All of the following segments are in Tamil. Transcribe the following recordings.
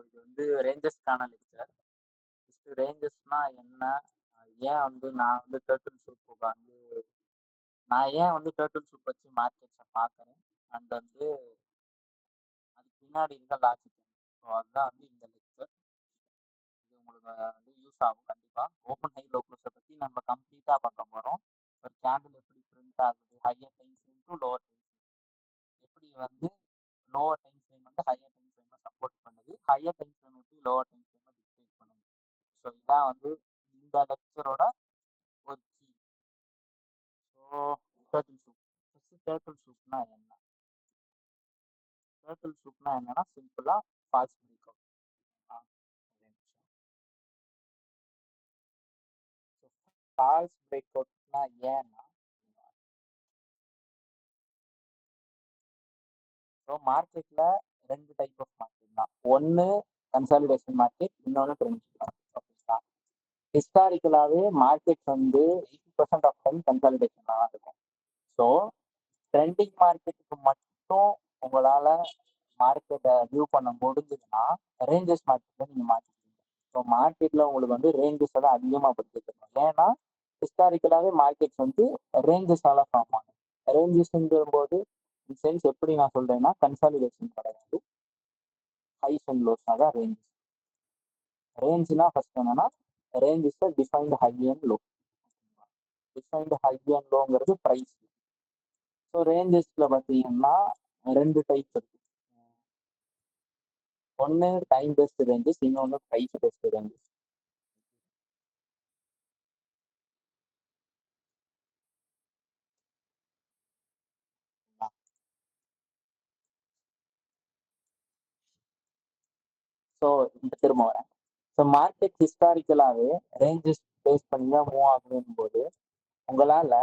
இது வந்து ரேஞ்சஸ்க்கான லெக்சர். ஃபர்ஸ்ட் ரேஞ்சஸ்னா என்ன? ஏன் வந்து நான் ஏன் வந்து டர்ட்டில் சூப் வச்சு மார்க்கெட்ஸை பார்க்குறேன் அண்ட் வந்து அதுக்கு பின்னாடி இருக்க லாஜிக். ஸோ அதுதான் வந்து இந்த லெக்சர். இது உங்களுக்கு வந்து யூஸ் ஆகும் கண்டிப்பாக. ஓப்பன் ஹை லோக்கல்ஸை பற்றி நம்ம கம்ப்ளீட்டாக பார்க்க போகிறோம். ஒரு கேண்டில் எப்படி பிரிண்ட் ஆகுது, higher time frame to lower time frame, எப்படி வந்து லோவர் டைம் ஃப்ரேம் வந்து ஹையர் டைம் ஃப்ரேமை சப்போர்ட் பண்ணுது, ஹையர் டைம் ஃப்ரேம் எப்படி லோவர் டைம் ஃப்ரேமை டிக்டேட் பண்ணுது. ஸோ இதுதான் வந்து இந்த லெக்சரோட ஒரு key. So turtle soup. First turtle சூப்னா என்ன? டர்ட்டில் சூப்னா என்னன்னா சிம்பிளாக false break out. False break அவுட்னா ஏன்னா, ஸோ மார்க்கெட்டில் ரெண்டு டைப் ஆஃப் மார்க்கெட் தான். ஒன்று கன்சாலிடேஷன் மார்க்கெட், இன்னொன்று ட்ரெண்டிங் மார்க்கெட். ஓகேங்களா? ஹிஸ்டாரிக்கலாகவே மார்க்கெட் வந்து 80% ஆஃப் டைம் கன்சாலிடேஷன் தான் இருக்கும். ஸோ ட்ரெண்டிங் மார்க்கெட்டுக்கு மட்டும் உங்களால் மார்க்கெட்டை வியூ பண்ண முடிஞ்சதுன்னா ரேஞ்சஸ் மார்க்கெட்டில் நீங்கள் மாற்றிக்கிறீங்க. ஸோ மார்க்கெட்டில் உங்களுக்கு வந்து ரேஞ்சஸ் எல்லாம் அதிகமாக படுத்திருக்கணும். ஏன்னா ஹிஸ்டாரிக்கலாகவே மார்க்கெட்ஸ் வந்து ரேஞ்சஸால ஃபார்ம் ஆகும். ரேஞ்சஸ்ங்கிற போது சென்ஸ் எப்படி நான் சொல்றேன்னா கன்சாலிடேஷன் கிடையாது, ஹைஸ் அண்ட் லோஸ் தான் ரேஞ்சஸ். ரேஞ்ச்னா ஃபர்ஸ்ட் என்னன்னா range is defined high and low. Defined high and லோங்கிறது ப்ரைஸ். ஸோ ரேஞ்சஸ்ல பார்த்தீங்கன்னா ரெண்டு டைப் இருக்கு. ஒன்று டைம் பேஸ்டு ரேஞ்சஸ், இன்னொன்று ப்ரைஸ் பேஸ்டு ரேஞ்சஸ். ஸோ இந்த திரும்ப வரேன். ஸோ மார்க்கெட் ஹிஸ்டாரிக்கலாகவே ரேஞ்சஸ் பேஸ் பண்ணி தான் மூவ் ஆகணும் போது உங்களால்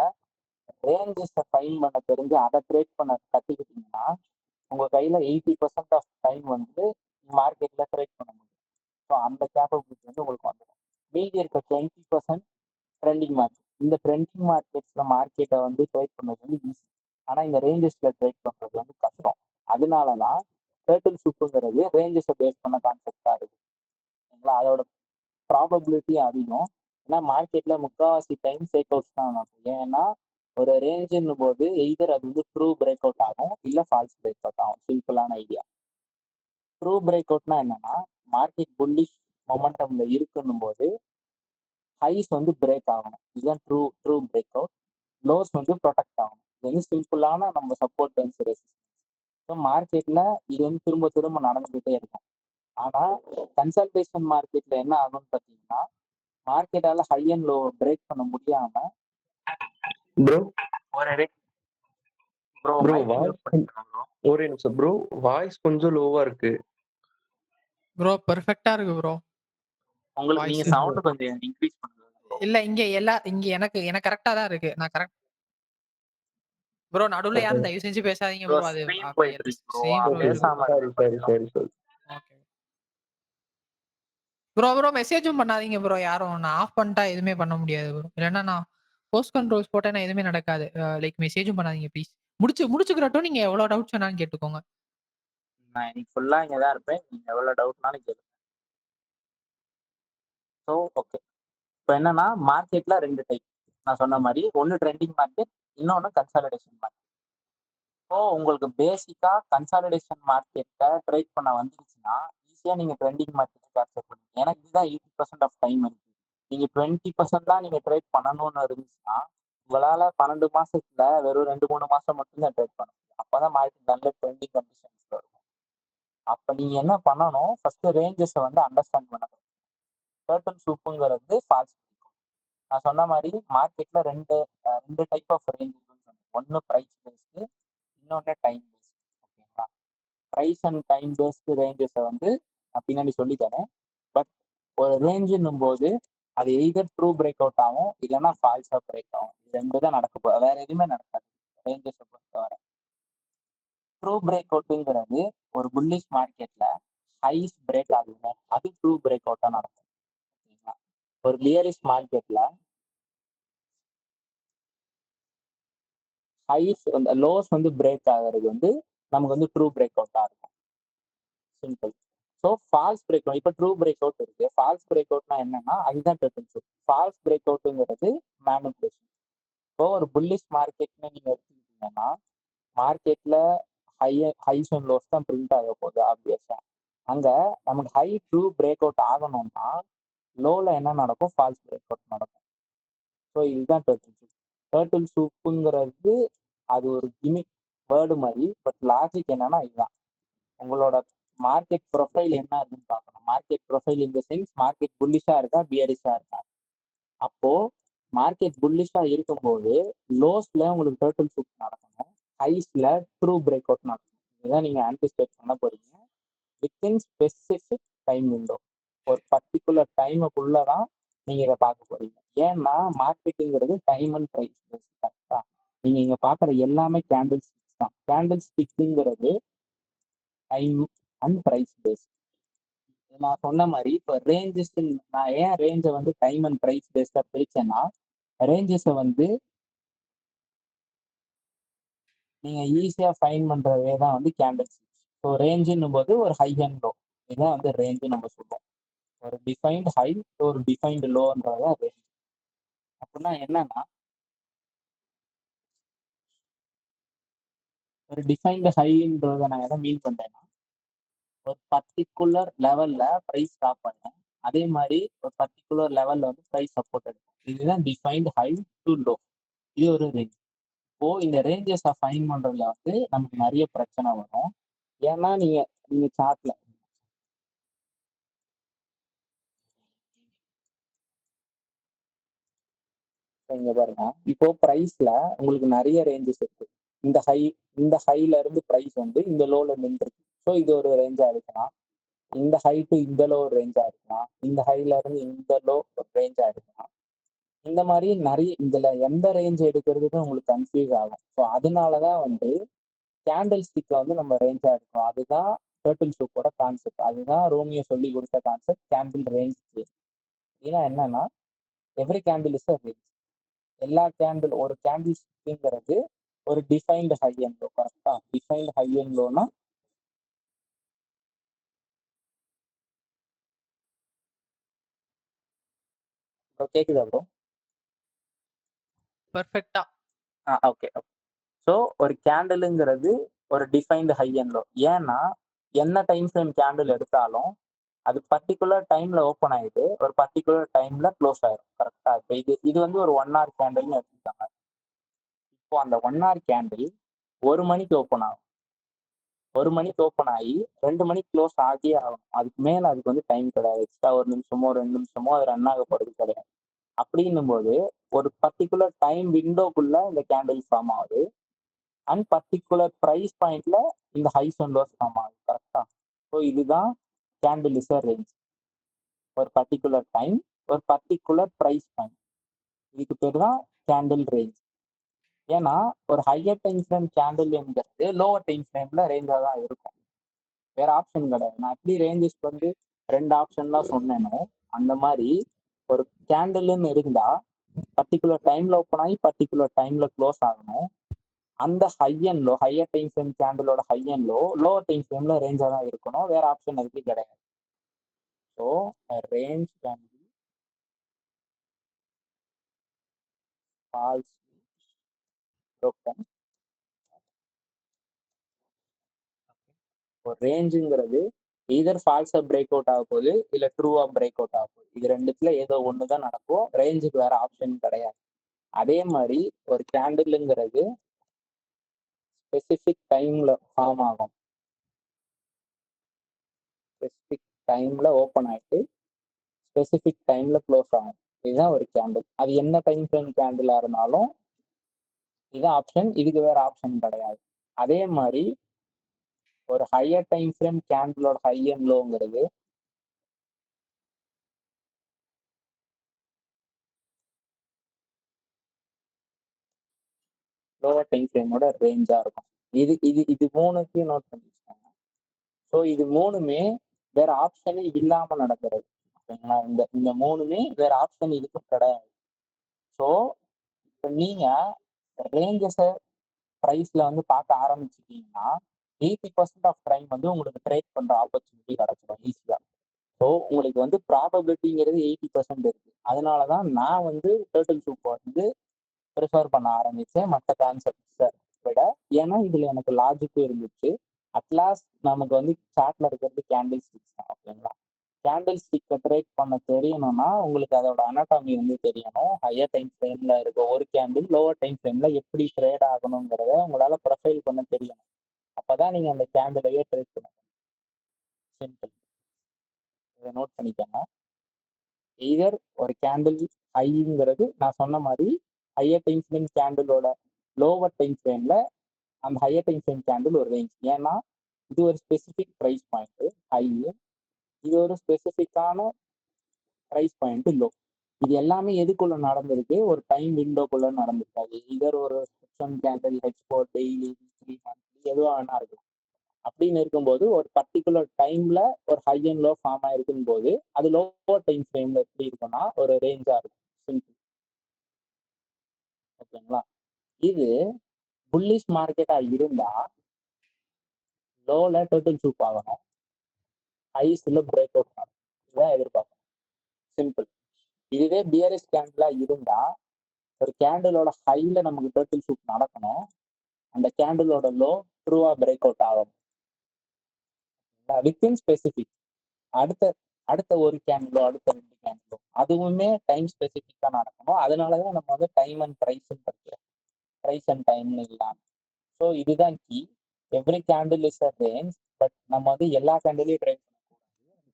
ரேஞ்சஸை ஃபைன் பண்ண தெரிஞ்சு அதை ட்ரேட் பண்ண கற்றுக்கிட்டீங்கன்னா உங்கள் கையில் 80% ஆஃப் டைம் வந்து மார்க்கெட்டில் ட்ரேட் பண்ண முடியும். ஸோ அந்த கேப்பபிலிட்டி வந்து உங்களுக்கு வந்துடும். மீதி இருக்க 20% ட்ரெண்டிங் மார்க்கெட். இந்த ட்ரெண்டிங் மார்க்கெட்ஸில் மார்க்கெட்டை வந்து ட்ரேட் பண்ணுறது வந்து ஈஸி. ஆனால் இந்த ரேஞ்சஸில் ட்ரேட் பண்ணுறது வந்து கஷ்டம். அதனால தான் டர்ட்டில் சூப்புங்கிறது ரேஞ்சஸை பேஸ் பண்ண கான்செப்டாக இருக்குது. சரிங்களா? அதோட ப்ராபபிலிட்டி அதிகம். ஏன்னா மார்க்கெட்டில் முக்கால்வாசி டைம் சேக் அவுட்ஸ் தான் நடக்கும். ஏன்னா ஒரு ரேஞ்சுன்னும் போது எய்தர் அது வந்து ட்ரூ பிரேக் அவுட் ஆகும், இல்லை ஃபால்ஸ் பிரேக் அவுட் ஆகும். சிம்பிளான ஐடியா. ட்ரூ பிரேக் அவுட்னா என்னன்னா மார்க்கெட் புல்லிஷ் மொமெண்டம்ல இருக்குன்னும் போது ஹைஸ் வந்து பிரேக் ஆகணும். இதுதான் ட்ரூ பிரேக் அவுட். லோஸ் வந்து ப்ரொடெக்ட் ஆகணும். இது வந்து சிம்பிளான நம்ம சப்போர்ட் டைம்ஸ் ரெசிஸ்டன்ஸ். ஸோ மார்க்கெட்ல இது வந்து திரும்ப திரும்ப நடந்துகிட்டே இருக்கும். ஆனா கன்சல்டேஷன் மார்க்கெட்ல என்ன ஆகும்னு பார்த்தீங்கன்னா மார்க்கெட்டால ஹை அண்ட் லோ பிரேக் பண்ண முடியாம ப்ரோ ஒரு ப்ரோ ப்ரோ மைக் மியூட் பண்ணிக்கலாம் ப்ரோ. ஒரே நிமிஷம் ப்ரோ, வாய்ஸ் கொஞ்சம் லோவா இருக்கு. ப்ரோ பெர்ஃபெக்ட்டா இருக்கு ப்ரோ. உங்களுக்கு நீங்க வாய்ஸ் சவுண்ட் கொஞ்சம் இன்க்ரீஸ் பண்ணுங்க ப்ரோ. இல்ல இங்க எனக்கு கரெக்ட்டா தான் இருக்கு. நான் கரெக்ட் ப்ரோ. நடுவுல யாரும் தயவு செஞ்சு பேசாதீங்க ப்ரோ ப்ரோ. அது ஸ்க்ரீன் போயிட்டு இருக்கு ப்ரோ. Same bro. பேசாம சரி சரி சரி சரி. ஓகே ப்ரோ மெசேஜும் பண்ணாதீங்க ப்ரோ யாரும். நான் ஆஃப் பண்ணிட்டா எதுவுமே பண்ண முடியாது ப்ரோ. இல்லைன்னா நான் போஸ்ட் கண்ட்ரோல்ஸ் போட்டேன்னா எதுவுமே நடக்காது. லைக் மெசேஜும் பண்ணாதீங்க ப்ளீஸ். முடிச்சுக்கிறட்டும். நீங்க எவ்வளவு டவுட்ஸ் வேணாலும் கேட்டுக்கோங்க. நான் இன்னைக்கு ஃபுல்லா இங்கே தான் இருப்பேன். நீங்க எவ்வளவு டவுட்னாலும் கேளுங்க. ஸோ ஓகே, இப்போ என்னன்னா மார்க்கெட்ல ரெண்டு டைப். நான் சொன்ன மாதிரி ஒன்று ட்ரெண்டிங் மார்க்கெட், இன்னொன்று கன்சாலிடேஷன் மார்க்கெட். ஸோ உங்களுக்கு பேசிக்கா கன்சாலிடேஷன் மார்க்கெட்டை ட்ரேட் பண்ண வந்துருச்சுன்னா ஈஸியாக நீங்கள் ட்ரெண்டிங் மார்க்கெட்டை கேப்சர் பண்ணுவீங்க. ஏன்னா இதுதான் 80% ஆஃப் டைம் இருக்கு. நீங்கள் 20% தான் நீங்கள் ட்ரேட் பண்ணணும்னு இருந்துச்சுன்னா உங்களால் 12 மாசத்துல வெறும் 2-3 மாசம் மட்டும்தான் ட்ரேட் பண்ண முடியும். அப்போதான் மார்க்கெட் நல்ல ட்ரெண்டிங் கண்டிஷன்ஸ்ல இருக்கும். அப்போ நீங்கள் என்ன பண்ணணும், ஃபர்ஸ்ட் ரேஞ்சஸை வந்து அண்டர்ஸ்டாண்ட் பண்ணணும். டர்ட்டில் சூப்புங்கிறது ஃபால்ஸ். நான் சொன்ன மாதிரி மார்க்கெட்ல ரெண்டு டைப் ஆஃப் ரேஞ்ச் இருக்குன்னு சொன்னேன். ஒன்று ப்ரைஸ் பேஸ்டு, இன்னொன்று டைம் பேஸ்டு. ஓகேங்களா? ப்ரைஸ் அண்ட் டைம் பேஸ்டு ரேஞ்சஸை வந்து நான் பின்னாடி சொல்லி தரேன். பட் ஒரு ரேஞ்சுன்னும் போது அது எய்தர் ட்ரூ பிரேக் அவுட் ஆகும், இல்லைன்னா ஃபால்ஸாக பிரேக் ஆகும். இது ரெண்டு தான் நடக்க போகுது, வேற எதுவுமே நடக்காது ரேஞ்சஸை பொறுத்தவரை. ட்ரூ பிரேக் அவுட்டுங்கிறது ஒரு புல்லிஷ் மார்க்கெட்ல ஹைஸ் பிரேக் ஆகுங்க, அது ட்ரூ பிரேக் அவுட்டாக நடக்கும். ஓகேங்களா? ஒரு பியரிஷ் மார்க்கெட்ல ஹைஸ் அந்த லோஸ் வந்து பிரேக் ஆகிறது வந்து நமக்கு வந்து ட்ரூ பிரேக் அவுட்டாக இருக்கும். Simple. So so false break out இப்போ ட்ரூ பிரேக் அவுட் இருக்கு. ஃபால்ஸ் பிரேக் அவுட்னா என்னன்னா அதுதான் டர்ட்டில் ஷூட். ஃபால்ஸ் பிரேக் அவுட்டுங்கிறது மேனிபுலேஷன். இப்போ ஒரு புல்லிஷ் மார்க்கெட்னு நீங்க எடுத்துக்கிட்டீங்கன்னா மார்க்கெட்ல ஹைஸ் அண்ட் லோஸ் தான் பிரிண்ட் ஆக போகுது ஆப்வியஸா. அங்க நமக்கு ஹை ட்ரூ பிரேக் அவுட் ஆகணும்னா லோல என்ன நடக்கும்? ஃபால்ஸ் பிரேக் அவுட் நடக்கும். ஸோ இதுதான் டர்ட்டில் சூப். டர்ட்டில் சூப்புங்கிறது அது ஒரு கிமிக் வேர்டு மாதிரி. பட் லாஜிக் என்னன்னா இதுதான். உங்களோட மார்க்கெட் ப்ரொஃபைல் என்ன இருக்குன்னு பார்க்கணும். மார்க்கெட் ப்ரொஃபைல் இந்த சென்ஸ் மார்க்கெட் புல்லிஷா இருக்கா பியரிஷா இருக்கா. அப்போ மார்க்கெட் புல்லிஷா இருக்கும்போது லோஸ்ல உங்களுக்கு டர்ட்டில் சூப் நடக்கணும், ஹைஸ்ல ட்ரூ பிரேக் அவுட் நடக்கணும். இதுதான் நீங்க ஆன்டிசிபேட் பண்ண போறீங்க வித்தின் ஸ்பெசிபிக் டைம் விண்டோ. ஒரு பர்டிகுலர் டைமுக்குள்ளதான் நீங்க இதை பார்க்க போறீங்க. ஏன்னா மார்க்கெட்டுங்கிறது டைம் அண்ட் ப்ரைஸ் பேஸ். கரெக்டா? நீங்க இங்க பாக்குற எல்லாமே கேண்டில் ஸ்டிக்ஸ் தான். கேண்டில் ஸ்டிக்ஸுங்கிறது டைம் அண்ட் ப்ரைஸ் பேஸ். நான் சொன்ன மாதிரி இப்போ ரேஞ்சஸ், நான் ஏன் ரேஞ்சை வந்து டைம் அண்ட் ப்ரைஸ் பேஸ்டா பிரிச்சேன்னா ரேஞ்சஸை வந்து நீங்க ஈஸியா ஃபைன் பண்றதே தான் வந்து கேண்டில் ஸ்டிக்ஸ். ஸோ ரேஞ்சுன்னும் போது ஒரு ஹை அண்ட் லோ, இதுதான் வந்து ரேஞ்சு நம்ம சொல்லுவோம். ஒரு டிஃபைன்டு ஹை, ஒரு டிஃபைன்டு லோன்றதான் ரேஞ்ச். அப்படின்னா என்னன்னா ஒரு டிஃபைன்டு ஹைன்றதை நான் எதை மீன் பண்றேன்னா ஒரு பர்டிகுலர் லெவல்ல ப்ரைஸ் ஸ்டாப் பண்ணேன், அதே மாதிரி ஒரு பர்டிகுலர் லெவல்ல வந்து ப்ரைஸ் சப்போர்ட் எடுக்கும். இதுதான் டிஃபைன்டு ஹை டு லோ. இது ஒரு ரேஞ்ச். இப்போ இந்த ரேஞ்சஸை ஃபைன் பண்றதுல வந்து நமக்கு நிறைய பிரச்சனை வரும். ஏன்னா நீங்க நீங்க சார்ட்ல இங்க பாருங்க, இப்போ பிரைஸ்ல உங்களுக்கு நிறைய ரேஞ்சஸ் இருக்கு. இந்த ஹை, இந்த ஹைல இருந்து பிரைஸ் வந்து இந்த லோல நின்றுருக்கு. ஸோ இது ஒரு ரேஞ்சா இருக்கலாம். இந்த ஹை டு இந்த லோ ஒரு ரேஞ்சா இருக்கலாம். இந்த ஹைல இருந்து இந்த லோ ஒரு ரேஞ்சா இருக்கலாம். இந்த மாதிரி நிறைய, இதுல எந்த ரேஞ்ச் எடுக்கிறதுக்கு உங்களுக்கு கன்ஃபியூஸ் ஆகும். ஸோ அதனாலதான் வந்து கேண்டில் ஸ்டிக்கை வந்து நம்ம ரேஞ்சா எடுக்கணும். அதுதான் டர்ட்டில் சூப்போட கான்செப்ட். அதுதான் ரோமியோ சொல்லி கொடுத்த கான்செப்ட், கேண்டில் ரேஞ்ச். ஏன்னா என்னன்னா every candle is a range. எல்லா கேண்டில், ஒரு கேண்டில் ஸ்டிக்ங்கிறது ஒரு டிஃபைன்டு ஹை அண்ட் லோ. கரெக்டா? டிஃபைன்டு ஹை அண்ட் லோனா கேக்குதா ப்ரோ? பெர்ஃபெக்ட்டா. ஓகே. ஸோ ஒரு கேண்டிலுங்கிறது ஒரு டிஃபைன்டு ஹை அண்ட் லோ. ஏன்னா என்ன டைம் ஃப்ரேம் கேண்டில் எடுத்தாலும் அது பர்டிகுலர் டைம்ல ஓப்பன் ஆயிட்டு ஒரு பர்டிகுலர் டைம்ல க்ளோஸ் ஆயிடும். கரெக்டா? இப்போ இது வந்து ஒரு 1 hour கேண்டில்னு எடுத்துக்காங்க. இப்போ அந்த 1 hour கேண்டில் 1 மணிக்கு ஓப்பன் ஆகும். 1 மணிக்கு ஓப்பன் ஆகி 2 மணிக்கு க்ளோஸ் ஆகியே ஆகும். அதுக்கு மேல அதுக்கு வந்து டைம் கிடையாது. எக்ஸ்ட்ரா 1 நிமிஷமோ 2 நிமிஷமோ அது ரன் ஆக போறது கிடையாது. அப்படின்னும் போது ஒரு பர்டிகுலர் டைம் விண்டோக்குள்ள இந்த கேண்டில் ஃபார்ம் ஆகுது. அண்ட் பர்டிகுலர் ப்ரைஸ் பாயிண்ட்ல இந்த ஹைஸ் அண்ட் லோஸ் ஃபார்ம் ஆகுது. கரெக்டா? ஸோ இதுதான் கேண்டில் இஸ் அ ரேஞ்ச். ஒரு பர்டிகுலர் டைம், ஒரு பர்டிகுலர் ப்ரைஸ் பாயிண்ட், இதுக்கு பேர் தான் கேண்டில் ரேஞ்ச். ஏன்னா ஒரு ஹையர் டைம் ஃப்ரேம் கேண்டில்ங்கிறது லோவர் டைம் ஃப்ரேம்ல ரேஞ்சா தான் இருக்கும். வேற ஆப்ஷன் கிடையாது. நான் எப்படி ரேஞ்சஸ் வந்து 2 ஆப்ஷன்லாம் சொன்னேனோ அந்த மாதிரி ஒரு கேண்டில்னு இருந்தா பர்டிகுலர் டைம்ல ஓப்பன் ஆகி பர்டிகுலர் டைம்ல க்ளோஸ் ஆகணும். அந்த high and low, higher time frame கேண்டிலோட high and low lower time ஃப்ரேம்ல ரேஞ்சா தான் இருக்கணும். வேற ஆப்ஷன் அதுக்கு கிடையாது. So range can be false broken. ஒரு ரேஞ்சுங்கிறது either ஃபால்ஸா பிரேக் அவுட் ஆக போகுது இல்ல ட்ரூவா பிரேக் அவுட் ஆக போகுது. இது ரெண்டுத்துல ஏதோ ஒண்ணுதான் நடக்கும். ரேஞ்சுக்கு வேற ஆப்ஷன் கிடையாது. அதே மாதிரி ஒரு கேண்டிலுங்கிறது ஸ்பெசிபிக் டைம்ல ஃபார்ம் ஆகும். ஸ்பெசிபிக் டைம்ல ஓப்பன் ஆயிட்டு ஸ்பெசிபிக் டைம்ல க்ளோஸ் ஆகும். இதுதான் ஒரு கேண்டில். அது என்ன டைம் ஃப்ரேம் கேண்டிலா இருந்தாலும் இதுதான் ஆப்ஷன். இதுக்கு வேற ஆப்ஷன் கிடையாது. அதே மாதிரி ஒரு ஹையர் டைம் ஃப்ரேம் கேண்டிலோட ஹை அண்ட் லோங்கிறது லோவர் டைம் ஃப்ரேமோட ரேஞ்சா இருக்கும். இது இது இது மூணுத்தையும் நோட் பண்ணிக்கோங்க. ஸோ இது மூணுமே வேற ஆப்ஷனே இல்லாம நடக்கிறது. ஓகேங்களா? இந்த இந்த மூணுமே வேற ஆப்ஷன் இதுக்கு கிடையாது. ஸோ இப்போ நீங்க ரேஞ்சஸை ப்ரைஸ்ல வந்து பார்க்க ஆரம்பிச்சிட்டீங்கன்னா 80% ஆஃப் டைம் வந்து உங்களுக்கு ட்ரேட் பண்ற ஆப்பர்ச்சுனிட்டி கிடைச்சிடும் ஈஸியா. ஸோ உங்களுக்கு வந்து ப்ராபபிலிட்டிங்கிறது 80% இருக்கு. அதனாலதான் நான் வந்து டேர்ட்டில் சூப் வந்து ப்ரிஃபர் பண்ண ஆரம்பிச்சேன் மற்ற கான்செப்ட்ஸை விட. ஏன்னா இதுல எனக்கு லாஜிக்கும் இருந்துச்சு. அட்லாஸ்ட் நமக்கு வந்து சார்ட்ல இருக்கிறது கேண்டில் ஸ்டிக்ஸ் தான், ஓகேங்களா. கேண்டில் ஸ்டிக்கை ட்ரேட் பண்ண தெரியணும்னா உங்களுக்கு அதோட அனாட்டாமி வந்து தெரியணும். ஹையர் டைம் ஃப்ரேம்ல இருக்க ஒரு கேண்டில் லோவர் டைம் ஃப்ரேம்ல எப்படி ட்ரேட் ஆகணுங்கிறத உங்களால ப்ரொஃபைல் பண்ண தெரியணும். அப்பதான் நீங்க அந்த கேண்டிலையே ட்ரேட் பண்ணணும். சிம்பிள். இதை நோட் பண்ணிக்கோங்க. எய்தர் ஒரு கேண்டில் ஹைங்கிறது நான் சொன்ன மாதிரி ஹையர் டைம் ஃப்ரேம் கேண்டிலோட லோவர் டைம் ஃப்ரேம்ல அந்த ஹையர் டைம் ஃப்ரேம் கேண்டில் ஒரு ரேஞ்ச். ஏன்னா இது ஒரு ஸ்பெசிஃபிக் ப்ரைஸ் பாயிண்ட் ஹை, இது ஒரு ஸ்பெசிஃபிக்கான ப்ரைஸ் பாயிண்ட் லோ. இது எல்லாமே எதுக்குள்ள நடந்திருக்கு? ஒரு டைம் விண்டோக்குள்ள நடந்திருக்காது. இதர் ஒரு section candle, export, daily, weekly, monthly எதுவாக வேணா இருக்கும். அப்படின்னு இருக்கும்போது ஒரு பர்டிகுலர் டைம்ல ஒரு ஹை அண்ட் லோ ஃபார்ம் ஆயிருக்கும் போது அது லோவர் டைம் ஃப்ரேம்ல எப்படி இருக்கும்னா ஒரு ரேஞ்சா இருக்கும். சிம்பிள், ஓகேங்களா. இது புல்லிஷ் மார்க்கெட்டா இருந்தா லோல டோட்டல் சூப் ஆகணும், ஹைஸ்ல பிரேக் அவுட் ஆகும். இதுதான் எதிர்பார்க்கணும். சிம்பிள். இதுவே பியரிஷ் கேண்டிலா இருந்தா ஒரு கேண்டிலோட ஹைல நமக்கு டோட்டல் சூப் நடக்கணும், அந்த கேண்டிலோட லோ ட்ரூவா பிரேக் அவுட் ஆகும் வித்தின் ஸ்பெசிபிக். அடுத்த ஒரு கேண்டிலோ அடுத்த 2 கேண்டிலோ அதுவுமே டைம் ஸ்பெசிபிக்கா நடக்கணும். அதனாலதான் நம்ம வந்து டைம் அண்ட் ப்ரைஸ் படிக்கிறோம், ப்ரைஸ் அண்ட் டைம்னு இல்லாம. ஸோ இதுதான் key. Every candle is a range. But நம்ம வந்து எல்லா கேண்டிலையும் ட்ரை பண்ணக்கூடாது.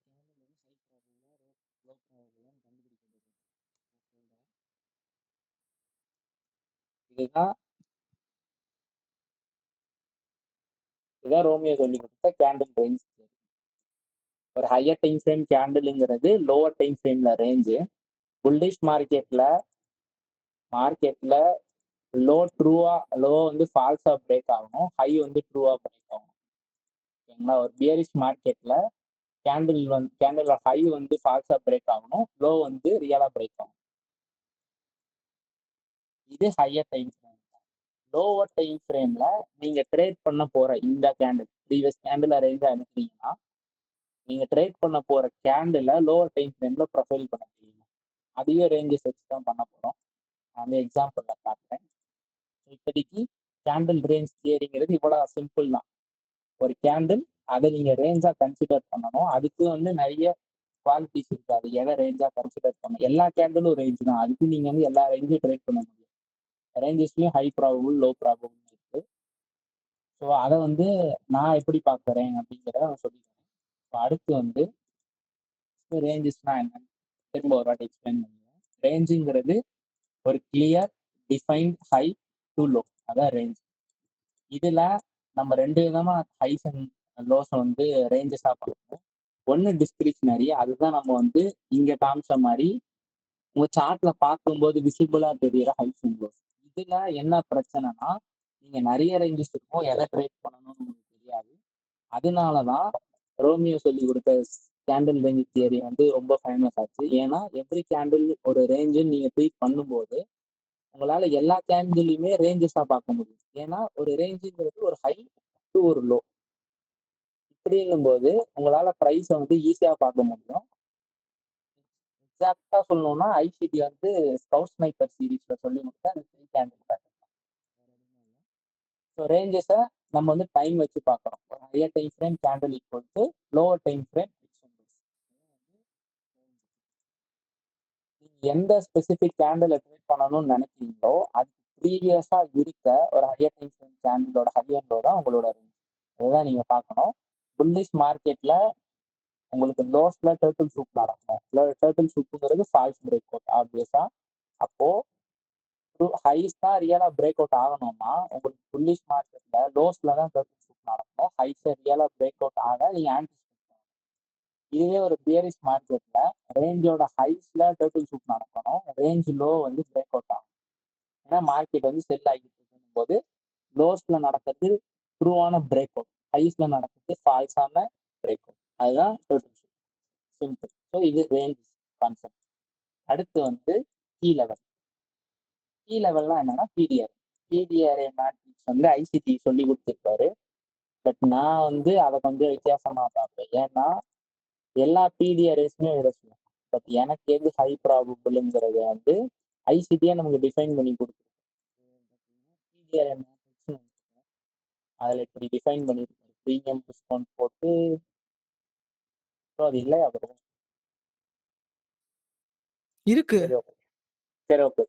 இதுதான் இதுதான் ரோமியோ சொல்லி கொடுத்த கேண்டில் ரேஞ்ச். ஒரு ஹையர் டைம் ஃப்ரேம் கேண்டிலுங்கிறது லோவர் டைம் ஃப்ரேம்ல ரேஞ்சு. புல்லிஷ் மார்க்கெட்ல லோ வந்து ஃபால்ஸா பிரேக் ஆகணும், ஹை வந்து ட்ரூவா பிரேக் ஆகணும், ஓகேங்களா. ஒரு பியரிஷ் மார்க்கெட்ல கேண்டில் ஹை வந்து ஃபால்ஸா பிரேக் ஆகணும், லோ வந்து ரியலா பிரேக் ஆகணும். இது higher time frame. Lower time ஃப்ரேம்ல நீங்க ட்ரேட் பண்ண போற இந்த கேண்டில் ப்ரீவியஸ் கேண்டில் ரேஞ்சா எடுத்தீங்கன்னா நீங்க ட்ரேட் பண்ண போற கேண்டில் லோவர் டைம் ஃப்ரேம்ல ப்ரொஃபைல் பண்ண முடியும். அதையே ரேஞ்சஸ் வச்சு தான் பண்ண போறோம். அந்த எக்ஸாம்பிள்ல காட்டுறேன். இப்போதைக்கு கேண்டில் ரேஞ்ச் தியரிங்கிறது இவ்வளவு சிம்பிள் தான். ஒரு கேண்டில் அதை நீங்க ரேஞ்சா கன்சிடர் பண்ணணும். அதுக்கு வந்து நிறைய குவாலிட்டிஸ் இருக்கு. அது எதை ரேஞ்சா கன்சிடர் பண்ணணும். எல்லா கேண்டிலும் ரேஞ்ச் தான், அதுக்கு நீங்க வந்து எல்லா ரேஞ்சும் ட்ரேட் பண்ண முடியும். ரேஞ்சஸ்லயும் ஹை ப்ராபபிள், லோ ப்ராபபிள் இருக்கு. ஸோ அதை வந்து நான் எப்படி பார்க்குறேன் அப்படிங்கிறத நான் சொல்லிக்கிறேன். அடுத்து வந்து ரேஞ்சஸ்னா என்னன்னு திரும்ப ஒரு வாட்டி எக்ஸ்பிளைன் பண்ணுவேன். ரேஞ்சுங்கிறது ஒரு clear defined high to low, அதான் ரேஞ்ச். இதுல நம்ம 2 விதமா ஹைஸ் அண்ட் லோஸ் வந்து ரேஞ்சஸா பார்க்கணும். ஒன்னு டிஸ்கிரிப்ஷனரி, அதுதான் நம்ம வந்து இங்க காமிச்ச மாதிரி உங்க சார்ட்ல பார்க்கும்போது விசிபிளா தெரியுற ஹைஸ் அண்ட் லோஸ். இதுல என்ன பிரச்சனைனா நீங்க நிறைய ரேஞ்சஸ் இருக்கும், எதை ட்ரேட் பண்ணணும்னு உங்களுக்கு தெரியாது. அதனாலதான் ரோமியோ சொல்லி கொடுத்த கேண்டில் ரேஞ்ச் தியரி வந்து ரொம்ப ஃபேமஸ் ஆச்சு. ஏன்னா எவ்ரி கேண்டில் ஒரு ரேஞ்சுன்னு நீங்க ட்ரீட் பண்ணும்போது உங்களால எல்லா கேண்டிலையுமே ரேஞ்சஸா பார்க்க முடியும். ஏன்னா ஒரு ரேஞ்சுங்கிறது ஒரு ஹை டு ஒரு லோ. இப்படிங்கும் போது உங்களால ப்ரைஸை வந்து ஈஸியா பார்க்க முடியும். எக்ஸாக்டா சொல்லணும்னா ஐசிடி வந்து ஸ்கவுட் ஸ்னைப்பர் சீரீஸ்ல சொல்லி கொடுத்த அந்த 3 கேண்டில் பேட்டர்ன். ஸோ ரேஞ்சஸை நம்ம வந்து டைம் வச்சு பார்க்குறோம். ஒரு higher time frame candle equal to lower time frame. எந்த ஸ்பெசிபிக் கேண்டில் ட்ரேட் பண்ணணும்னு நினைக்கிறீங்களோ அது ப்ரீவியஸா இருக்க ஒரு ஹையர் டைம் ஃப்ரேம் கேண்டிலோட ஹையர் லோ தான் உங்களோட ரேஞ்ச். அதுதான் நீங்க பார்க்கணும். புல்லிஷ் மார்க்கெட்ல உங்களுக்கு லோஸ்ல டர்ட்டில் சூப் நடக்கும். டர்ட்டில் சூப்புங்கிறது ஃபால்ஸ் பிரேக் அவுட் ஆப்வியஸா. அப்போ ஹைஸ் தான் ரியலா பிரேக் அவுட் ஆகணும்னா உங்களுக்கு புல்லிஷ் மார்க்கெட்ல லோஸ்ல தான் டர்ட்டில் சூப் நடக்கும். ஹைஸ் ரியலா பிரேக் அவுட் ஆக நீங்க ஆன்டிசிபேட் பண்ணணும். இதுவே ஒரு பியரிஷ் மார்க்கெட்ல ரேஞ்சோட ஹைஸ்ல டர்ட்டில் சூப் நடக்கணும், ரேஞ்ச் லோ வந்து பிரேக் அவுட் ஆகும். ஏன்னா மார்க்கெட் வந்து செல் ஆகிட்டு இருக்கும் போது லோஸ்ல நடக்கிறது ட்ரூவான பிரேக் அவுட், ஹைஸ்ல நடக்கிறது ஃபால்ஸான பிரேக் அவுட். அதுதான் டர்ட்டில் சூப். சிம்பிள். ஸோ இது ரேஞ்ச் கான்செப்ட். அடுத்து வந்து கீ லெவல். கீ லெவல்லாம் என்னன்னா பிடிஆர் மேட்ரிக்ஸ் வந்து ஐசிடி சொல்லி கொடுத்துருப்பாரு. பட் நான் வந்து அதை கொஞ்சம் வித்தியாசமா பார்ப்பேன். ஏன்னா எல்லா பிடிஆர்எஸ்மே இருக்கும். பட் எனக்கு எது ஹை ப்ராபபிள்ங்கிறத வந்து ஐசிடியே நமக்கு டிஃபைன் பண்ணி கொடுக்கும். பிடிஆர் அதில் இப்படி டிஃபைன் பண்ணிருக்கோம், ப்ரீமியம் டிஸ்கவுண்ட் போட்டு. ஸோ அது இல்லையா ப்ரோ? இருக்கு. சரி ஓகே, சரி ஓகே.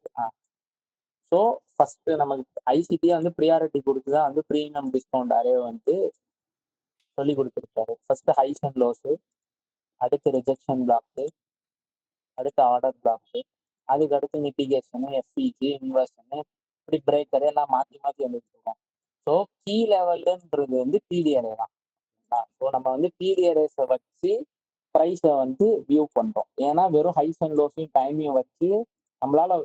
ஸோ ஃபர்ஸ்ட் நமக்கு ஐசிடியே வந்து ப்ரியாரிட்டி கொடுத்து தான் வந்து ப்ரீமியம் டிஸ்கவுண்ட் அரே வந்து சொல்லி கொடுத்துருக்காரு. ஃபர்ஸ்ட் ஹைஸ் அண்ட் லோஸு, அடுத்து ரிஜெக்ஷன் பிளாக்கு, அடுத்து ஆர்டர் பிளாக்கு, அதுக்கு அடுத்து மிட்டிகேஷனு, எஃபிஜி, இன்வர்ஷனு, இப்படி பிரேக்கர் எல்லாம் மாற்றி மாற்றி வந்துட்டு இருக்கோம். ஸோ கீ லெவல்ன்றது வந்து பிடிஆர்ஏ தான். ஸோ நம்ம வந்து பிடிஆர்ஏஸை வச்சு ப்ரைஸை வந்து வியூ பண்ணுறோம். ஏன்னா வெறும் ஹைஸ் அண்ட் லோஸையும் டைமையும் வச்சு நம்மளால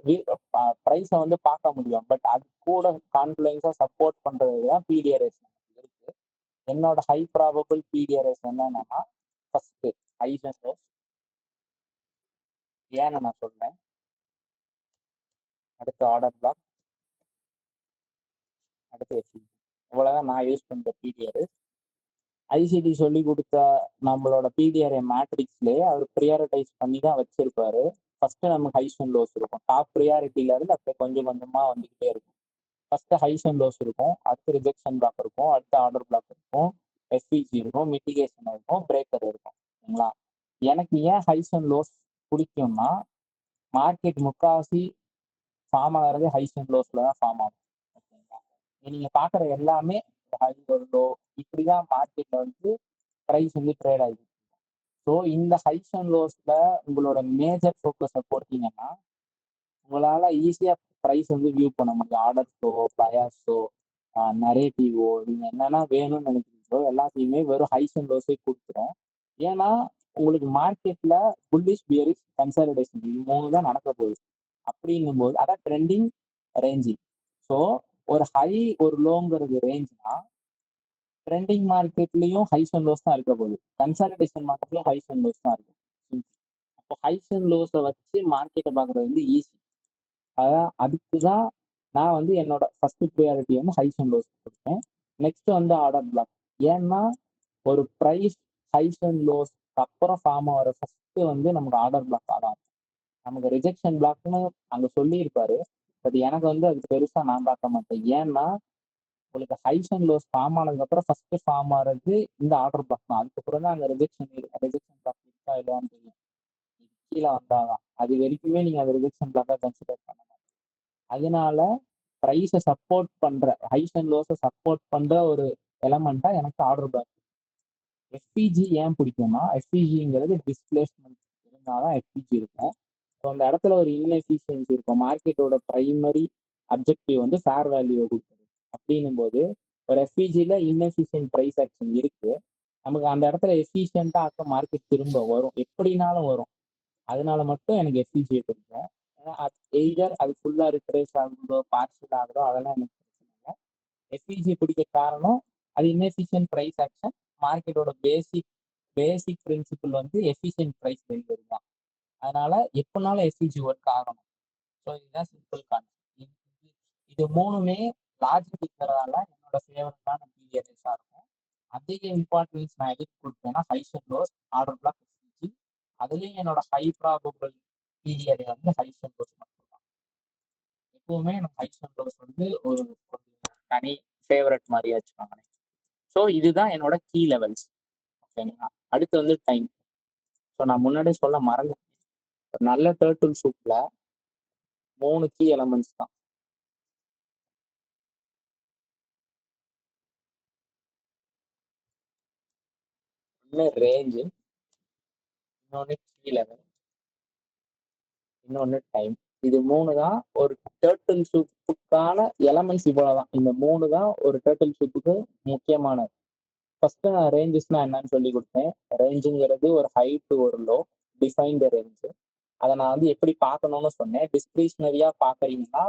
ப்ரைஸை வந்து பார்க்க முடியும். பட் அது கூட கான்ஃபிடன்ஸாக சப்போர்ட் பண்ணுறது தான் பிடிஆர்எஸ் இருக்கு. என்னோட ஹை ப்ராபபிள் பிடிஆர்எஸ் என்னன்னா ஃபர்ஸ்ட் ஹைஸ் அண்ட் லோஸ். ஏன்னு நான் சொல்றேன். அடுத்து ஆர்டர் பிளாக், அடுத்து எஃப்சி. இவ்வளோதான் நான் யூஸ் பண்ணுற பிடிஆர்எஸ். ஐசிடி சொல்லி கொடுத்த நம்மளோட பிடிஆர்ஏ மேட்ரிக்ஸ்லேயே அவர் ப்ரியாரிட்டைஸ் பண்ணி தான் வச்சிருப்பாரு. ஃபர்ஸ்ட் நமக்கு ஹைஸ் அண்ட் லோஸ் இருக்கும். டாப் ப்ரியாரிட்டியில இருந்து அப்படியே கொஞ்சம் கொஞ்சமா வந்துகிட்டே இருக்கும். ஃபர்ஸ்ட் ஹைஸ் அண்ட் லோஸ் இருக்கும், அடுத்து ரிஜெக்ஷன் பிளாக் இருக்கும், அடுத்து ஆர்டர் பிளாக் இருக்கும், எஃபிஜி இருக்கும், மிட்டிகேஷன் இருக்கும், பிரேக்கர் இருக்கும். சரிங்களா? எனக்கு ஏன் ஹைஸ் அண்ட் லோஸ் பிடிக்கும்னா மார்க்கெட் முக்காவாசி ஃபார்ம் ஆகிறது ஹைஸ் அண்ட் லோஸ்ல தான் ஃபார்ம் ஆகும். ஓகேங்களா? நீங்க பாக்குற எல்லாமே ஹை லோ இப்படிதான் மார்க்கெட்ல வந்து ப்ரைஸ் வந்து ட்ரேட் ஆகிடும். ஸோ இந்த ஹைஸ் அண்ட் லோஸ்ல உங்களோட மேஜர் ஃபோக்கஸை போட்டீங்கன்னா உங்களால ஈஸியா ப்ரைஸ் வந்து வியூ பண்ண முடியும். ஆர்டர்ஸோ, பயாஸோ, நரேட்டிவோ, நீங்க என்னென்ன வேணும்னு நினைக்கிறீங்களோ எல்லாத்தையுமே வெறும் ஹைஸ் அண்ட் லோஸே கொடுத்துரும். ஏன்னா உங்களுக்கு மார்க்கெட்ல புல்லிஷ், பியரிஷ், கன்சாலிடேஷன் இது 3 தான் நடக்க போகுது. அப்படிங்கும் போது அதான் ட்ரெண்டிங், ரேஞ்சிங். ஸோ ஒரு ஹை ஒரு லோங்கிறது ரேஞ்ச்னா ட்ரெண்டிங் மார்க்கெட்லயும் ஹைஸ் அண்ட் லோஸ் தான் இருக்க போகுது, கன்சாலிடேஷன் மார்க்கெட்லயும் ஹைஸ் அண்ட் லோஸ் தான் இருக்கும். அப்போ ஹைஸ் அண்ட் லோஸை வச்சு மார்க்கெட்டை பார்க்கறது வந்து ஈஸி. அதான் அதுக்கு தான் நான் வந்து என்னோட ஃபர்ஸ்ட் ப்ரியாரிட்டி வந்து ஹைஸ் அண்ட் லோஸ் கொடுப்பேன். நெக்ஸ்ட் வந்து ஆர்டர் பிளாக். ஏன்னா ஒரு ப்ரைஸ் ஹைஸ் அண்ட் லோஸ் அப்புறம் ஃபார்ம் ஆகிற ஃபர்ஸ்ட் வந்து நமக்கு ஆர்டர் பிளாக் ஆடாது. நமக்கு ரிஜெக்ஷன் பிளாக்னு அங்கே சொல்லியிருப்பாரு. பட் எனக்கு வந்து அது பெருசா நான் பார்க்க மாட்டேன். ஏன்னா உங்களுக்கு ஹைஸ் அண்ட் லோஸ் ஃபார்ம் ஆனதுக்கப்புறம் ஃபர்ஸ்ட் ஃபார்ம் ஆகிறது இந்த ஆர்டர் பிளாக் தான். அதுக்கப்புறம் தான் அந்த ரிஜெக்ஷன் பிளாக் இருக்கா இல்லையான்னு தெரியும். கீழே வந்தாதான் அது வரைக்குமே நீங்க அந்த ரிஜெக்ஷன் பிளாக்கா கன்சிடர் பண்ண மாட்டீங்க. அதனால ப்ரைஸை சப்போர்ட் பண்ற ஹைஸ் அண்ட் லோஸை சப்போர்ட் பண்ற ஒரு எலமெண்டா எனக்கு ஆர்டர் பிளாக். எஃபிஜி ஏன் பிடிக்கும்னா எஃபிஜிங்கிறது டிஸ்பிளேஸ்மெண்ட் இருந்தாதான் எஃபிஜி இருக்கும். ஸோ அந்த இடத்துல ஒரு இன்எஃபிஷியன்சி இருக்கும். மார்க்கெட்டோட பிரைமரி அப்ஜெக்டிவ் வந்து ஃபேர் வேல்யூ கொடுக்குறது. அப்படின்னும் போது ஒரு எஃபிஜியில இன்எஃபிஷியன்ட் ப்ரைஸ் ஆக்ஷன் இருக்கு. நமக்கு அந்த இடத்துல எஃபிஷியண்டா ஆக்க மார்க்கெட் திரும்ப வரும், எப்படினாலும் வரும். அதனால மட்டும் எனக்கு எஃபிஜியை பிடிக்கும். எய்தர் அது ஃபுல்லா ரிட்ரேஸ் ஆகுதோ பார்சல் ஆகுதோ அதெல்லாம் எனக்கு பிரச்சனை இல்லை. எஃபிஜி பிடிக்க காரணம் அது இன்எஃபிஷியன்ட் ப்ரைஸ் ஆக்ஷன். மார்க்கெட்டோட பேசிக் பிரின்சிபிள் வந்து எஃபிஷியன்ட் ப்ரைஸ் டெலிவரி தான். அதனால எப்படினாலும் எஃபிஜி ஒர்க் ஆகணும். ஸோ இதுதான் சிம்பிள் கான்செப்ட். இது 3மே லாஜிக் இருக்கிறதால என்னோட ஃபேவரட்டான பிடிஆர்எஸா இருக்கும். அதிக இம்பார்ட்டன்ஸ் நான் எதுக்கு கொடுப்பேன்னா highs and lows, order block, FVG. அதுலயும் என்னோட ஹை ப்ராபபிள் பிடிஆர்ஏ வந்து ஹைஸ் அண்ட் லோஸ் மட்டும் தான். எப்பவுமே எனக்கு ஹைஸ் அண்ட் லோஸ் வந்து ஒரு தனி ஃபேவரட் மாதிரி வச்சுக்காங்க. ஸோ இதுதான் என்னோட கீ லெவல்ஸ். ஓகேங்களா? அடுத்து வந்து டைம். ஸோ நான் முன்னாடியே சொல்ல மறந்துட்டேன். நல்ல டர்ட்டில் சூப்ல 3 கீ எலமெண்ட்ஸ் தான். ஒன்று ரேஞ்சு, இன்னொன்று கீ லெவல், இன்னொன்று டைம். இது 3 தான் ஒரு டர்ட்டில் சூப்புக்கான எலமெண்ட்ஸ். இவ்வளவுதான். இந்த 3 தான் ஒரு டர்ட்டில் சூப்புக்கு முக்கியமானது. ஃபர்ஸ்ட் நான் ரேஞ்சஸ்னா என்னன்னு சொல்லி கொடுத்தேன். ரேஞ்சுங்கிறது ஒரு ஹை டு ஒரு லோ டிஃபைன்டு ரேஞ்சு. அதை நான் வந்து எப்படி பார்க்கணும்னு சொன்னேன். டிஸ்கிரிஷனரியா பாக்குறீங்கன்னா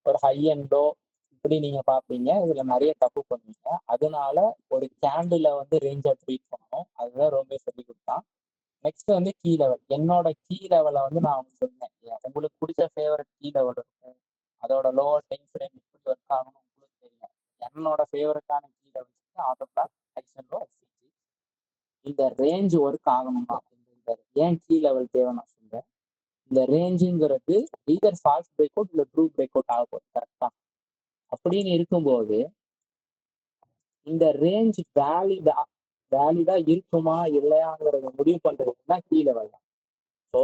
ஒரு ஹை அண்ட் லோ இப்படி நீங்க பார்ப்பீங்க. இதுல நிறைய தப்பு பண்ணுவீங்க. அதனால ஒரு கேண்டில வந்து ரேஞ்சா ட்ரீட் பண்ணணும். அதுதான் ரொம்ப சொல்லி கொடுத்தான். நெக்ஸ்ட் வந்து கீ லெவல். என்னோட கீ லெவலை வந்து நான் அவங்க சொன்னேன். உங்களுக்கு பிடிச்ச ஃபேவரட் கீ லெவல் இருக்கும், அதோட லோவர் டைம் ஃப்ரேம் எப்படி ஒர்க் ஆகணும் உங்களுக்கு தெரியும். என்னோட ஃபேவரட்டான கீ லெவல்ஸ் ஆர்டர் பிளாக், இந்த ரேஞ்ச் ஒர்க் ஆகணுமா, ஏன் கீ லெவல் தேவை நான் சொல்றேன். இந்த ரேஞ்சுங்கிறது either ஃபால்ஸ் பிரேக் அவுட் இல்ல ட்ரூ பிரேக் அவுட் ஆக போகுது கரெக்டா. அப்படின்னு இருக்கும்போது இந்த ரேஞ்ச் வேலிடா இருக்குமா இல்லையாங்கிறத முடிவு பண்றதுக்கு தான் கீ லெவல். ஸோ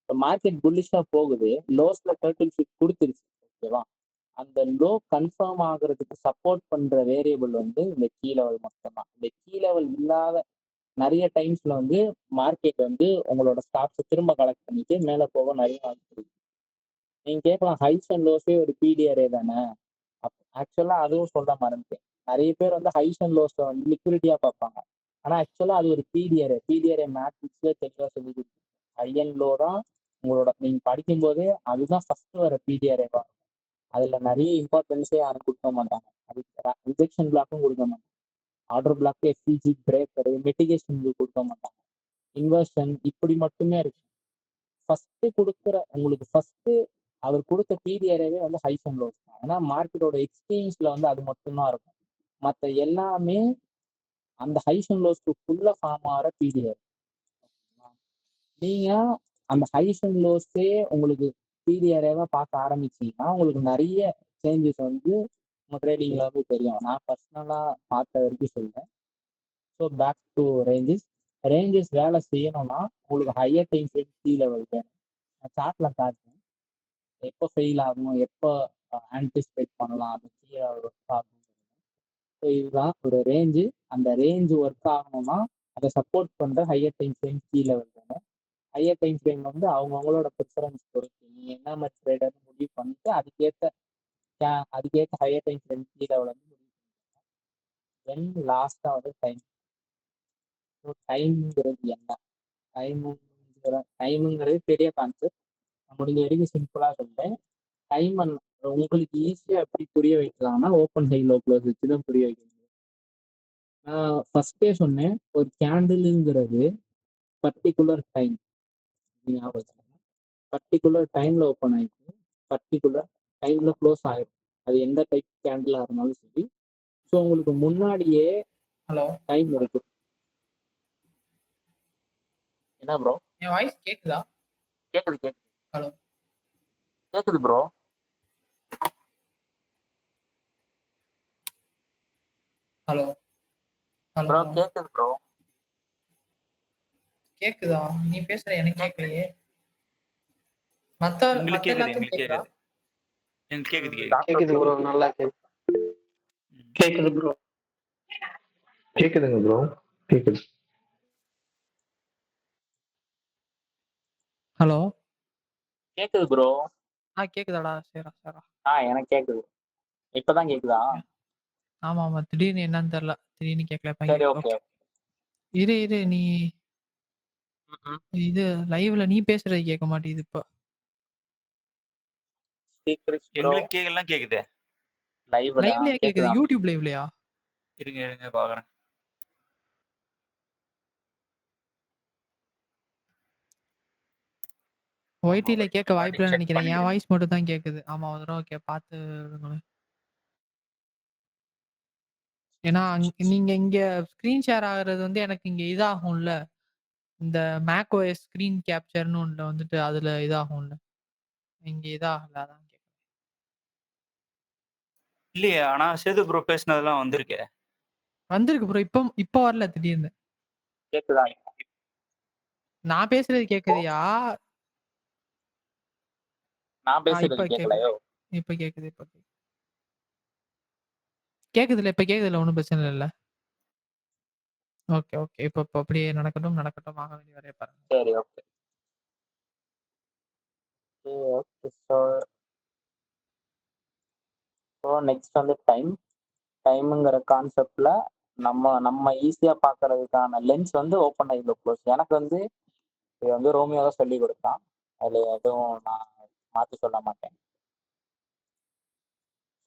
மார்க்கெட் புல்லிஷா போகுது, லோஸ்ல டர்ட்டில் ஃபிட் கொடுத்துருச்சு, ஓகேவா. அந்த லோ கன்ஃபார்ம் ஆகுறதுக்கு சப்போர்ட் பண்ற வேரியபிள் வந்து இந்த கீ லெவல் மட்டும்தான். இந்த கீ லெவல் இல்லாத நிறைய டைம்ஸ்ல வந்து மார்க்கெட் வந்து உங்களோட ஸ்டாக்ஸ் திரும்ப கலெக்ட் பண்ணிட்டு மேல போக நிறைய வாய்ப்பு இருக்கு. நீங்க கேட்கலாம் ஹைஸ் அண்ட் லோஸே ஒரு பிடிஆரே தானே. ஆக்சுவலா அதுவும் சொல்ல மறந்துட்டேன். நிறைய பேர் வந்து ஹைஸ் அண்ட் லோஸை வந்து லிக்விடிட்டியா பார்ப்பாங்க. ஆனா ஆக்சுவலா அது ஒரு பிடிஆரே மேட்ரிக்ஸ்ல தெளிவா சொல்லி கொடுத்து ஹை அண்ட் லோ தான் உங்களோட நீங்க படிக்கும் போதே அதுதான் ஃபர்ஸ்ட் வர பிடிஆரே தான். அதுல நிறைய இம்பார்ட்டன்ஸே யாரும் கொடுக்க மாட்டாங்க. அதுக்கு ரிஜெக்ஷன் பிளாக்கும் கொடுக்க மாட்டாங்க, order black, FEG, breaker, mitigation கொடுக்க மாட்டாங்க, இன்வர்ஷன் இப்படி மட்டுமே இருக்கு. ஃபர்ஸ்ட் கொடுக்குற உங்களுக்கு ஃபர்ஸ்ட் அவர் கொடுத்த பிடிஆரவே வந்து ஹைஸ் அண்ட் லோஸ் தான். ஏன்னா மார்க்கெட்டோட எக்ஸ்பீரியன்ஸ்ல வந்து அது மட்டும்தான் இருக்கும். மற்ற எல்லாமே அந்த ஹைஸ் அண்ட் லோஸ்க்கு ஃபுல்லா ஃபார்ம் ஆகிற பிடிஆர். நீங்க அந்த ஹைஸ் அண்ட் லோஸே உங்களுக்கு பிடிஆரேவா பார்க்க ஆரம்பிச்சீங்கன்னா உங்களுக்கு நிறைய சேஞ்சஸ் வந்து உங்க ட்ரேடிங்ல வந்து தெரியும். நான் பர்சனலா பார்த்த வரைக்கும் சொல்றேன். ஸோ பேக் டு ரேஞ்சஸ் வேலை செய்யணும்னா உங்களுக்கு higher time frame key level வேணும். நான் சார்ட்ல காட்டுறேன் எப்போ ஃபெயில் ஆகும், எப்போ ஆன்டிசிபேட் பண்ணலாம், அந்த கீ லெவல் ஒர்க் ஆகும். ஸோ இதுதான் ஒரு ரேஞ்சு. அந்த ரேஞ்ச் ஒர்க் ஆகணும்னா அதை சப்போர்ட் பண்ற higher time frame key level வேணும். ஹையர் டைம் ஃப்ரேம் வந்து அவங்கவுங்களோட ப்ரிஃபரன்ஸ் பொறுத்து நீங்க என்ன மாதிரி ட்ரேடர்னு முடிவு பண்ணிட்டு அதுக்கேற்ற higher time frame key level வந்து முடிவு பண்ணிக்கலாம். தென் லாஸ்டா வந்து டைம். டைம்ங்கிறது என்ன? டைமுங்கிறது பெரிய கான்செப்ட். நான் முடிஞ்ச வரைக்கும் சிம்பிளா சொல்றேன். டைம் உங்களுக்கு ஈஸியா எப்படி புரிய வைக்கலாம்னா ஓப்பன் ஹை லோ க்ளோஸ் வச்சுதான் புரிய வைக்க முடியும். நான் ஃபர்ஸ்டே சொன்னேன், ஒரு கேண்டிலுங்கிறது பர்டிகுலர் டைம், பர்டிகுலர் டைம்ல ஓப்பன் ஆயிடும், பர்டிகுலர் டைம்ல க்ளோஸ் ஆயிடும். அது எந்த டைப் கேண்டிலா இருந்தாலும் சரி. ஸோ உங்களுக்கு முன்னாடியே ஹலோ, டைம் இருக்கு. என்ன ப்ரோ? என் வாய்ஸ் கேக்குதா? கேக்குது. ஹலோ, கேக்குது ப்ரோ. ஹலோ, ப்ரோ ஹலோ, கேக்குது ப்ரோ. கேக்குதா? நீ பேசுற எனக்கு கேட்கலையே. மத்த உங்களுக்கு கேக்குது, எல்லாத்துக்கும் எங்களுக்கு கேக்குதா? கேக்குது. எனக்கு கேக்குது, கேக்குது ப்ரோ, நல்லா கேக்குது ப்ரோ. கேக்குதுங்க ப்ரோ, கேக்குது. ஹலோ, கேக்குது ப்ரோ. கேக்குதாடா? சரிடா. எனக்கு கேக்குது. இப்பதான் கேக்குதா? ஆமா, திடீர்னு என்னன்னு தெரியல, திடீர்னு கேட்கல. சரி, ஓகே. இரு நீ இது லைவ்ல நீ பேசுறது கேட்க மாட்டேங்குது இப்ப. எங்களுக்கு கேக்கலாம் கேக்குது. லைவ்லயா கேக்குது? யூடியூப் லைவ்லயா? இருங்க பாக்குறேன். ஒய்டில கேட்க வாய்ப்பில்லைன்னு நினைக்கிறேன். என் வாய்ஸ் மட்டும் தான் கேக்குது. ஆமா, ஒரு தடவை பார்த்து விடுங்களேன். ஏன்னா நீங்க இங்க ஸ்கிரீன் ஷேர் ஆகுறது வந்து எனக்கு இங்க இதாகும்ல, இந்த மேக் ஓஎஸ் ஸ்கிரீன் கேப்சர்னு ஒன்று வந்துட்டு அதுல இதாகும்ல, இங்க இதாகல, அதான் கேட்குறேன். இல்லையே, ஆனா சேது ப்ரோ பேசினதெல்லாம் வந்திருக்கே. வந்திருக்கு ப்ரோ. இப்போ வரல திடீர்னு. கேக்குதா? நான் பேசுறது கேக்குதியா? நான் பேசுறது கேட்கலையோ? இப்ப கேக்குது. கேக்குதுல, இப்ப கேக்குதுல, ஒன்றும் பிரச்சனை இல்லை. ஓகே. இப்போ அப்படியே நடக்கட்டும். ஆக வேண்டிய வரைய பாருங்க. சரி, ஓகே. ஸோ நெக்ஸ்ட் வந்து டைமுங்கிற கான்செப்ட்ல நம்ம ஈஸியா பாக்குறதுக்கான லென்ஸ் வந்து ஓப்பன் ஹை லோ க்ளோஸ். எனக்கு வந்து இது வந்து ரோமியோ தான் சொல்லி கொடுத்தான். அதுல எதுவும் நான் மாற்றி சொல்ல மாட்டேன்.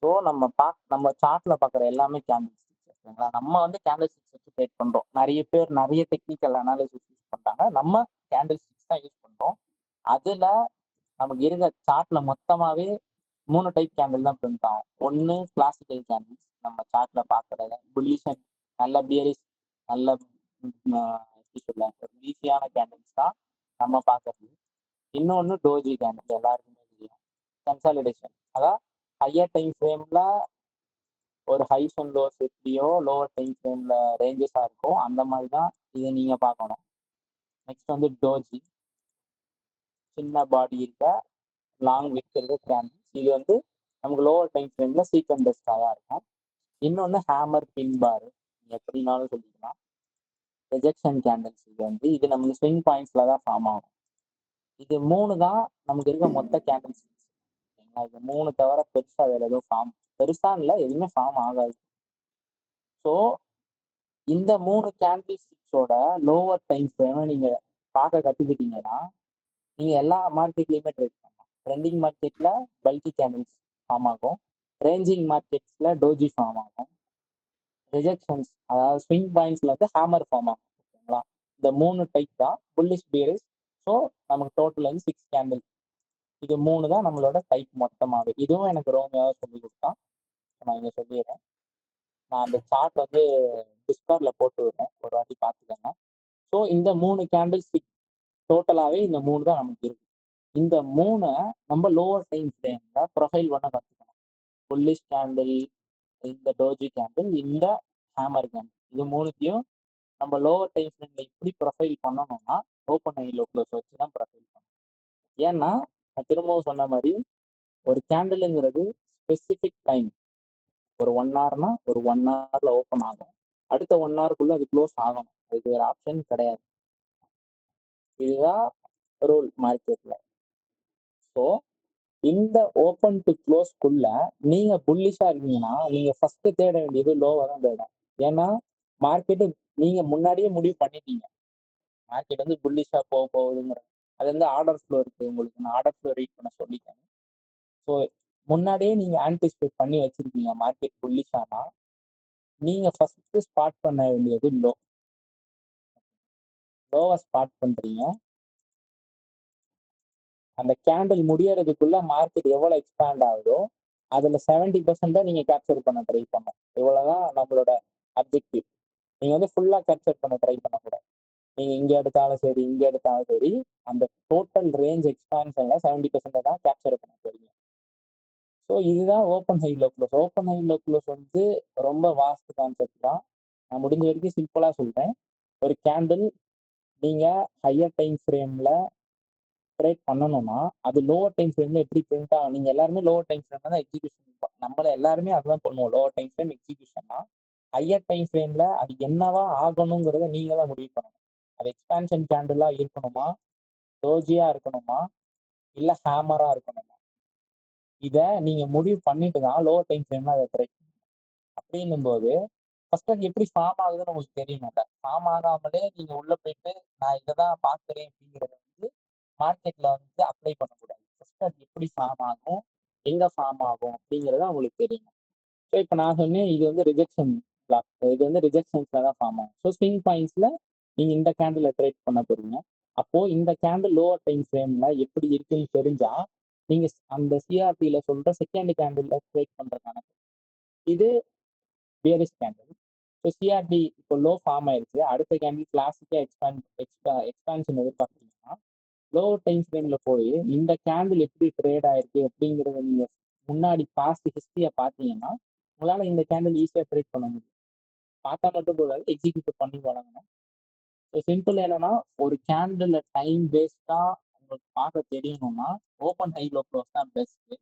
ஸோ நம்ம சார்ட்ல பாக்குற எல்லாமே கேண்டில் ஸ்டிக்ஸ், ஓகேங்களா. நம்ம வந்து கேண்டில் ஸ்டிக்ஸ் வச்சு ட்ரேட் பண்றோம். நிறைய பேர் நிறைய டெக்னிக்கல் அனாலிசிஸ் யூஸ் பண்றாங்க. நம்ம கேண்டில் ஸ்டிக்ஸ் தான் யூஸ் பண்றோம். அதுல நமக்கு இருக்க சார்ட்ல மொத்தமாவே 3 டைப் கேண்டில் தான் பிரிண்ட் ஆகும். ஒன்று கிளாசிக்கல் கேண்டில்ஸ், நம்ம சார்ட்ல பாக்குறத புல்லிஷ், நல்ல பியரிஷ், நல்ல எப்படி சொல்ல, ஒரு ஈஸியான கேண்டில்ஸ் தான் நம்ம பார்க்கறது. இன்னொன்று டோஜி கேண்டில், எல்லாருக்குமே தெரியும். கன்சாலிடேஷன், அதான் ஹையர் டைம் ஃப்ரேம்ல ஒரு ஹைஸ் அண்ட் லோஸ் எப்படியோ லோவர் டைம் ஃப்ரேம்ல ரேஞ்சஸாக இருக்கும், அந்த மாதிரி தான் இதை நீங்கள் பார்க்கணும். நெக்ஸ்ட் வந்து டோஜி, சின்ன பாடி இருக்க லாங் வித் இருக்க கேண்டில்ஸ். இது வந்து நமக்கு லோவர் டைம் ஃப்ரேம்ல சீக்வென்ட் பெஸ்டாக இருக்கும். இன்னொன்று ஹேமர் பின் பார், எப்படினாலும் சொல்லிக்கலாம். ரிஜெக்ஷன் கேண்டில்ஸ், இது நமக்கு ஸ்விங் பாயிண்ட்ஸ்ல தான் ஃபார்ம் ஆகும். இது 3 தான் நமக்கு இருக்க மொத்த கேண்டில்ஸ். இது 3 தவிர பெருசா வேற எதுவும் ஃபார்ம், பெருசா இல்லை, எதுவுமே ஃபார்ம் ஆகாது. ஸோ இந்த 3 கேண்டில்ஸோட லோவர் டைம் ஃப்ரேமை நீங்க பார்க்க கத்துக்கிட்டீங்கன்னா நீங்க எல்லா மார்க்கெட்லயுமே ட்ரேட் பண்ணலாம். ட்ரெண்டிங் மார்க்கெட்ல பல்கி கேண்டில்ஸ் ஃபார்ம் ஆகும், ரேஞ்சிங் மார்க்கெட்ஸ்ல டோஜி ஃபார்ம் ஆகும், ரிஜெக்ஷன்ஸ் அதாவது ஸ்விங் பாயிண்ட்ஸ்ல வந்து ஹேமர் ஃபார்ம் ஆகும். ஓகேங்களா? இந்த 3 டைப் தான் புல்லிஷ் பியரிஷ். ஸோ நமக்கு டோட்டல் வந்து 6 கேண்டில். இது 3 தான் நம்மளோட டைப் மொத்தமாகவே. இதுவும் எனக்கு ரோமியாவை சொல்லி கொடுத்தான், நான் இங்க சொல்லிடுறேன். நான் அந்த சார்ட் வந்து டிஸ்கார்ட்ல போட்டு விடுறேன், ஒரு வாட்டி பார்த்துக்கோங்க. ஸோ இந்த 3 கேண்டில்ஸ் டோட்டலாகவே இந்த 3 தான் நமக்கு இருக்கு. இந்த 3 நம்ம லோவர் டைம் ஃப்ரேம்ல ப்ரொஃபைல் பண்ண கற்றுக்கணும். புல்லிஷ் கேண்டில், இந்த டோஜி கேண்டில், இந்த ஹேமர் கேண்டில், இது 3த்தையும் நம்ம லோவர் டைம் ஃப்ரேம்ல இப்படி ப்ரொஃபைல் பண்ணணும்னா ஓப்பன் ஐ லோ க்ளோஸ் வச்சு தான் ப்ரொஃபைல் பண்ணணும். ஏன்னா நான் திரும்பவும் சொன்ன மாதிரி ஒரு கேண்டிலுங்கிறது ஸ்பெசிஃபிக் டைம். ஒரு 1 ஹவர்னா ஒரு 1 ஹவர்ல ஓப்பன் ஆகும், அடுத்த 1 ஹவருக்குள்ள அது க்ளோஸ் ஆகணும், அதுக்கு வேற ஆப்ஷன் கிடையாது. இதுதான் ரூல் மார்க்கெட்ல. ஸோ இந்த ஓப்பன் டு க்ளோஸ்க்குள்ள நீங்க புல்லிஷா இருக்கீங்கன்னா நீங்க ஃபர்ஸ்ட் தேட வேண்டியது லோவா தான் தேடும். ஏன்னா மார்க்கெட்டு நீங்க முன்னாடியே முடிவு பண்ணிட்டீங்க, மார்க்கெட் வந்து புல்லிஷா போகுதுங்கிற. அது வந்து ஆர்டர் ஃப்ளோ இருக்கு உங்களுக்கு, நான் ஆர்டர் ஃப்ளோ ரீட் பண்ண சொல்லிட்டேன். ஸோ முன்னாடியே நீங்க ஆன்டிசிபேட் பண்ணி வச்சிருக்கீங்க மார்க்கெட் புல்லிஷானா நீங்க ஃபர்ஸ்ட் ஸ்பாட் பண்ண வேண்டியது லோவை ஸ்பாட் பண்றீங்க. அந்த கேண்டில் முடியறதுக்குள்ள மார்க்கெட் எவ்வளவு எக்ஸ்பேண்ட் ஆகுதோ அதுல 70% தான் நீங்க கேப்சர் பண்ண ட்ரை பண்ணணும். இவ்வளவுதான் நம்மளோட அப்ஜெக்டிவ். நீங்க வந்து ஃபுல்லா கேப்சர் பண்ண ட்ரை பண்ணக்கூடாது. நீங்க இங்க எடுத்தாலும் சரி, இங்க எடுத்தாலும் சரி, அந்த டோட்டல் ரேஞ்ச் எக்ஸ்பான்ஷன்ல 70% தான் கேப்சர் பண்ண போறீங்க. ஸோ இதுதான் open high low close. Open high low close வந்து ரொம்ப வாஸ்ட் கான்செப்ட் தான். நான் முடிஞ்ச வரைக்கும் சிம்பிளா சொல்றேன். ஒரு கேண்டில் நீங்க ஹையர் டைம் ஃப்ரேம்ல ட்ரேட் பண்ணணும்னா அது லோவர் டைம் ஃப்ரேம்ல எப்படி பிரிண்ட் ஆகும். நீங்க எல்லாருமே லோவர் டைம் ஃப்ரேம்ல தான் எக்ஸிகியூஷன், நம்மள எல்லாருமே அதுதான் பண்ணுவோம். லோவர் டைம் ஃப்ரேம் எக்ஸிகியூஷன்னா ஹையர் டைம் ஃப்ரேம்ல அது என்னவா ஆகணுங்கிறத நீங்க தான் முடிவு பண்ணணும். அது எக்ஸ்பான்ஷன் கேண்டிலா இருக்கணுமா, டோஜியா இருக்கணுமா, இல்ல ஹேமரா இருக்கணுமா, இதை நீங்க முடிவு பண்ணிட்டு தான் லோவர் டைம் ஃப்ரேம்ல அதை ட்ரேட் பண்ணணும். அப்படின்னும் போது ஃபர்ஸ்ட் அது எப்படி ஃபார்ம் ஆகுதுன்னு உங்களுக்கு தெரியணும்ல. ஃபார்ம் ஆகாமலே நீங்க உள்ள போயிட்டு நான் இதை தான் பார்க்குறேன் அப்படிங்கிறத வந்து மார்க்கெட்ல வந்து அப்ளை பண்ணக்கூடாது. ஃபர்ஸ்ட் அது எப்படி ஃபார்ம் ஆகும், எங்க ஃபார்ம் ஆகும் அப்படிங்கிறத உங்களுக்கு தெரியணும். ஸோ இப்போ நான் சொன்னேன் இது வந்து ரிஜெக்ஷன் பிளாக், இது வந்து ரிஜெக்ஷன்ஸ்ல தான் ஃபார்ம் ஆகும். ஸோ ஸ்விங் பாயிண்ட்ஸ்ல நீங்க இந்த கேண்டில் ட்ரேட் பண்ண போறீங்க. அப்போ இந்த கேண்டில் லோவர் டைம் ஃப்ரேம்ல எப்படி இருக்குன்னு தெரிஞ்சா நீங்க அந்த சிஆர்டில சொல்ற செகண்ட் கேண்டில் ட்ரேட் பண்றதுக்கான இது பியரிஷ் கேண்டில். ஸோ சிஆர்டி இப்போ லோ ஃபார்ம் ஆயிடுச்சு, அடுத்த கேண்டில் கிளாசிக்கா எக்ஸ்பான்ஷன் எதிர்பார்க்குறீங்கன்னா லோவர் டைம் ஃப்ரேம்ல போய் இந்த கேண்டில் எப்படி ட்ரேட் ஆயிருக்கு அப்படிங்கிறத நீங்க முன்னாடி பாஸ்ட் ஹிஸ்டரியை பார்த்தீங்கன்னா உங்களால இந்த கேண்டில் ஈஸியா ட்ரேட் பண்ண முடியும். பார்த்தா மட்டும் போதாது, எக்ஸிக்யூட் பண்ணி வழங்கணும். ஸோ சிம்பிள் என்னன்னா ஒரு கேண்டில் டைம் பேஸ்டா உங்களுக்கு பார்க்க தெரியணும்னா ஓப்பன் ஹை லோ க்ளோஸ் தான் பெஸ்ட்.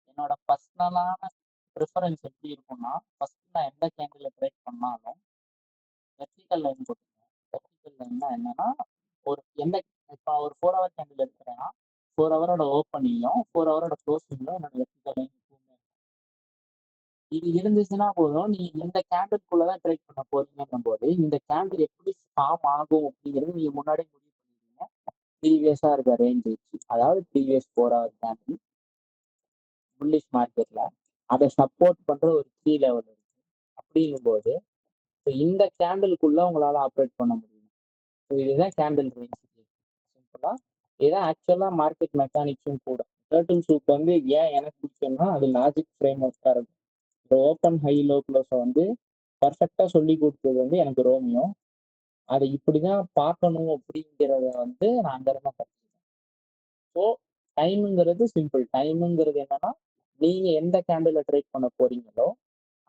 என்னோட பர்சனலான ப்ரிஃபரன்ஸ் எப்படி இருக்கும்னா ஃபர்ஸ்ட் நான் எந்த கேண்டில் ட்ரேட் பண்ணாலும் வெர்டிக்கல் லைன் போட்டுருக்கேன். வெர்டிக்கல் லைன்னா என்னன்னா ஒரு எந்த இப்போ ஒரு 4 ஹவர் கேண்டில் எடுக்கிறேன்னா 4 ஹவரோட ஓப்பனிங்கும் 4 ஹவரோட க்ளோசிங்கும் என்னோட வெர்டிக்கல் லைன் இது இருந்துச்சுன்னா போதும். நீங்க இந்த கேண்டில்குள்ளதான் ட்ரேட் பண்ண போறீங்கன்னும் போது இந்த கேண்டில் எப்படி ஃபார்ம் ஆகும் அப்படிங்கிறது நீங்க முன்னாடியே முடிவு பண்ணிடுவீங்க. ப்ரீவியஸா இருக்க ரேஞ்ச் வச்சு, அதாவது ப்ரீவியஸ் 4 ஹவர் கேண்டில் புல்லிஷ் மார்க்கெட்ல அதை சப்போர்ட் பண்ற ஒரு கீ லெவல் இருக்கு. அப்படிங்கும் போது இந்த கேண்டிலுக்குள்ள உங்களால ஆப்ரேட் பண்ண முடியும். இதுதான் கேண்டில் ரேஞ்ச். சிம்பிளா இதுதான் ஆக்சுவலா மார்க்கெட் மெக்கானிக்ஸும் கூட. டர்ட்டில் சூப் வந்து ஏன் எனக்கு பிடிக்கும்னா அது லாஜிக் ஃப்ரேம் ஒர்க்கா இருக்கும். இந்த ஓப்பன் ஹை லோ க்ளோஸை வந்து பர்ஃபெக்டா சொல்லி கொடுத்தது வந்து எனக்கு ரோமியோ. அதை இப்படிதான் பார்க்கணும் அப்படிங்கிறத வந்து நான் அங்க இருந்தா கத்துக்கிட்டேன். So டைமுங்கிறது simple. டைமுங்கிறது என்னன்னா, நீங்க எந்த கேண்டில ட்ரேட் பண்ண போறீங்களோ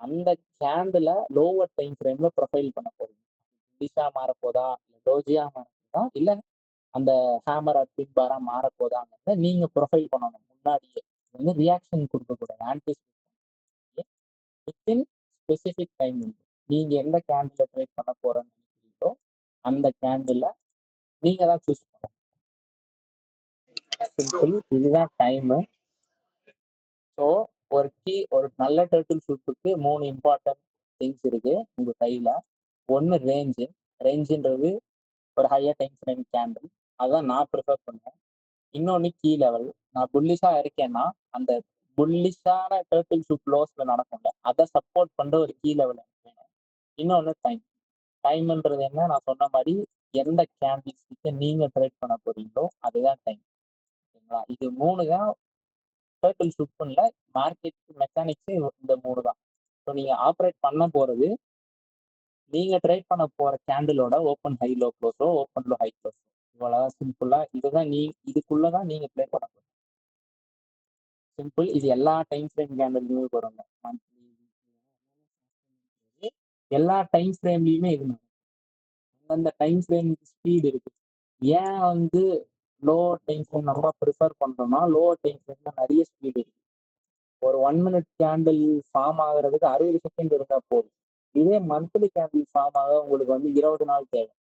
அந்த கேண்டில லோவர் டைம் ஃப்ரேம்ல ப்ரொஃபைல் பண்ண போறீங்க. புல்லிஷா மாறப்போதா, இல்ல டோஜியா மாறப்போதா, இல்ல அந்த ஹேமர் ஆர் பின் பாரா மாறப்போதாங்கிறத நீங்க ப்ரொஃபைல் பண்ணணும் முன்னாடியே. வந்து ரியாக்ஷன் கொடுக்கக்கூடாது, ஆன்டிசிபேட் வித்தின் ஸ்பெசிஃபிக் டைம். நீங்க எந்த கேண்டில ட்ரேட் பண்ண போறேன்னு நினைக்கிறீங்களோ அந்த கேண்டில நீங்க தான் சூஸ் பண்ணணும். சிம்பிள், இதுதான் டைமு. ஸோ ஒரு நல்ல டர்ட்டில் ஷூட்டுக்கு 3 இம்பார்ட்டன்ட் திங்ஸ் இருக்கு உங்க கையில. ஒன்னு ரேஞ்சுன்றது ஒரு ஹையர் டைம் ஃப்ரேம் கேண்டில், அதான் நான் ப்ரிஃபர் பண்ணுவேன். இன்னொன்னு கீ லெவல். நான் புல்லிஷா இருக்கேன்னா அந்த புல்லிஷான டர்ட்டில் ஷூட் க்ளோஸ்ல நடக்கும்ல, அதை சப்போர்ட் பண்ற ஒரு கீ லெவல் வேணும். இன்னொன்னு டைம்ன்றது என்ன, நான் சொன்ன மாதிரி எந்த கேண்டில்ஸ்க்கு நீங்க ட்ரேட் பண்ண போறீங்களோ அதுதான் டைம். ஓகேங்களா? இது 3 தான் டர்ட்டில் ஷூட் பண்ணல. மார்க்கெட் மெக்கானிக்ஸ் இந்த 3 தான். ஸோ நீங்க ஆப்ரேட் பண்ண போறது நீங்க ட்ரேட் பண்ண போற கேண்டிலோட ஓப்பன் ஹை லோ க்ளோஸோ, ஓப்பன் லோ ஹை க்ளோஸோ, இவ்வளவுதான் சிம்பிளா. இதுதான் இதுக்குள்ளதான் நீங்க ப்ளே பண்ண போறீங்க. சிம்பிள். இது எல்லா டைம் ஃப்ரேம் கேண்டிலுமே வருங்க. மந்த்லி, எல்லா டைம் ஃப்ரேம்லயுமே இது நடக்கும். அந்தந்த டைம் ஃப்ரேம் ஸ்பீட் இருக்கு. ஏன் வந்து லோ டைம் ஃப்ரேம் நம்ம ப்ரிஃபர் பண்றோம்னா, லோ டைம் ஃப்ரேம்ல நிறைய ஸ்பீட் இருக்கு. ஒரு 1 மினிட் கேண்டில் ஃபார்ம் ஆகுறதுக்கு 60 செகண்ட் இருந்தா போதும். இதே மந்த்லி கேண்டில் ஃபார்ம் ஆக உங்களுக்கு வந்து 20 நாள் தேவை.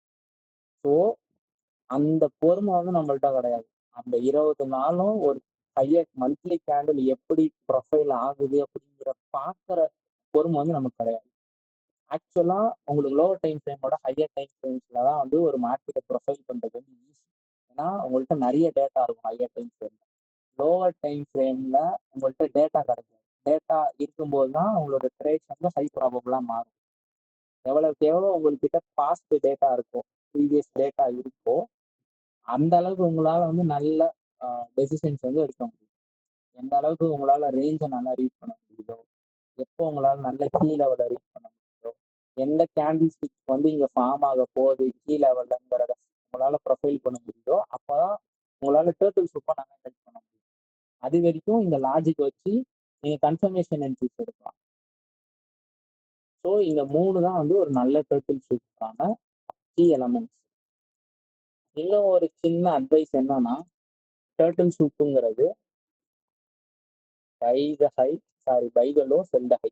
ஸோ அந்த பொறுமை வந்து நம்மள்ட்ட கிடையாது. அந்த 20 நாளும் ஒரு ஹையர் மந்த்லி கேண்டில் எப்படி ப்ரொஃபைல் ஆகுது அப்படிங்கிற பார்க்குற பொறுமை வந்து நமக்கு கிடையாது. ஆக்சுவலா உங்களுக்கு லோவர் டைம் ஃப்ரேமோட ஹையர் டைம் ஃப்ரேம்ஸ்ல தான் வந்து ஒரு மார்க்கெட்டை ப்ரொஃபைல் பண்றது வந்து ஈஸி. ஏன்னா உங்கள்கிட்ட நிறைய டேட்டா இருக்கும் ஹையர் டைம் ஃப்ரேம்ல. லோவர் டைம் ஃப்ரேம்ல உங்கள்கிட்ட டேட்டா கிடைக்கும். டேட்டா இருக்கும்போது தான் உங்களோட ட்ரேட்ஸ் வந்து ஹை ப்ராபபிளா மாறும். எவ்வளவுக்கு எவ்வளோ உங்கள்கிட்ட பாஸ்ட் டேட்டா இருக்கும், ப்ரீவியஸ் டேட்டா இருக்கோ, அந்த அளவுக்கு உங்களால வந்து நல்ல டெசிஷன்ஸ் வந்து எடுக்க முடியும். எந்த அளவுக்கு உங்களால ரேஞ்சை நல்லா ரீட் பண்ண முடியுதோ, எப்போ உங்களால நல்ல கீ லெவலை ரீட் பண்ண முடியுதோ, எந்த கேண்டில் ஸ்டிக் வந்து இங்க ஃபார்ம் ஆக போகுது கீ லெவல்ங்கிறத உங்களால ப்ரொஃபைல் பண்ண முடியுதோ, அப்பதான் உங்களால டர்ட்டில் சூப்பர் நல்லா ஹெல்ப் பண்ண முடியும். அது வரைக்கும் இந்த லாஜிக் வச்சு நீங்க கன்ஃபர்மேஷன் என்ட்ரிஸ் எடுக்கலாம். ஸோ இந்த 3 தான் வந்து ஒரு நல்ல டர்ட்டில் ஷூட்டுக்கான கீ எலமெண்ட்ஸ். இன்னும் ஒரு சின்ன அட்வைஸ் என்னன்னா, டர்ட்டில் ஷூட்டுங்கிறது buy the low sell the high.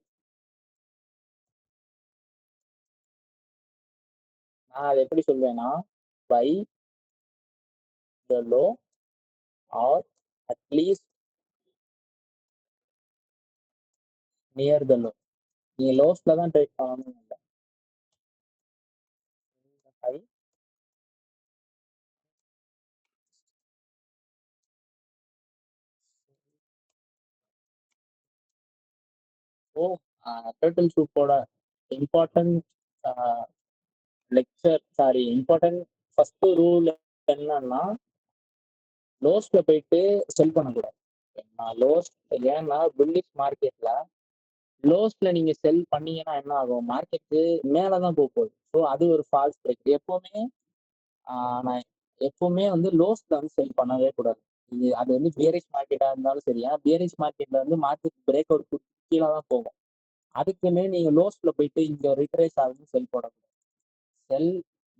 நான் அதை எப்படி சொல்வேன்னா, buy the low or at least near the low. நீங்க லோஸ்ல தான் ட்ரேட் பண்ணணும் இல்லை. ஹை ஸோ டர்ட்டில் ஷூட்டோட இம்பார்ட்டன்ட் இம்பார்ட்டன்ட் ஃபர்ஸ்ட் ரூல் என்னன்னா, லோஸ்ல போயிட்டு செல் பண்ணக்கூடாது. ஏன்னா புல்லிஷ் மார்க்கெட்ல லோஸ்ல நீங்க செல் பண்ணீங்கன்னா என்ன ஆகும், மார்க்கெட்டு மேலதான் போகுது. ஸோ அது ஒரு ஃபால்ஸ் பிரேக். நான் எப்பவுமே வந்து லோஸ்ல வந்து செல் பண்ணவே கூடாது. அது வந்து பியரிஷ் மார்க்கெட்டா இருந்தாலும் சரி. ஏன்னா பியரிஷ் மார்க்கெட்ல வந்து மார்க்கெட் பிரேக் அவுட் கீழே தான் போகும். அதுக்குமே நீங்க லோஸ்ல போயிட்டு இங்க ரிட்ரேஸ் ஆகுது செல் போடக்கூடாது.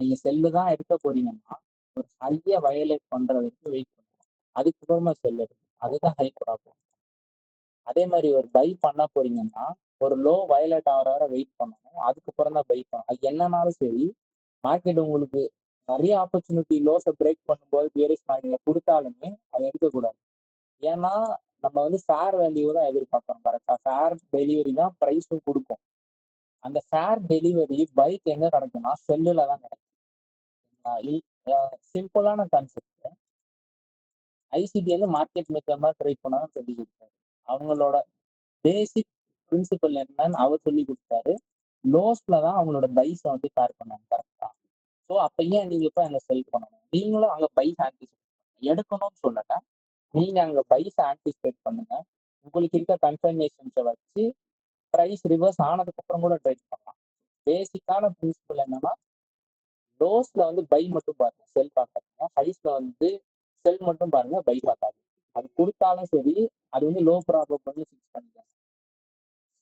நீங்க செல்லு தான் எடுக்க போறீங்கன்னா ஒரு ஹையை வயலேட் பண்ற வரைக்கும் வெயிட் பண்ணுவோம். அதுக்கப்புறமா செல் எடுக்கும். அதுதான் ஹை ப்ராப்ளம். அதே மாதிரி ஒரு பை பண்ண போறீங்கன்னா ஒரு லோ வயலேட் ஆகிற வரை வெயிட் பண்ணணும். அதுக்கப்புறம் தான் பை பண்ணணும். அது என்னன்னாலும் சரி, மார்க்கெட் உங்களுக்கு நிறைய ஆப்பர்ச்சுனிட்டி லோஸை பிரேக் பண்ணும்போது பியரிஷ் மார்க்கெட் கொடுத்தாலுமே அதை எடுக்கக்கூடாது. ஏன்னா நம்ம வந்து ஃபேர் வேல்யூ தான் எதிர்பார்க்கணும். கரெக்டா ஃபேர் டெலிவரி தான் ப்ரைஸும் கொடுக்கும். அந்த ஃபேர் டெலிவரி பைக் எங்க கிடைக்கும்னா செல்லுல தான் கிடைக்கும். சிம்பிளான கான்செப்ட். ஐசிடி வந்து மார்க்கெட் மேக்கர் மாதிரி ட்ரை பண்ணாலும் சொல்லி கொடுத்தாரு. அவங்களோட பேசிக் பிரின்சிபல் என்னன்னு அவர் சொல்லி கொடுத்தாரு. லோஸ்ல தான் அவங்களோட பைஸை வந்து பேர் பண்ணாங்க. கரெக்டா? ஸோ அப்ப ஏன் நீங்க இப்ப அங்க செல் பண்ணணும்? நீங்களும் அங்க பைஸ் ஆன்டிசிபேட் எடுக்கணும்னு சொல்லல. நீங்க அங்க பைஸ் ஆன்டிசிபேட் பண்ணுங்க. உங்களுக்கு இருக்க கன்ஃபர்மேஷன்ஸை வச்சு ப்ரைஸ் ரிவர்ஸ் ஆனதுக்கு அப்புறம் கூட ட்ரேட் பண்ணலாம். பேசிக்கான பிரின்சிபல் என்னன்னா, லோஸ்ல வந்து பை மட்டும் பாருங்க, செல் பார்க்காதீங்க. ஹைஸ்ல வந்து செல் மட்டும் பாருங்க, பை பார்க்காதீங்க. அது கொடுத்தாலும் சரி, அது வந்து லோ ப்ராப்ளம் பண்ணி ஃபிக்ஸ் பண்ணிக்கலாம்.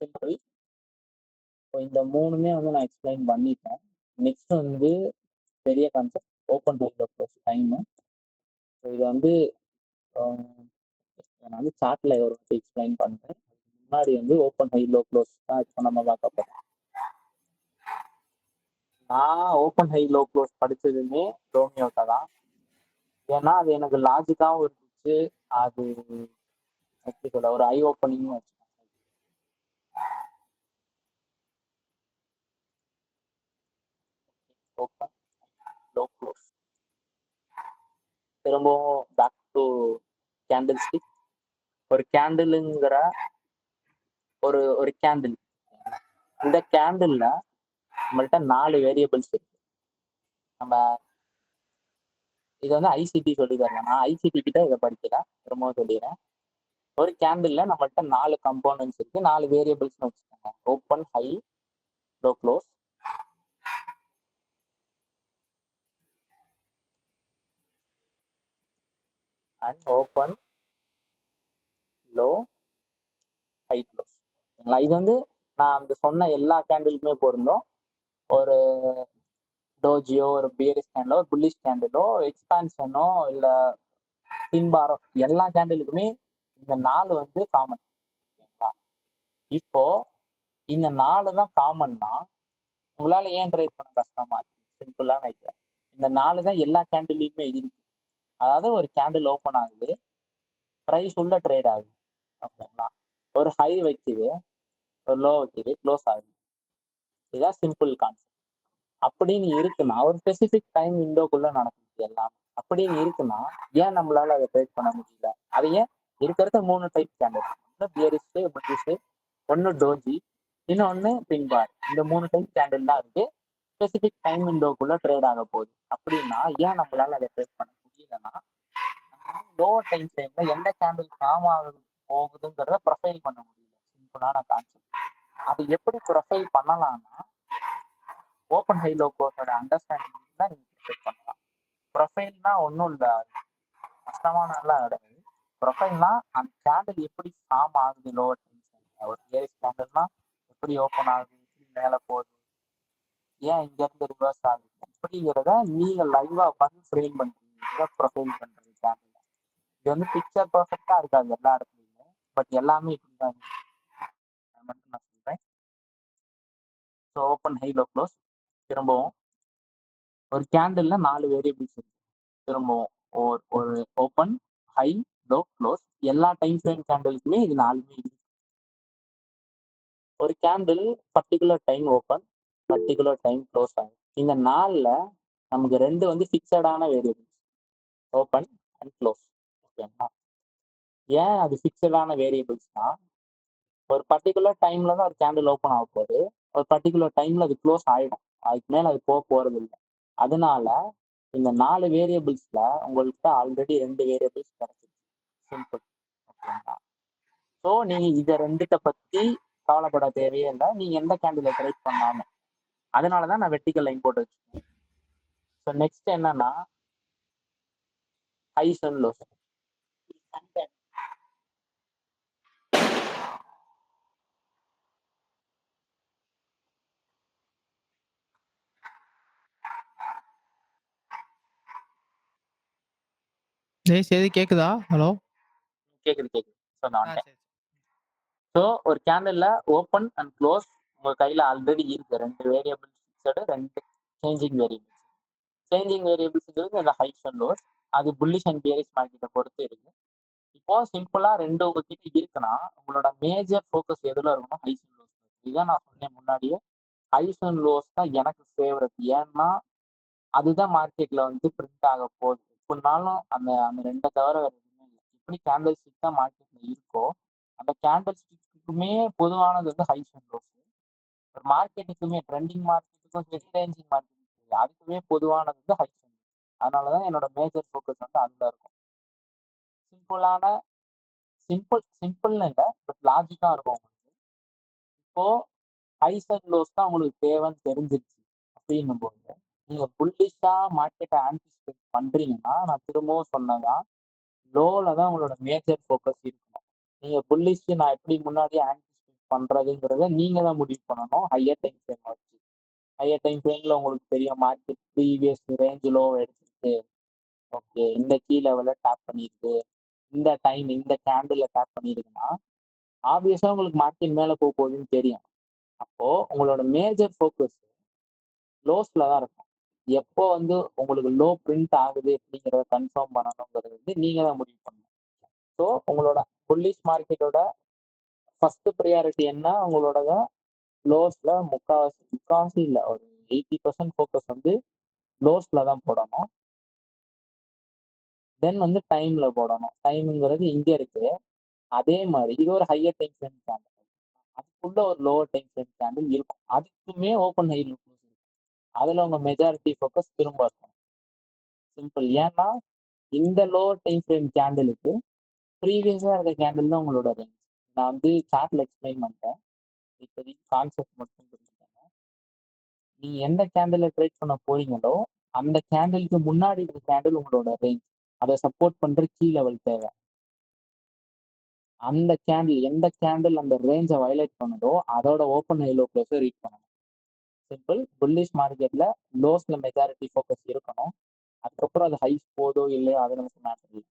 சிம்பிள். இந்த மூணுமே வந்து நான் எக்ஸ்பிளைன் பண்ணிட்டேன். நெக்ஸ்ட் வந்து பெரிய concept open high low close time. இது வந்து நான் வந்து சார்ட்ல ஒரு வாட்டி எக்ஸ்பிளைன் பண்றேன். முன்னாடி வந்து ஓப்பன் ஹை லோ க்ளோஸ் தான் இப்போ நம்ம பார்க்க போறோம். நான் ஓப்பன் ஹை லோ க்ளோஸ் படிச்சதுமே ரோமியோட்ட தான். ஏன்னா அது எனக்கு லாஜிக்காவும் இருந்துச்சு. அது எப்படி சொல்ல, ஒரு ஐ ஓப்பனிங்கும் வச்சு. Open low close. திரும்பவும் பேக் டு கேண்டில் ஸ்டிக். ஒரு கேண்டிலுங்கிற ஒரு ஒரு கேண்டில். இந்த கேண்டில்ல நம்மள்ட்ட 4 வேரியபிள்ஸ் இருக்கு. நம்ம இது வந்து ஐசிடி சொல்லி தரேன். நான் ஐசிடி கிட்ட இதை படிக்கல, திரும்பவும் சொல்லிடுறேன். ஒரு கேண்டில்ல நம்மள்ட்ட 4 கம்போனன்ட்ஸ் இருக்கு, 4 வேரியபிள்ஸ்னு வச்சுக்கோங்க. Open, high, low close. And open, low, high close. இது வந்து நான் அந்த சொன்ன எல்லா கேண்டிலுக்குமே பொருந்தும். ஒரு டோஜியோ, ஒரு பியரிஷ் கேண்டலோ, ஒரு புல்லிஷ் கேண்டலோ, எக்ஸ்பான்ஷனோ இல்ல பின்பாரோ, எல்லா கேண்டிலுக்குமே இந்த 4 வந்து காமன். இப்போ இந்த 4 தான் காமன்னா உங்களால ஏன் ட்ரேட் பண்ண கஷ்டமா இருக்கு? சிம்பிளா நினைக்கிறேன். இந்த 4 தான் எல்லா கேண்டிலுமே இருக்கு. அதாவது ஒரு கேண்டில் ஓப்பன் ஆகுது, ப்ரைஸ் உள்ள ட்ரேட் ஆகுது, ஓகேங்களா? ஒரு ஹை வைக்குது, ஒரு லோ வைக்குது, க்ளோஸ் ஆகுது. இதுதான் சிம்பிள் கான்செப்ட். அப்படின்னு இருக்குன்னா ஒரு ஸ்பெசிபிக் டைம் விண்டோக்குள்ள நடக்குது எல்லாம். அப்படின்னு இருக்குன்னா ஏன் நம்மளால அதை ட்ரேட் பண்ண முடியல? அது ஏன்? இருக்கிறத 3 டைப் கேண்டில். ஒன்று பியரிஷ், புல்லிஷ், ஒன்று டோஜி, இன்னொன்னு பின்பார். இந்த 3 டைப் கேண்டில் தான் இருக்கு. ஸ்பெசிபிக் டைம் விண்டோக்குள்ள ட்ரேட் ஆக போகுது. அப்படின்னா ஏன் நம்மளால அதை ட்ரேட் பண்ண முடியலன்னா, லோவர் டைம் ஃப்ரேம்ல எந்த கேண்டில் ஃபார்ம் ஆகுது போகுதுங்கிறத ப்ரொஃபைல் பண்ண முடியல. சிம்பிளான கான்செப்ட். அது எப்படி ப்ரொஃபைல் பண்ணலாம்னா, ஓப்பன் ஹை லோ க்ளோஸோட அண்டர்ஸ்டாண்டிங் தான் நீங்க ப்ரொஃபைல் பண்ணலாம். ப்ரொஃபைல்னா ஒன்றும் இல்லை, கஷ்டமானலாம் கிடையாது. ப்ரொஃபைல்னா அந்த கேண்டில் எப்படி ஃபார்ம் ஆகுது லோவர் டைம் ஃப்ரேம்ல. ஒரு ஏரிஸ் கேண்டில்னா எப்படி ஓப்பன் ஆகுது, எப்படி மேலே போகுது, ஏன் இங்க இருந்து ரிவர்ஸ் ஆகுது, அப்படிங்கிறத நீங்க லைவா உட்காந்து ஃப்ரேம் பண்றீங்க, ப்ரொஃபைல் பண்றது கேண்டில். இது வந்து பிக்சர் பர்ஃபெக்டா இருக்காது எல்லா இடத்துலையுமே, பட் எல்லாமே இப்படிதான் மட்டும் நான் சொல்றேன். So open high low close. திரும்பவும் ஒரு கேண்டில்ல 4 வேரியபிள்ஸ் இருக்கு. திரும்பவும் ஒரு ஓப்பன், ஹை, லோ, க்ளோஸ். எல்லா டைம் ஃப்ரேம் கேண்டிலுக்குமே இது 4மே இருக்கு. ஒரு candle particular time open, particular time close ஆகும். இந்த 4ல நமக்கு 2 வந்து ஃபிக்ஸடான வேரியபிள்ஸ், ஓப்பன் அண்ட் க்ளோஸ். ஓகேங்களா? ஏன் அது ஃபிக்ஸடான வேரியபிள்ஸ்னா, ஒரு பர்டிகுலர் டைம்ல தான் ஒரு கேண்டில் ஓப்பன் ஆக போகுது, ஒரு பர்டிகுலர் டைம்ல அது க்ளோஸ் ஆயிடும். அதுக்கு மேல அது போறது இல்லை. அதனால இந்த 4 வேரியபிள்ஸ்ல உங்கள்கிட்ட ஆல்ரெடி 2 வேரியபிள்ஸ் கிடைச்சிருக்கு. சிம்பிள். ஓகேங்களா? ஸோ நீங்க இதை 2த்த பத்தி கவலைப்பட தேவையே இல்லை. நீங்க எந்த கேண்டில் ட்ரேட் பண்ணாம. அதனாலதான் நான் வெர்டிகல் லைன் போட்டு வச்சிருக்கேன். ஸோ நெக்ஸ்ட் என்னன்னா ஹைஸ் அண்ட் லோஸ். சரி கேக்குதா? ஹலோ. கேக்குது. ஸோ நான் சரி. ஸோ ஒரு கேண்டில்ல ஓப்பன் அண்ட் க்ளோஸ் உங்க கையில ஆல்ரெடி இருக்கு. 2 variables fixed, 2 changing variables. Changing வேரியபிள்ஸ்ங்கிறது அந்த ஹைஸ் அண்ட் லோஸ். அது புல்லிஷ் அண்ட் பியரிஷ் மார்க்கெட்டை பொறுத்து இருக்கு. இப்போ சிம்பிளா 2 உங்ககிட்ட இருக்குன்னா உங்களோட மேஜர் ஃபோக்கஸ் எதுல இருக்குன்னா ஹைஸ் அண்ட் லோஸ். இதுதான் நான் சொன்னேன் முன்னாடியே. ஹைஸ் அண்ட் லோஸ் தான் எனக்கு ஃபேவரட். ஏன்னா அதுதான் மார்க்கெட்ல வந்து பிரிண்ட் ஆக போகுது. எப்படினாலும் அந்த அந்த 2 தவிர வேற எதுவுமே இல்லை. எப்படி கேண்டில் ஸ்டிக் தான் மார்க்கெட்ல இருக்கோ, அந்த கேண்டில் ஸ்டிக்குமே பொதுவானது வந்து ஹைஸ் அண்ட் லோஸ். ஒரு மார்க்கெட்டுக்குமே, ட்ரெண்டிங் மார்க்கெட்டுக்கும் சரி, ரேஞ்சிங் மார்க்கெட்டுக்கும் சரி, அதுக்குமே பொதுவானது வந்து ஹைஸ் அண்ட் லோஸ். அதனாலதான் என்னோட மேஜர் ஃபோக்கஸ் வந்து அதுல இருக்கும். சிம்பிளான சிம்பிள்னு இல்லை, பட் லாஜிக்கா இருக்கும் உங்களுக்கு. இப்போ ஹைஸ் அண்ட் லோஸ் தான் உங்களுக்கு தேவைன்னு தெரிஞ்சிருச்சு அப்படின்னும் போது நீங்க புல்லிஷா மார்க்கெட்டை ஆன்டிசிபேட் பண்றீங்கன்னா, நான் திரும்பவும் சொன்னதான், லோல தான் உங்களோட மேஜர் ஃபோக்கஸ் இருக்கணும். நீங்க புல்லிஷ் நான் எப்படி முன்னாடியே ஆன்டிசிபேட் பண்றதுங்கிறத நீங்க தான் முடிவு பண்ணணும். ஹையர் டைம் ஃப்ரேம் வச்சு. ஹையர் டைம் ஃப்ரேம்ல உங்களுக்கு தெரியும் மார்க்கெட் ப்ரீவியஸ் ரேஞ்ச் லோ எடுத்துருக்கு. ஓகே, இந்த கீ லெவல்ல டேப் பண்ணிருக்கு. இந்த டைம் இந்த கேண்டில்ல டேப் பண்ணிருக்குன்னா, ஆப்வியஸா உங்களுக்கு மார்க்கெட் மேல போகுதுன்னு தெரியும். அப்போ உங்களோட மேஜர் ஃபோக்கஸ் லோஸ்ல தான் இருக்கும். எப்போ வந்து உங்களுக்கு லோ பிரிண்ட் ஆகுது அப்படிங்கிறத கன்ஃபார்ம் பண்ணணுங்கிறது வந்து நீங்க தான் முடிவு பண்ணணும். ஸோ உங்களோட புல்லிஷ் மார்க்கெட்டோட ஃபர்ஸ்ட் ப்ரியாரிட்டி என்ன? உங்களோட லோஸ்ல முக்காவாசி இல்லை, ஒரு 80% ஃபோக்கஸ் வந்து லோஸ்ல தான் போடணும். தென் வந்து டைம்ல போடணும். டைம்ங்கிறது இங்க இருக்கு. அதே மாதிரி இது ஒரு ஹையர் டைம் ஃப்ரேம் கேண்டில், அதுக்குள்ள ஒரு லோவர் டைம் ஃப்ரேம் கேண்டில் இருக்கும். அதுக்குமே ஓப்பன் ஹை இருக்கும். அதுல உங்க மெஜாரிட்டி ஃபோக்கஸ் திரும்ப இருக்கும். சிம்பிள். ஏன்னா இந்த லோவர் டைம் ஃப்ரேம் கேண்டிலுக்கு ப்ரீவியஸா இருக்க கேண்டில் தான் உங்களோட ரேஞ்ச். நான் வந்து சார்ட்ல எக்ஸ்பிளைன் பண்ணிட்டேன். இப்போதைக்கு கான்செப்ட் மட்டும் புரிஞ்சுக்கோங்க. நீங்க எந்த கேண்டில் ட்ரேட் பண்ண போறீங்களோ அந்த கேண்டிலுக்கு முன்னாடி இருக்க கேண்டில் உங்களோட ரேஞ்ச். அதை சப்போர்ட் பண்ற கீ லெவல் தேவை. அந்த கேண்டில் எந்த கேண்டில் அந்த ரேஞ்சை வயலேட் பண்ணுதோ அதோட ஓப்பன் ஹை லோ க்ளோஸை ரீச் பண்ணணும். சிம்பிள். புல்லிஷ் மார்க்கெட்ல லோஸ்ல மெஜாரிட்டி ஃபோக்கஸ் இருக்கணும். அதுக்கப்புறம் அது ஹைஸ் போதோ இல்லையோ அது நமக்கு மேட்டர் இல்லை.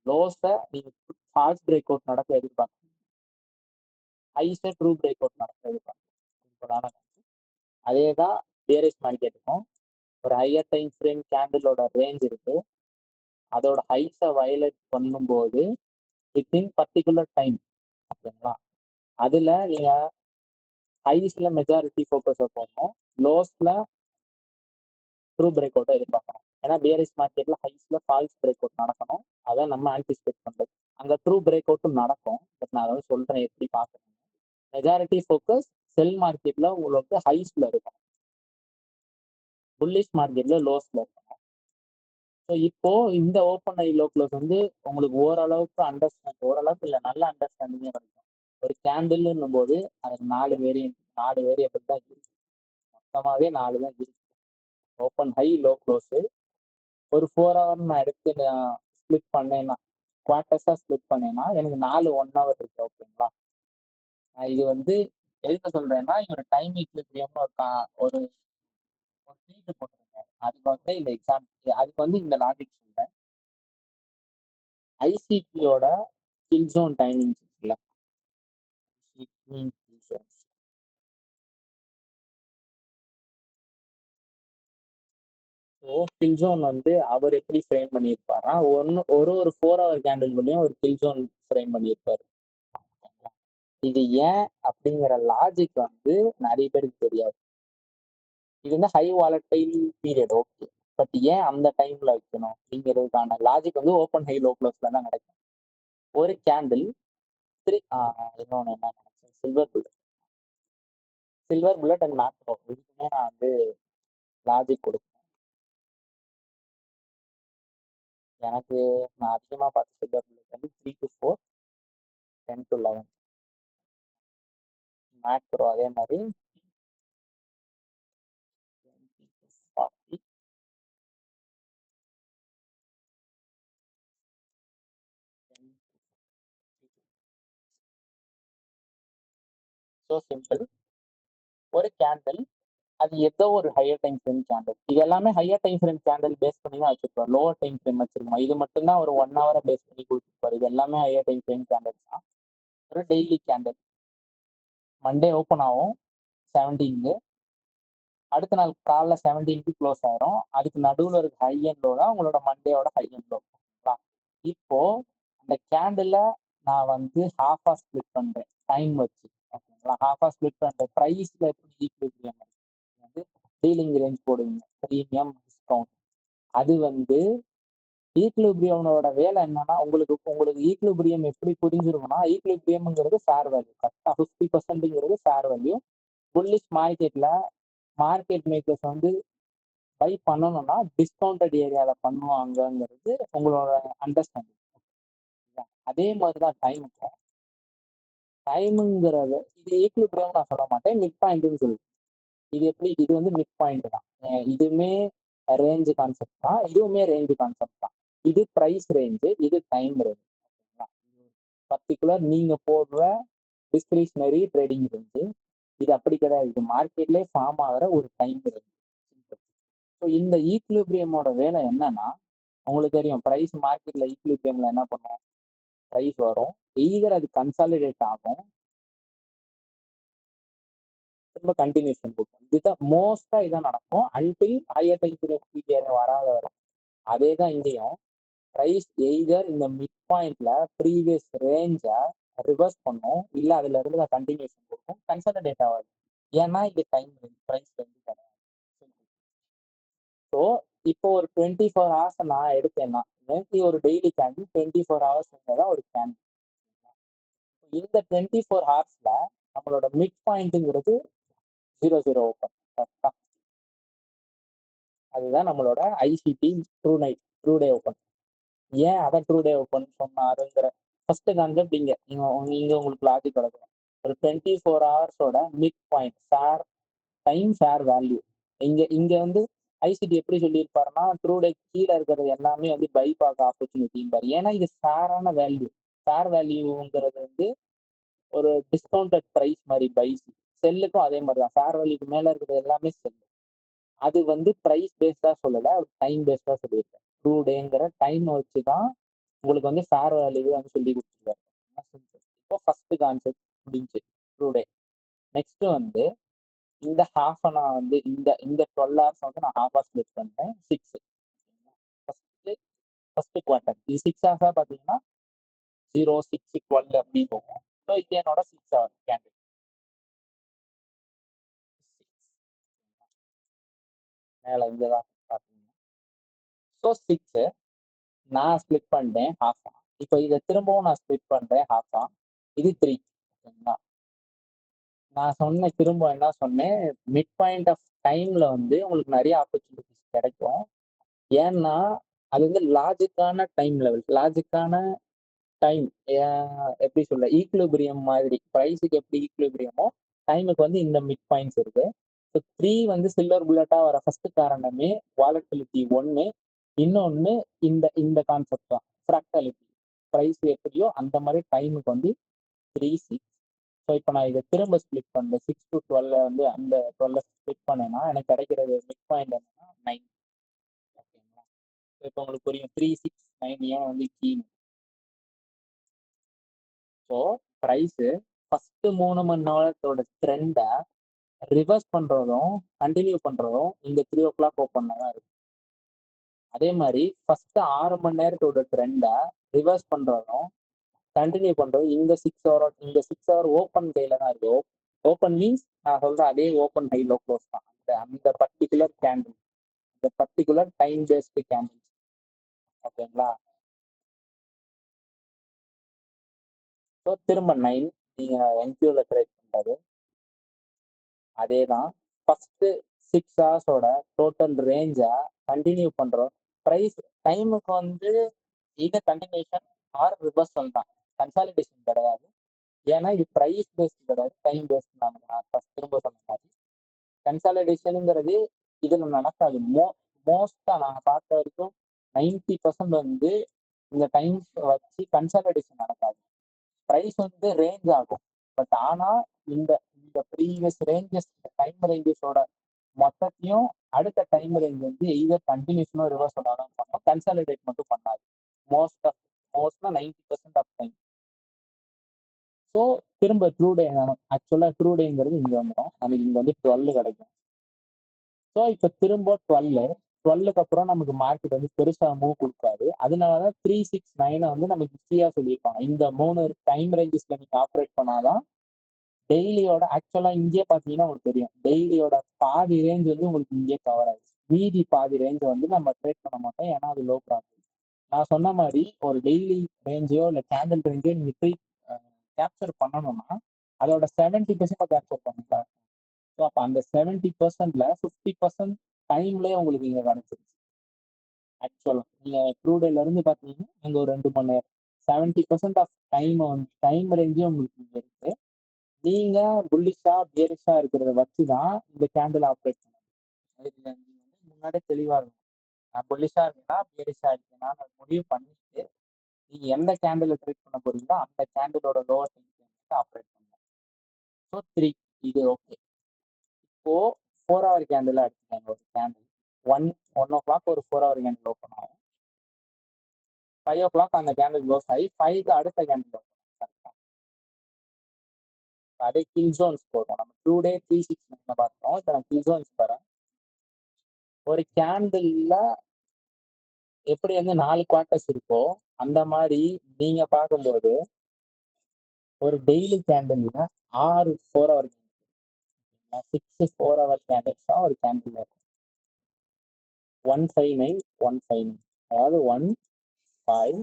லோஸை நீங்க ஃபால்ஸ் பிரேக் அவுட் நடக்க எதிர்பார்க்கணும். ஹைஸை ட்ரூ பிரேக் அவுட் நடக்க எதிர்பார்க்கணும். அதே தான் பேரிஷ் மார்க்கெட்டுக்கும். ஒரு ஹையர் டைம் ஃப்ரேம் கேண்டிலோட ரேஞ்ச் இருக்கு. அதோட ஹைஸை வயலேட் பண்ணும்போது வித்தின் பர்டிகுலர் டைம், ஓகேங்களா, அதுல நீங்க ஹைஸ்ல மெஜாரிட்டி ஃபோக்கஸை போடணும், லோஸ்ல ட்ரூ பிரேக் அவுட்டை எதிர்பார்க்கணும். ஏன்னா பேரிஷ் மார்க்கெட்ல ஹைஸ்ல ஃபால்ஸ் பிரேக் அவுட் நடக்கணும். அதை நம்ம ஆன்டிசிபேட் பண்றது. அங்க ட்ரூ பிரேக் அவுட்டும் நடக்கும். பட் நான் அதாவது சொல்றேன் எப்படி பார்க்கணும். மெஜாரிட்டி ஃபோக்கஸ் செல் மார்க்கெட்ல உங்களுக்கு ஹைஸ்ல இருக்கும், புல்லிஷ் மார்க்கெட்ல லோஸ்ல இருக்கும். ஸோ இப்போ இந்த ஓப்பன் ஐ லோ க்ளோஸ் வந்து உங்களுக்கு ஓரளவுக்கு இல்லை, நல்ல அண்டர்ஸ்டாண்டிங்கே கிடைக்கும். ஒரு கேண்டில்னும் போது அதுக்கு 4 வேரியபிள் தான் இருக்கு. மொத்தமாகவே 4 தான் இருக்கு. ஓப்பன் ஹை லோ க்ளோஸ் ஒரு 4 ஹவர் நான் எடுத்து ஸ்பிளிட் பண்ணேன்னா, குவார்ட்டர்ஸா ஸ்பிளிட் பண்ணேன்னா எனக்கு 4 1 ஹவர் இருக்கு. ஓகேங்களா, இது வந்து எதுக்கு சொல்றேன்னா இவரோட டைம் ஈக்குலிபிரியம்னு ஒரு ட்ரீட் போட்டிருக்கேன். அதுக்கு வந்து இந்த எக்ஸாம்பிள், அதுக்கு வந்து இந்த லாஜிக் சொல்றேன். ஐசிடியோட கில் ஜோன் டைமிங் இருக்குல்ல, ஸோ கில் ஜோன் வந்து அவர் எப்படி ஃப்ரேம் பண்ணியிருப்பாருன்னா ஒரு 4 ஹவர் கேண்டில்லையும் ஒரு கில் ஜோன் ஃப்ரேம் பண்ணியிருப்பாரு. இது ஏன் அப்படிங்கிற லாஜிக் வந்து நிறைய பேருக்கு தெரியாது. இது வந்து high volatile period, okay, but ஏன் அந்த டைம்ல வைக்கணும் அப்படிங்கிறதுக்கான லாஜிக் வந்து ஓப்பன் ஹை லோ க்ளோஸ்ல தான் கிடைக்கும். ஒரு கேண்டில் இன்னொன்று என்ன நினைச்சேன், சில்வர் புல்லட் அண்ட் மேக்ரோ, இதுக்குமே நான் வந்து லாஜிக் கொடுப்பேன். எனக்கு நான் அதிகமாக பார்த்து சில்வர் புல்லட் வந்து 3 to 4, 10 to 11. மேக்ரோ அதே மாதிரி 20 to 40. So simple. ஒரு கேண்டில் அது ஏதோ ஒரு ஹையர் டைம் ஃப்ரேம் கேண்டில், இது எல்லாமே higher time frame candle base பண்ணி தான் வச்சிருப்போம். லோவர் டைம் ஃப்ரேம் வச்சிருக்கோம். இது மட்டும்தான் ஒரு 1 ஹவரை பேஸ் பண்ணி கொடுத்துருப்பாரு. இது எல்லாமே ஹையர் டைம் ஃப்ரேம் கேண்டில் தான். ஒரு டெய்லி கேண்டில் மண்டே ஓப்பன் ஆகும் 17, அடுத்த நாள் காலைல 17க்கு க்ளோஸ் ஆயிரும். அதுக்கு நடுவில் இருக்க ஹை அண்ட் லோ தான் உங்களோட மண்டேயோட ஹை அண்ட் லோ. இப்போ அந்த கேண்டில் நான் வந்து ஹாஃபா ஸ்பிளிட் பண்றேன் டைம் வச்சு. ஓகேங்களா, ஹாஃபா ஸ்பிளிட் பண்றேன். ப்ரைஸ்ல எப்படி ஈக்குவிலிபிரியம் வந்து டீலிங் ரேஞ்ச் போடுவீங்க, ப்ரீமியம் டிஸ்கவுண்ட். அது வந்து ஈக்குலிபிரியமோட வேலை என்னன்னா, உங்களுக்கு ஈக்குலிபிரியம் எப்படி புரிஞ்சிருக்கும்னா, ஈக்குலிபிரியம்ங்கிறது ஃபேர் வேல்யூ. கரெக்டாக 50%ங்கிறது fair value. Bullish market makers வந்து பை பண்ணணும்னா டிஸ்கவுண்டட் ஏரியாவில் பண்ணுவாங்கங்கிறது உங்களோட அண்டர்ஸ்டாண்டிங். அதே மாதிரி தான் டைமுங்கிறது இது ஈக்குலிபிரியம் நான் சொல்ல மாட்டேன், மிட் பாயிண்ட்னு சொல்லுவேன். இது எப்படி, இது வந்து மிட் பாயிண்ட் தான். இதுவுமே ரேஞ்ச் கான்செப்ட் தான், இதுவுமே ரேஞ்ச் கான்செப்ட் தான். இது பிரைஸ் ரேஞ்சு, இது டைம் ரேஞ்ச். பர்டிகுலர் நீங்க போடுற டிஸ்கிரிஷனரி ட்ரேடிங் ரேஞ்சு. இது அப்படி கிடையாது, இது மார்க்கெட்லேயே ஃபார்ம் ஆகிற ஒரு டைம் ரேஞ்ச். ஸோ இந்த ஈக்லிபிரியமோட வேலை என்னன்னா, உங்களுக்கு தெரியும் பிரைஸ் மார்க்கெட்ல ஈக்லிபிரியம்ல என்ன பண்ணும், பிரைஸ் வரும், எய்தர் அது கன்சாலிடேட் ஆகும், திரும்ப கண்டினியூஷன் கொடுக்கும். இதுதான் மோஸ்டா இதான் நடக்கும் அன்டில் ஹையர் டைம் வராத வரை. அதே தான் இங்கேயும், பிரைஸ் எய்தர் இந்த மிட் பாயிண்ட்ல ப்ரீவியஸ் ரேஞ்சை ரிவர்ஸ் பண்ணும், இல்லை அதுல இருந்து கண்டினியூஷன் கொடுக்கும், கன்சாலிடேட் ஆகாது. ஏன்னா இது டைம் பிரைஸ் ரேஞ்சு கிடையாது. ஸோ இப்போ ஒரு 24 hours நான் எடுத்தேன்னா, எனக்கு ஒரு டெய்லி கேண்டில் 24 hours தான் ஒரு கேண்டில். இந்த 24 hours நம்மளோட மிட் பாயிண்ட்டுங்கிறது 00 ஓப்பன். அதுதான் நம்மளோட ஐசிடி ட்ரூ டே ஓப்பன். ஏன் அதை ட்ரூ டே ஓப்பன் சொன்னாருங்கிற ஃபர்ஸ்ட் கான்செப்ட் இங்க உங்களுக்கு லாஜிக் கிடைக்கும். ஒரு 24 hours mid point fair value. இங்க வந்து ஐசிடி எப்படி சொல்லியிருப்பாருன்னா, ட்ரூ டே கீழே இருக்கிறது எல்லாமே வந்து பை பார்க்க ஆப்பர்ச்சுனிட்டிம்பாரு. ஏன்னா இது ஃபேரான வேல்யூ. ஃபேர் வேல்யூங்கிறது வந்து ஒரு டிஸ்கவுண்டட் ப்ரைஸ் மாதிரி பைஸ். செல்லுக்கும் அதே மாதிரி தான், ஃபேர் வேல்யூக்கு மேல இருக்கிறது எல்லாமே செல்லு. அது வந்து ப்ரைஸ் பேஸ்டா சொல்லல, டைம் பேஸ்டா சொல்லியிருக்கேன். ட்ரூ டேங்கிற டைம் வச்சு தான் உங்களுக்கு வந்து ஃபேர் வேல்யூ வந்து சொல்லி கொடுத்துருக்காரு. இப்போ ஃபர்ஸ்ட் கான்செப்ட் முடிஞ்சு ட்ரூ டே. நெக்ஸ்ட் வந்து இந்த ஹாஃப் நான் வந்து இந்த 12 hours வந்து நான் ஹாஃபா ஸ்ப்ளிட் பண்ணிட்டேன். 6 ஃபர்ஸ்ட் குவார்டர். இது 6 hours பார்த்தீங்கன்னா 0, 6, 12 அப்படி போகும். ஸோ இது என்னோட 6 hour கேண்டில். மேலே இங்கே தான் பார்த்தீங்கன்னா. ஸோ 6 நான் ஸ்ப்ளிட் பண்ணிட்டேன் ஹாஃபா. இப்போ இதை திரும்பவும் நான் ஸ்ப்ளிட் பண்ணுறேன் ஹாஃபா. இது 3. ஓகேங்களா, நான் திரும்ப என்ன சொன்னேன், மிட் பாயிண்ட் ஆஃப் டைம்ல வந்து உங்களுக்கு நிறைய ஆப்பர்ச்சுனிட்டிஸ் கிடைக்கும். ஏன்னா அது வந்து லாஜிக்கான டைம் லெவல், லாஜிக்கான டைம். எப்படி சொல்ல, ஈக்லிபிரியம் மாதிரி. ப்ரைஸுக்கு எப்படி ஈக்லிபிரியமோ டைமுக்கு வந்து இந்த மிட் பாயிண்ட்ஸ் இருக்கு. ஸோ 3 வந்து சில்வர் புல்லட்டா வர ஃபர்ஸ்ட் காரணமே வாலட்டிலிட்டி ஒன்று, இன்னொன்று இந்த கான்செப்ட் தான், ஃப்ராக்டாலிட்டி. ப்ரைஸ் எப்படியோ அந்த மாதிரி டைமுக்கு வந்து 3, 6. ஸோ இப்போ நான் இதை திரும்ப ஸ்ப்ளிட் பண்ணேன், 6 to 12 வந்து அந்த 12 ஸ்ப்ளிட் பண்ணேன்னா எனக்கு கிடைக்கிறது மிட் பாயிண்ட் என்னன்னா 9. ஓகேங்களா, இப்போ உங்களுக்கு புரியும் 3, 6, 9 ஏன் வந்து கீழ். ஸோ ப்ரைஸு ஃபர்ஸ்ட் 3 மணி நேரத்தோட ட்ரெண்டை ரிவர்ஸ் பண்றதும் கண்டினியூ பண்றதும் இந்த 3 o'clock ஓப்பன்ல தான் இருக்கு. அதே மாதிரி ஃபர்ஸ்ட் 6 மணி நேரத்தோட ட்ரெண்டை ரிவர்ஸ் பண்றதும் கண்டினியூ பண்றது இந்த 6 hour ஓப்பன் கையில தான் இருக்கு. ஓப்பன் மீன்ஸ் நான் சொல்ற அதே ஓப்பன் ஹை லோ க்ளோஸ் தான். அந்த பர்டிகுலர் கேண்டில், இந்த பர்டிகுலர் டைம் பேஸ்டு கேண்டில். ஓகேங்களா, ஸோ திரும்ப 9 நீங்க என்கியூல ட்ரேட் பண்றது அதே தான். ஃபர்ஸ்ட் 6 hours டோட்டல் ரேஞ்சை கண்டினியூ பண்றோம். ப்ரைஸ் டைமுக்கு வந்து இது கண்டினியூஷன் ஆர் ரிவர்சல் தான், கன்சாலிடேஷன் கிடையாது. ஏன்னா இது ப்ரைஸ் பேஸ்ட் கிடையாது, டைம் பேஸ்ட். நான் திரும்ப சொன்ன மாதிரி கன்சாலிடேஷனுங்கிறது இதுல நடக்காது. மோஸ்டா நான் பார்த்த வரைக்கும் 90% வந்து இந்த டைம் வச்சு கன்சாலிடேஷன் நடக்காது. ப்ரைஸ் வந்து ரேஞ்ச் ஆகும். பட் ஆனா இந்த ப்ரீவியஸ் ரேஞ்சஸ், டைம் ரேஞ்சஸோட மொத்தத்தையும் அடுத்த டைம் ரேஞ்ச் வந்து எய்தர் கண்டினியூஷனோ ரிவர்ஸோட தான் பண்ணும், கன்சாலிடேட் மட்டும் பண்ணாது மோஸ்டா 90% ஆஃப் டைம். ஸோ திரும்ப ட்ரூ டே, ஆக்சுவலாக ட்ரூ டேங்கிறது இங்கே வந்துடும். நமக்கு இங்கே வந்து 12 கிடைக்கும். ஸோ இப்போ திரும்ப 12க்கு அப்புறம் நமக்கு மார்க்கெட் வந்து பெருசாக மூவ் கொடுக்காது. அதனாலதான் 3, 6, 9 வந்து நமக்கு ஈஸியாக சொல்லியிருப்பாங்க. இந்த 3 டைம் ரேஞ்சஸ்ல நீங்க ஆப்ரேட் பண்ணாதான் டெய்லியோட, ஆக்சுவலாக இங்கே பார்த்தீங்கன்னா உங்களுக்கு தெரியும், டெய்லியோட பாதி ரேஞ்ச் வந்து உங்களுக்கு இங்கே கவர் ஆகுது. மீதி பாதி ரேஞ்ச் வந்து நம்ம ட்ரேட் பண்ண மாட்டோம், ஏன்னா அது லோ ப்ராஃபிட். நான் சொன்ன மாதிரி ஒரு டெய்லி ரேஞ்சோ இல்லை கேண்டில் ரேஞ்சோ நீங்க கேப்சர் பண்ணணும்னா அதோட 70% கேப்சர் பண்ணுங்க. ஸோ அப்போ அந்த 70%ல 50% டைம்லேயே உங்களுக்கு இங்கே கிடைச்சிருச்சு. ஆக்சுவலாக நீங்கள் ட்ரூ டேல இருந்து பார்த்தீங்கன்னா இங்கே ஒரு 2 மணி நேரம் 70% ஆஃப் டைம் ரேஞ்சே உங்களுக்கு இங்கே இருக்கு. நீங்க புல்லிஷா பியரிஷா இருக்கிறத வச்சுதான் இந்த கேண்டில் ஆப்ரேட் பண்ணணும். இதுல நீங்க வந்து முன்னாடியே தெளிவா இருக்கும். நான் புல்லிஷா இருக்கேன்னா பியரிஷா இருக்கேன்னா முடிவு பண்ணிட்டு நீங்க எந்த கேண்டில் ட்ரேட் பண்ண போறீங்களோ அந்த கேண்டிலோட லோவர் ஆப்ரேட் பண்ணணும். ஸோ 3 இது ஓகே. இப்போ 4 hour கேண்டில் அடிச்சுக்காங்க. ஒரு கேண்டில் 1 o'clock ஒரு 4 hour கேண்டில் ஓப்பன் ஆகும். 5 o'clock அந்த கேண்டில் க்ளோஸ் ஆகி 5க்கு அடுத்த கேண்டில் ஓப்பன் ஆகும். அதே கில் ஜோன்ஸ் போடுறோம். நம்ம 2 day 369 பார்த்தோம். இப்போ நான் கில் ஜோன்ஸ் தரேன். ஒரு கேண்டில்ல எப்படி வந்து 4 குவார்ட்டர்ஸ் இருக்கோ அந்த மாதிரி நீங்க பார்க்கும்போது ஒரு டெய்லி கேண்டில்ல 6 4 hour 6 4 hour கேண்டில்ஸ் தான் ஒரு கேண்டில் இருக்கும். 159 159 அதாவது 1 5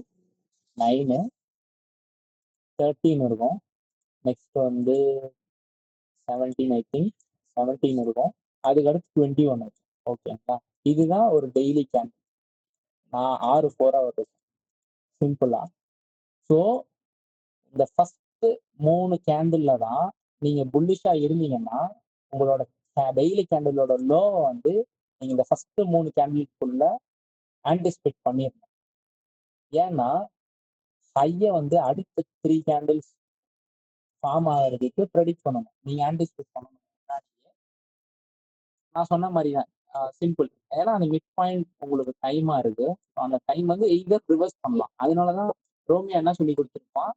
9 13 இருக்கும். நெக்ஸ்ட் வந்து 17 ஐ திங்க் 17 இருக்கும். அதுக்கடுத்து 21 இருக்கும். ஓகேங்களா? இதுதான் ஒரு டெய்லி கேண்டில். நான் 6 4 hour இருக்கும் சிம்பிளா. ஸோ இந்த ஃபர்ஸ்ட் 3 கேண்டில்ல தான் நீங்க புல்லிஷா இருந்தீங்கன்னா உங்களோட டெய்லி கேண்டிலோட லோ வந்து நீங்க இந்த ஃபர்ஸ்ட் 3 கேண்டிலுக்குள்ள ஆன்டிசிபேட் பண்ணிடணும். ஏன்னா ஹைய வந்து அடுத்த 3 கேண்டில்ஸ் ஃபார்ம் ஆகிறதுக்கு ப்ரெடிக்ட் பண்ணணும். நீங்க ஆன்டிசிபேட் பண்ணணும். நான் சொன்ன மாதிரி தான் சிம்பிள். ஏன்னா அந்த மிட் பாயிண்ட் உங்களுக்கு டைமா இருக்கு. அந்த டைம் வந்து எய்தர் ரிவர்ஸ் பண்ணலாம். அதனாலதான் ரோமியா என்ன சொல்லி கொடுத்துருப்பான்,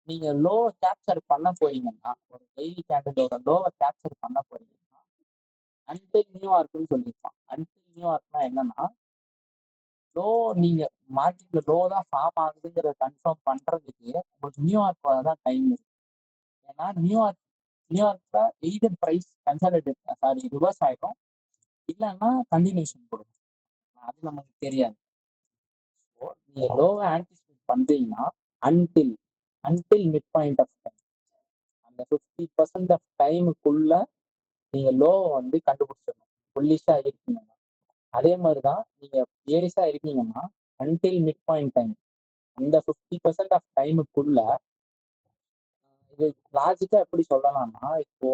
நீங்க லோ கேப்சர் பண்ண போறீங்கன்னா ஒரு டெய்லி கேண்டிலோட லோவை கேப்சர் பண்ண போறீங்கன்னா அன்டில் நியூயார்க்னு சொல்லியிருப்பான். அன்டில் நியூயார்க்னா என்னன்னா லோ நீங்க மார்க்கெட்ல லோ தான் ஃபார்ம் ஆகுதுங்கிறத கன்ஃபார்ம் பண்றதுக்கு உங்களுக்கு நியூயார்க் தான் டைம் இருக்கு. ஏன்னா நியூயார்க்ல எய்தர் பிரைஸ் கன்சாலிடேட் ரிவர்ஸ் ஆயிடும் இல்லைன்னா கண்டினியூஷன் கொடுக்கும். அது நமக்கு தெரியாது. நீங்க லோவை ஆன்டிசிபேட் பண்றீங்கன்னா until mid point of time அந்த 50% ஆஃப் டைமுக்குள்ள நீங்க லோவை வந்து கண்டுபிடிச்சிடணும். புல்லிஷா இருக்கீங்கன்னா அதே மாதிரிதான் நீங்க பியரிஷா இருக்கீங்கன்னா அன்டில் மிட் பாயிண்ட் டைம் அந்த 50% ஆஃப் டைமுக்குள்ள இது லாஜிக்கா எப்படி சொல்லலாம்னா இப்போ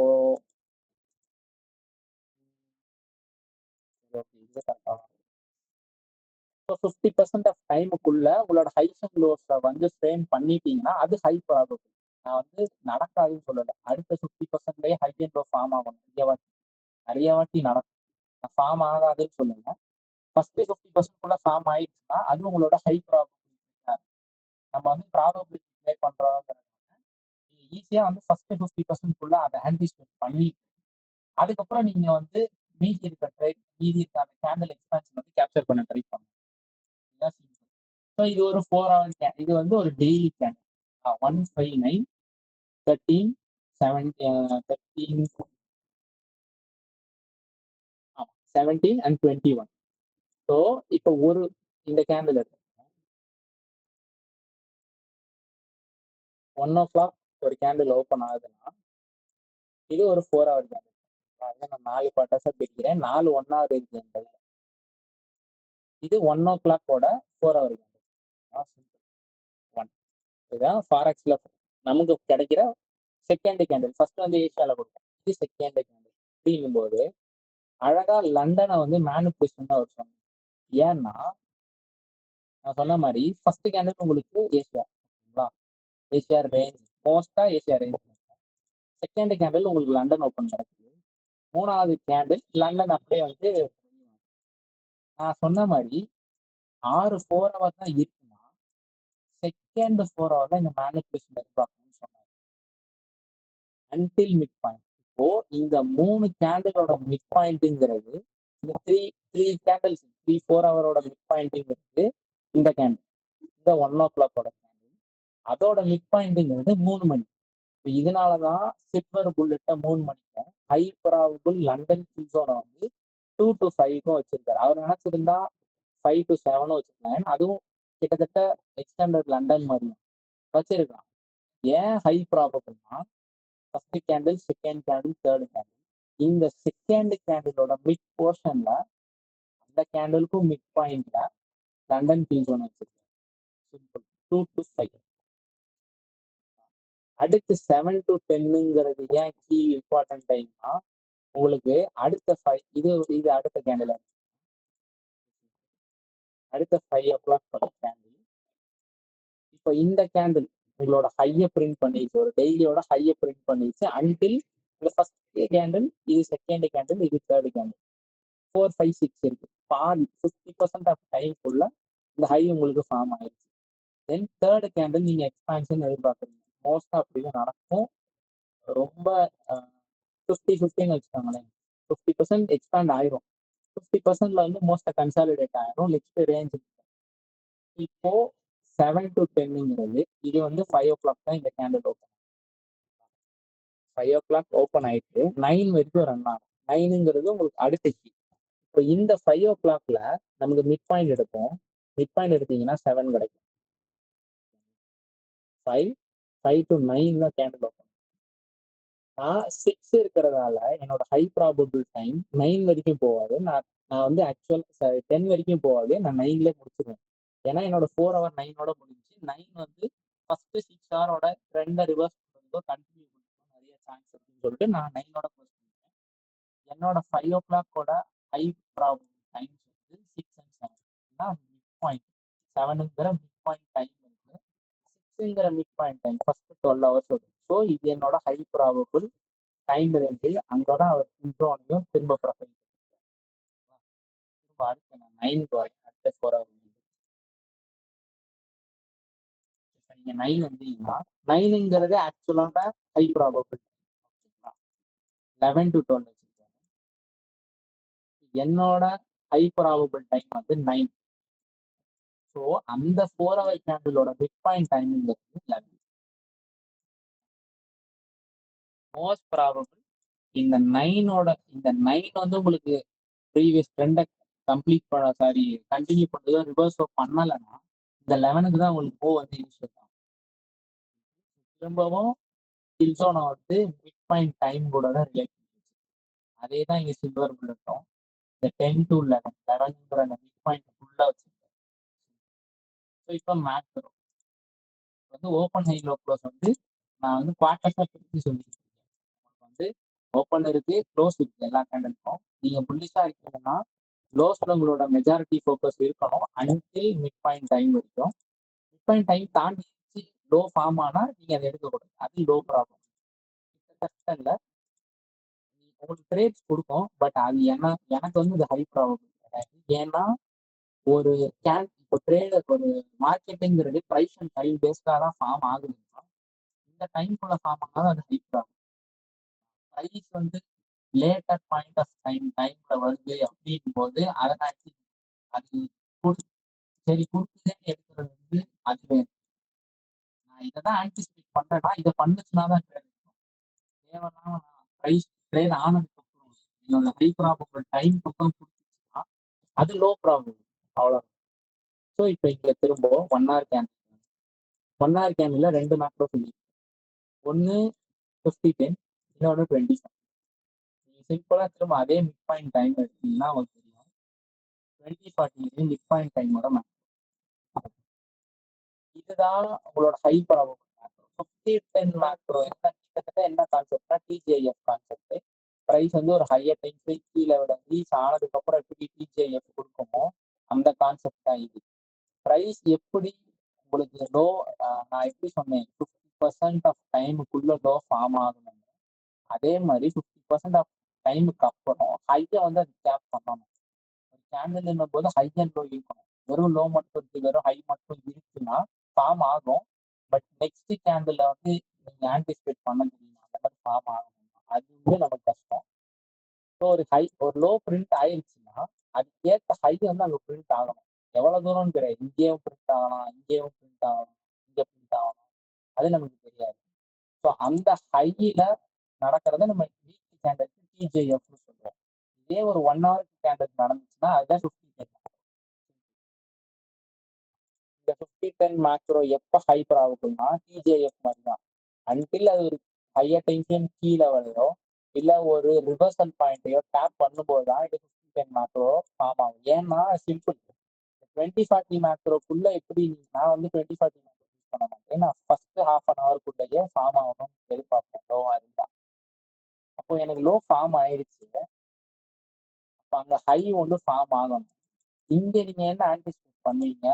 50% ஆஃப் டைமுக்குள்ள உங்களோட ஹைஸ் அண்ட் லோஸை வந்து ஃப்ரேம் பண்ணிட்டீங்கன்னா அது ஹை ப்ராபபிள். நான் வந்து நடக்காதுன்னு சொல்லலை. அடுத்த 50%லயே ஹை அண்ட் லோ ஃபார்ம் ஆகணும். நிறைய வாட்டி நடக்கும். ஃபார்ம் ஆகாதுன்னு சொல்லுங்க. ஃபர்ஸ்ட் 50% ஃபார்ம் ஆயிடுச்சுன்னா அது உங்களோட ஹை ப்ராபபிலிட்டி. நம்ம வந்து ப்ராபபிலிட்டி ப்ளே பண்றோம். ஈஸியா வந்து ஃபர்ஸ்ட் 50% அதை ஆன்டிசிபேட் பண்ணி அதுக்கப்புறம் நீங்க வந்து மீதி இருக்க அந்த கேண்டில் எக்ஸ்பான்ஷன் வந்து கேப்சர் பண்ண ட்ரை பண்ணுங்க. ஸோ இது ஒரு 4 hour இது வந்து ஒரு டெய்லி கேண்டில் 159 13 17 and 21. ஸோ இப்போ ஒரு இந்த கேண்டில் இருக்கு 1 o'clock ஒரு கேண்டில் ஓப்பன் ஆகுதுன்னா இது ஒரு 4 hour கேண்டில். நான் 4 பார்ட்டஸா பிரிக்கிறேன். 4 1 hour இருக்கு. இது 1 o'clock 4 hour கேண்டில். இதுதான் ஃபாரெக்ஸ்ல நமக்கு கிடைக்கிற செகண்ட் கேண்டில். ஃபர்ஸ்ட் வந்து ஏஷியால கொடுக்கும். இது செகண்ட் கேண்டில். அப்படிங்கும்போது அழகா லண்டனை வந்து மேனிபுலேஷன் தான் அவர் சொன்னார். ஏன்னா நான் சொன்ன மாதிரி ஃபர்ஸ்ட் கேண்டில் உங்களுக்கு ஏசியா ரேஞ்ச் மோஸ்டா ஏசியா ரேஞ்ச். செகண்ட் கேண்டில் உங்களுக்கு லண்டன் ஓப்பன் கிடைக்குது. மூணாவது கேண்டில் லண்டன் அப்படியே வந்து நான் சொன்ன மாதிரி 6 4 hour தான் இருக்குன்னா செகண்ட் 4 hour தான் இந்த மேனிபுலேஷன் எதிர்பார்க்கணும்னு சொன்னாங்க. Until mid point. இப்போ இந்த 3 கேண்டிலோட மிட் பாயிண்ட்ங்கிறது இந்த த்ரீ கேண்டில்ஸ் 3 4 hour மிட் பாயிண்ட்ங்கிறது இந்த கேண்டில் இந்த 1 o'clock கேண்டில் அதோட மிட் பாயிண்ட்ங்கிறது 3 மணி. இதனாலதான் சில்வர் புல்லட்ட 3 மணிக்கும் ஹை ப்ராபபிள் லண்டன் கிங்ஸோட வந்து 2 to 5க்கும் வச்சிருக்காரு. அவர் நினைச்சிருந்தா 5 to 7 வச்சிருக்காங்க. அதுவும் கிட்டத்தட்ட எக்ஸ்டெண்டட் லண்டன் மாதிரி வச்சிருக்கலாம். ஏன் ஹை ப்ராபபிள்னா first candle second candle third candle இந்த செகண்ட் கேண்டிலோட மிட் போர்ஷன்ல அந்த கேண்டிலுக்கும் மிட் பாயிண்ட்ல லண்டன் கிங்ஸ் ஒன்று வச்சிருக்காரு. 2 to 5 அடுத்து 7 to 10ங்கிறது ஏன் கீ இம்பார்ட்டன்ட் டைம்னா உங்களுக்கு அடுத்த 5 இது அடுத்த கேண்டில் அடுத்த 5 o'clock கேண்டில். இப்போ இந்த கேண்டில் உங்களோட ஹையை பிரிண்ட் பண்ணிடுச்சு, ஒரு டெய்லியோட ஹையை பிரிண்ட் பண்ணிடுச்சு அன்டில் இந்த ஃபர்ஸ்ட் கேண்டில், இது செகண்ட் கேண்டில், இது தேர்ட் கேண்டில், 4, 5, 6 இருக்கு. பாதி 50% ஆஃப் டைம்குள்ள இந்த ஹை உங்களுக்கு ஃபார்ம் ஆயிடுச்சு. தென் தேர்ட் கேண்டில் நீங்க எக்ஸ்பான்ஷன் எதிர்பார்க்குறீங்க, மோஸ்டா அப்படிதான் நடக்கும். ரொம்ப 50-50ன்னு வச்சுக்கோங்களேன், 50% எக்ஸ்பேண்ட் ஆயிரும், 50%ல வந்து மோஸ்டா கன்சாலிடேட் ஆயிரும். நெக்ஸ்ட் ரேஞ்ச் இப்போ 7 to 10ங்கிறது இது வந்து 5 o'clock தான் இந்த கேண்டில் ஓப்பன். 5 o'clock ஓப்பன் ஆயிட்டு 9 வரைக்கும் ரன் ஆகும். 9ங்கிறது உங்களுக்கு அடுத்த கீ. இப்போ இந்த 5 o'clockல நமக்கு மிட் பாயிண்ட் எடுப்போம். மிட் பாயிண்ட் எடுத்தீங்கன்னா 7 கிடைக்கும். 5 to 9 தான் கேண்டில் ஓப்பன். நான் 6 இருக்கிறதால என்னோட ஹை ப்ராபபிள் டைம் 9 வரைக்கும் போவாது. நான் வந்து ஆக்சுவல் 10 வரைக்கும் போவாது, நான் 9ல முடிச்சிருவேன். ஏன்னா என்னோட 4 hour 9ஓட முடிஞ்சு 9 வந்து ஃபர்ஸ்ட் 6 ஹவரோட ட்ரெண்டை ரிவர்ஸ் பண்ணுறதோ கண்டினியூ பண்ணுறதோ நிறைய சான்ஸ் இருக்குன்னு சொல்லிட்டு நான் 9ஓட க்ளோஸ் பண்ணிட்டேன். என்னோட 5 o'clock ஹை ப்ராபபிள் டைம்ஸ் வந்து 6 and 7 மிட் பாயிண்ட். 7ங்கிற மிட் பாயிண்ட் டைம் இருக்கு, 6ங்கிற mid point time first 12 hours வரும். ஸோ இது என்னோட ஹை ப்ராபபிள் டைம் ரேஞ்சு. அங்கதான் அவர் இன்ட்ரோனையும் திரும்ப ப்ரொஃபைல் திரும்ப அடுத்து நான் 9க்கு வரேன். அடுத்த 4 hour நீங்க 9 வந்தீங்கன்னா 9ங்கிறது ஆக்சுவலான ஹை ப்ராபபிள். 11 to 12 வச்சிருக்கேன். என்னோட ஹை ப்ராபபிள் டைம் வந்து 9. ஸோ அந்த 4 hour கேண்டிலோட மிட் பாயிண்ட் டைமிங்கிறது 11. மோஸ்ட் ப்ராபபிள் இந்த 9 வந்து உங்களுக்கு ப்ரீவியஸ் ட்ரெண்டை கம்ப்ளீட் கண்டினியூ பண்ணுறதோ ரிவர்ஸ் பண்ணலைன்னா இந்த 11க்கு தான் உங்களுக்கு போ வந்து யூஸ் ஆகும். திரும்பவும் சில்சோனா வந்து மிட் பாயிண்ட் டைம் கூட தான் ரிலேட் பண்ணிச்சு. அதே தான் இங்கே சில்வர் புல்லட்டும் இந்த 10 to 11ங்கிற அந்த மிட் பாயிண்ட் ஃபுல்லாக வச்சுருக்கேன். ஸோ இப்போ மேக்ரோ வந்து ஓப்பன் ஹை லோ க்ளோஸ் வந்து நான் வந்து குவார்ட்டர்ஸாக பிரித்து சொல்லிட்டு இருக்கேன். உங்களுக்கு வந்து ஓப்பன் இருக்கு, க்ளோஸ் இருக்கு எல்லா கேண்டலுக்கும். நீங்கள் புல்லிஷாக இருக்கீங்கன்னா லோஸ்ல உங்களோட மெஜாரிட்டி ஃபோக்கஸ் இருக்கணும் அன்டில் மிட் பாயிண்ட் டைம் வரைக்கும். மிட் பாயிண்ட் டைம் தாண்டி லோ ஃபார்ம் ஆனால் நீங்கள் அதை எடுக்கக்கூடாது, அது லோ ப்ராப்ளம். கஷ்டம் இல்லை, உங்களுக்கு ட்ரேட்ஸ் கொடுக்கும், பட் அது எனக்கு வந்து இது ஹை ப்ராபபிள் கிடையாது. ஏன்னா ஒரு இப்போ ட்ரேடர் ஒரு மார்க்கெட்டுங்கிறது ப்ரைஸ் அண்ட் டைம் பேஸ்டாக தான் ஃபார்ம் ஆகுதுன்னா இந்த டைம்குள்ள ஃபார்ம் ஆனாலும் அது ஹை ப்ராபபிள். ப்ரைஸ் வந்து லேட்டர் பாயிண்ட் ஆஃப் டைம்ல வருது அப்படின் போது அதை நான் அது சரி கொடுக்குதுன்னு எடுக்கிறது வந்து அதுவே நான் இதை தான் ஆன்டிசிபேட் பண்றேன்னா இதை பண்ணுச்சுன்னா தான் ட்ரேட் இருக்கும். தேவைன்னா ப்ரைஸ் ட்ரேட் ஆனதுக்கு அப்புறம் என்னோட ஹை ப்ராபபிள் டைம் பக்கம் கொடுத்துச்சுன்னா அது லோ ப்ராபபிள், அவ்வளோ. ஸோ இப்போ இங்கே திரும்ப 1 hour கேண்டில் 2 மேக்ரோ சொல்லியிருக்கேன். ஒன்று 50-10, இன்னொன்று 20-10. சிம்பிளா திரும்ப அதே மிட் பாயிண்ட் டைம் எடுத்தீங்கன்னா உங்களுக்கு தெரியும் 20-40 மிட் பாயிண்ட் டைமோட மேக்ரோ. இதுதான் உங்களோட ஹை ப்ராபபிள் மேக்ரோ. 50-10 மேக்ரோ கிட்டத்தட்ட என்ன கான்செப்ட்னா டிஜேஎஃப் கான்செப்ட். ப்ரைஸ் வந்து ஒரு ஹையர் டைம் கீழே விட ரீச் ஆனதுக்கு அப்புறம் எப்படி டிஜேஎஃப் கொடுக்குமோ அந்த கான்செப்ட் தான் இது. ப்ரைஸ் எப்படி உங்களுக்கு லோ, நான் எப்படி சொன்னேன் 50% ஆஃப் டைமுக்குள்ள லோ ஃபார்ம் ஆகணும், அதே மாதிரி 50% ஆஃப் டைமுக்கு அப்புறம் ஹையை வந்து அது கேப் பண்ணணும். ஒரு கேண்டில் போது ஹை அண்ட் லோ இருக்கணும். வெறும் லோ மட்டும் இருக்கு, வெறும் ஹை மட்டும் இருக்குன்னா ஃபார்ம் ஆகும், பட் நெக்ஸ்ட் கேண்டில் வந்து நீங்க ஆன்டிசிபேட் பண்ண முடியும் அந்த மாதிரி ஃபார்ம் ஆகணும். அது வந்து நமக்கு கஷ்டம். ஸோ ஒரு லோ பிரிண்ட் ஆயிடுச்சுன்னா அதுக்கு ஏற்ற ஹை வந்து அங்கே பிரிண்ட் ஆகணும். எவ்வளவு தூரம் தெரியாது, இங்கேயும் பிரிண்ட் ஆகலாம், இங்கேயும் பிரிண்ட் ஆகணும், இங்கே பிரிண்ட் ஆகணும், அது நமக்கு தெரியாது. ஸோ அந்த ஹையில நடக்கிறத நம்ம வீக்லி கேண்டலுக்கு டிஜேஎஃப்னு சொல்லுவோம். இதே ஒரு 1 hour கேண்டல் நடந்துச்சுன்னா அதுதான் 50-10. இந்த 50-10 மேக்ரோ எப்போ ஹை ப்ராபபிள்னா டிஜேஎஃப் மாதிரி தான். அன்டில் அது ஒரு ஹையர் டென்ஷன் கீழே வரையோ இல்லை ஒரு ரிவர்சல் பாயிண்ட்டையோ டேப் பண்ணும்போது தான் இது 50-10 மேக்ரோ ஃபார்ம் ஆகும். ஏன்னா சிம்பிள், 20-40 மேக்ரோக்குள்ள எப்படி நான் வந்து 20-40 மேக்ரோ யூஸ் பண்ண மாட்டேன். நான் ஃபர்ஸ்ட் ஹாஃப் அன் ஹவருக்குள்ளேயே ஃபார்ம் ஆகணும்னு எதிர்பார்ப்பேன் லோவா இருந்தா. அப்போ எனக்கு லோ ஃபார்ம் ஆயிடுச்சு. அப்போ அங்க ஹை வந்து ஃபார்ம் ஆகணும். இங்க நீங்க என்ன ஆன்டிசிபேட் பண்ணுவீங்க?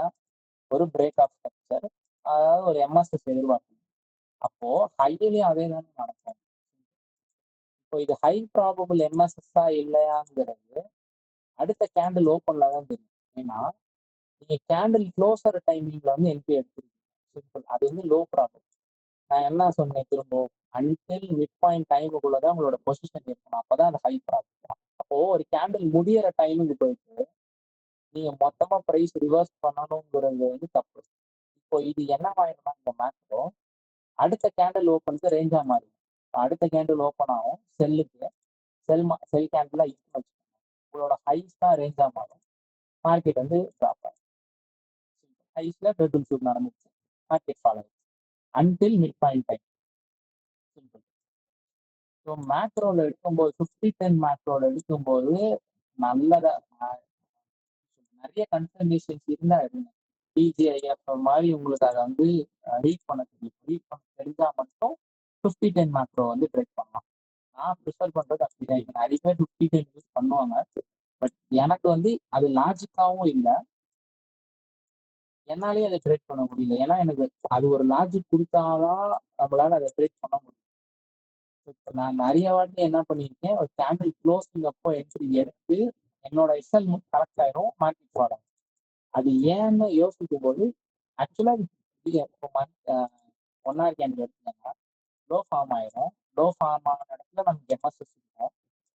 ஒரு பிரேக் ஆஃப் ஸ்ட்ரக்சர், அதாவது ஒரு எம்எஸ்எஸ் எதிர்பார்ப்பீங்க. அப்போ ஹையிலையும் அதே தானே நடக்கும். இப்போ இது ஹை ப்ராபபிள் எம்எஸ்எஸ்ஸா இல்லையாங்கிறது அடுத்த கேண்டில் ஓப்பன்ல தான் தெரியும். ஏன்னா நீங்க கேண்டில் க்ளோசர் டைமிங்ல வந்து என்ட்ரி எடுத்துருக்கீங்க. சிம்பிள். அது வந்து லோ ப்ராபபிள். நான் என்ன சொன்னேன் திரும்ப, அன்டில் மிட் பாயிண்ட் டைமுக்குள்ளதான் உங்களோட பொசிஷன் இருக்கணும். அப்பதான் அது ஹை ப்ராபபிள். அப்போ ஒரு கேண்டில் முடியிற டைமுக்கு போயிட்டு நீங்க மொத்தமா பிரைஸ் ரிவர்ஸ் பண்ணணுங்கிறது வந்து தப்பு. இப்போ இது என்ன ஆயிடும்னா இந்த மேக்ரோ அடுத்த கேண்டில் ஓப்பனுக்கு ரேஞ்சா மாறும். அடுத்த கேண்டில் ஓப்பன் ஆகும் செல்லுக்கு, செல் கேண்டிலா இருக்கு வச்சுக்கோங்க. உங்களோட ஹைஸ் தான் ரேஞ்சா மாறும். மார்க்கெட் வந்து ட்ராப் ஆகும். ஹைஸ்ல டர்ட்டில் ஷூட் நடந்துச்சு, மார்க்கெட் ஃபால் ஆயிடுச்சு until mid point time. Simple. So மேக்ரோல எடுக்கும்போது 50-10 மேக்ரோல எடுக்கும்போது நல்லதா நிறைய கன்ஃபர்மேஷன்ஸ் இருந்தா இருங்க. டிஜிஐஎஃப் மாதிரி உங்களுக்கு அதை வந்து ரீட் பண்ண தெரியும். ரீட் பண்ண தெரிஞ்சா மட்டும் 50-10 மேக்ரோ வந்து ட்ரேட் பண்ணலாம். நான் ப்ரிஃபர் பண்றது அப்படிதான். இப்போ நிறைய பேர் 50-10 யூஸ் பண்ணுவாங்க. பட் எனக்கு வந்து அது லாஜிக்காவும் இல்லை, என்னாலேயே அதை ட்ரேட் பண்ண முடியல. ஏன்னா எனக்கு அது ஒரு லாஜிக் கொடுத்தாதான் நம்மளால அதை ட்ரேட் பண்ண முடியும். இப்போ நான் நிறைய வாட்டி என்ன பண்ணியிருக்கேன், ஒரு கேண்டில் க்ளோசிங் அப்போ என்ட்ரி எடுத்து என்னோட எஸ்எல் கரெக்ட் ஆயிரும், மார்க்கெட் ஃபால் ஆகும். அது ஏன்னு யோசிக்கும் போது ஆக்சுவலா இப்போ ஒன் ஹவர் கேண்டில் எடுத்தீங்கன்னா லோ ஃபார்ம் ஆயிரும். லோ ஃபார்ம் ஆன இடத்துல நமக்கு எம்எஸ்எஸ் இருக்கும்.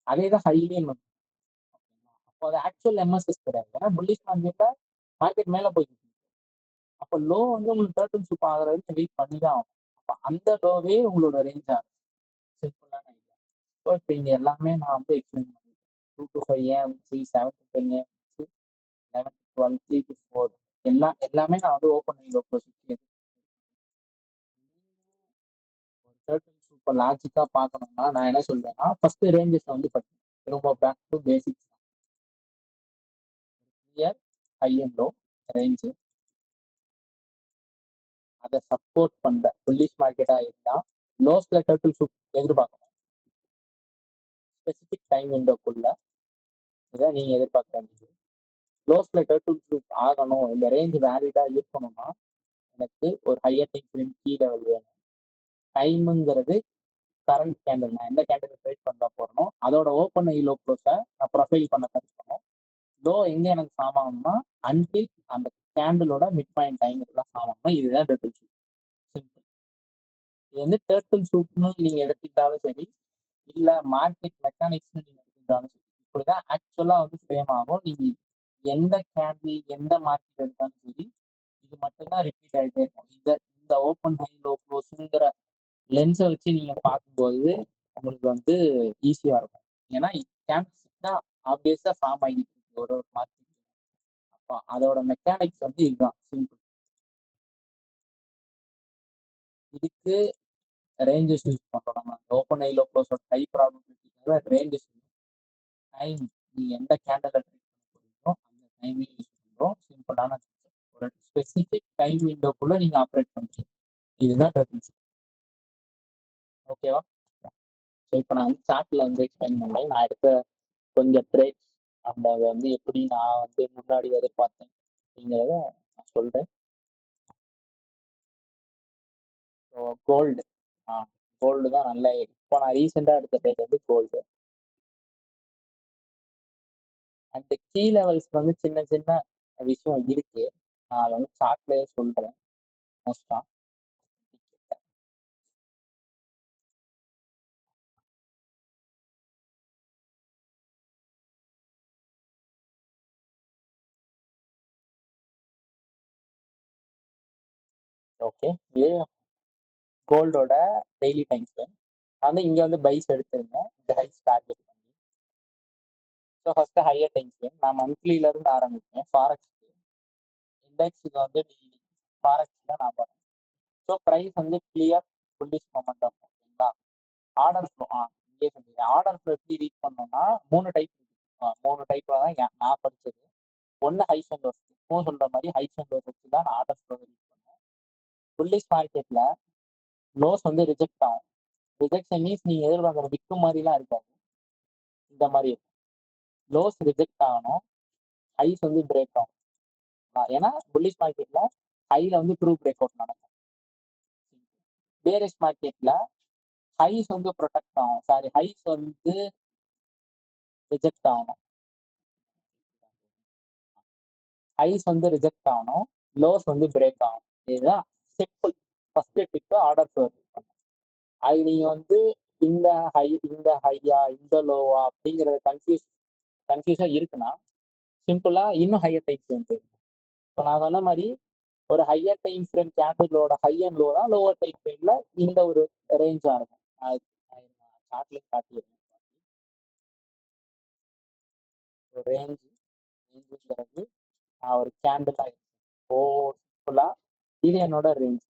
அதே தான் ஹைலியும் இருக்கும். அப்போ அது ஆக்சுவல் எம்எஸ்எஸ் கிடையாது. ஏன்னா புல்லிஷ் மார்க்கெட்ல மார்க்கெட் மேலே போயிட்டு இருக்கு. அப்போ லோ வந்து உங்களுக்கு டர்ட்டில் சூப் ஆகிற வரைக்கும் வெயிட் பண்ணி தான் ஆகும். அப்போ அந்த லோவே உங்களோட ரேஞ்ச் ஆகும். சிம்பிளான ஐடியா. ஸோ இப்போ இங்கே எல்லாமே நான் வந்து எக்ஸ்பிளைன் பண்ணிட்டேன். 2 to 5 AM, 7 to 10 AM, 11 to 12, 3 to 4 எல்லாமே நான் வந்து ஓப்பன் பண்ணி ஒரு டர்ட்டில் சூப்பர் லாஜிக்கா பார்க்கணும்னா நான் என்ன சொல்றேன்னா ஃபர்ஸ்ட் ரேஞ்சஸ் வந்து பார்த்தீங்கன்னா ரொம்ப back to basics. Clear high and low range, அதை சப்போர்ட் பண்ற புல்லிஷ் மார்க்கெட்டா இருந்தா லோஸ்ல டர்ட்டில் சூப் எதிர்பார்க்கணும். ஸ்பெசிபிக் டைம் விண்டோக்குள்ள இதை நீங்க எதிர்பார்க்க வேண்டியது. க்ளோஸ்ல டர்ட்டில் சூப் ஆகணும், இந்த ரேஞ்ச் வேலிடா இருக்கணும்னா எனக்கு ஒரு higher time frame key level வேணும். டைமுங்கிறது கரண்ட் கேண்டில், நான் எந்த கேண்டில் ட்ரேட் பண்ண போறனோ அதோட ஓப்பன் ஐ லோ க்ளோஸை நான் ப்ரொஃபைல் பண்ண கற்றுக்கணும். லோ எங்க எனக்கு ஃபார்ம் ஆகணும்னா அன்டில் அந்த கேண்டிலோட மிட் பாயிண்ட் டைம் இதெல்லாம் ஃபார்ம் ஆகணும். இதுதான் டர்ட்டில் சூப். சிம்பிள். இது வந்து டர்ட்டில் சூப்னு நீங்க எடுத்துக்கிட்டாலும் சரி, இல்ல மார்க்கெட் மெக்கானிக்ஸ்னு நீங்க எடுத்துக்கிட்டாலும் சரி, இப்படிதான் ஆக்சுவலா வந்து ஃப்ரேம் ஆகும். நீங்க எந்த கேண்டில் எந்த மார்க்கெட் எடுத்தாலும் சரி இது மட்டும்தான் ரிப்பீட் ஆகிட்டே இருக்கும். இந்த ஓப்பன் ஹை லோ க்ளோஸுங்கிற லென்ஸை வச்சு நீங்க பார்க்கும்போது உங்களுக்கு வந்து ஈஸியா இருக்கும். ஏன்னா கேண்டில்ஸ் தான் ஆப்வியஸா ஃபார்ம் ஆகிட்டு இருக்கு ஒரு மார்க்கெட். அப்போ அதோட மெக்கானிக்ஸ் வந்து இதுதான். சிம்பிள். இதுக்கு ரேஞ்சஸ் யூஸ் பண்றோம். நம்ம ஓப்பன் ஐ லோ க்ளோஸோட ஹை ப்ராபபிலிட்டிக்காக ரேஞ்சஸ் டைம் நீங்க எந்த கேண்டில் ட்ரேட் பண்ண போறீங்களோ அந்த டைமிங் யூஸ் பண்றோம். சிம்பிளான ஒரு ஸ்பெசிபிக் டைம் விண்டோக்குள்ள நீங்க ஆப்ரேட் பண்றீங்க. இதுதான் டர்ட்டில் சூப். ஓகேவா? ஸோ இப்போ நான் வந்து சார்ட்ல வந்து எக்ஸ்பிளைன் பண்ணேன். நான் எடுத்த கொஞ்சம் ட்ரேட்ஸ் அந்த அதை வந்து எப்படி நான் வந்து முன்னாடி எதிர்பார்த்தேன் அப்படிங்கிறத நான் சொல்றேன். ஸோ கோல்டு கோல்டு தான் நல்ல இப்போ நான் ரீசெண்டாக எடுத்த ட்ரேட் வந்து கோல்டு. அந்த கீ லெவல்ஸ் வந்து சின்ன சின்ன விஷயம் இருக்கு. நான் அதை வந்து சார்ட்லயே சொல்றேன் மோஸ்டா. ஓகே, இது கோல்டோட டெய்லி டைம் ஃப்ரேம். வந்து இங்க வந்து பைஸ் எடுத்திருந்தேன் இந்த ஹைஸ் டார்கெட் பண்ணி. So first higher time frame நான் மந்த்லில இருந்து ஆரம்பிச்சேன். ஃபாரெக்ஸ் இண்டெக்ஸுக்கு வந்து ஃபாரெக்ஸ் தான் நான் பண்ணேன். ஸோ ப்ரைஸ் வந்து கிளியர் புல்லிஷ் மொமெண்டம். ஓகேங்களா? ஆர்டர் ஃப்ளோ இங்கே சொல்லிடுறேன். ஆர்டர் ஃப்ளோ எப்படி ரீட் பண்ணோம்னா 3 டைப் இருக்கு. 3 டைப்ல தான் நான் படிச்சது. ஒன்று ஹைஸ் அண்ட் லோஸ். சொல்ற மாதிரி ஹைஸ் அண்ட் லோஸ் வச்சு தான் நான் ஆர்டர் ஃப்ளோ ரீட் பண்ணேன். புல்லிஷ் மார்க்கெட்ல லோஸ் வந்து ரிஜெக்ட் ஆகும். ரிஜெக்ஷன் மீன்ஸ் நீங்க எதிர்பார்க்குற விக்கு மாதிரிலாம் இருக்காது, இந்த மாதிரி இருக்கும். லோஸ் ரிஜெக்ட் ஆகணும், ஹைஸ் வந்து பிரேக் ஆகும். ஏன்னா புல்லிஷ் மார்க்கெட்ல ஹைல வந்து ட்ரூ பிரேக் அவுட் நடக்கும். பேரிஷ் மார்க்கெட்ல ஹைஸ் வந்து ப்ரொடெக்ட் ஆகும், சாரி ஹைஸ் வந்து ரிஜெக்ட் ஆகணும், ஹைஸ் வந்து ரிஜெக்ட் ஆகணும், லோஸ் வந்து பிரேக் ஆகும். இதுதான் simple. First tip order flow. அது நீங்க வந்து இந்த ஹையா இந்த லோவா அப்படிங்கறது கன்ஃபியூஸா இருக்குன்னா சிம்பிளா இன்னும் ஹையர் டைம் ஃப்ரேம் போயிடும். இப்போ நான் சொன்ன மாதிரி ஒரு ஹையர் டைம் ஃப்ரேம் கேண்டிலோட ஹை அண்ட் லோ தான் லோவர் டைம் ஃப்ரேம்ல இந்த ஒரு ரேஞ்சா இருக்கும். சார்ட்ல காட்டிடுறேன். ரேஞ்சுங்கிறது ஒரு கேண்டில் ஆயிடுச்சு. ஓ சிம்பிளா இது என்னோட ரேஞ்ச்.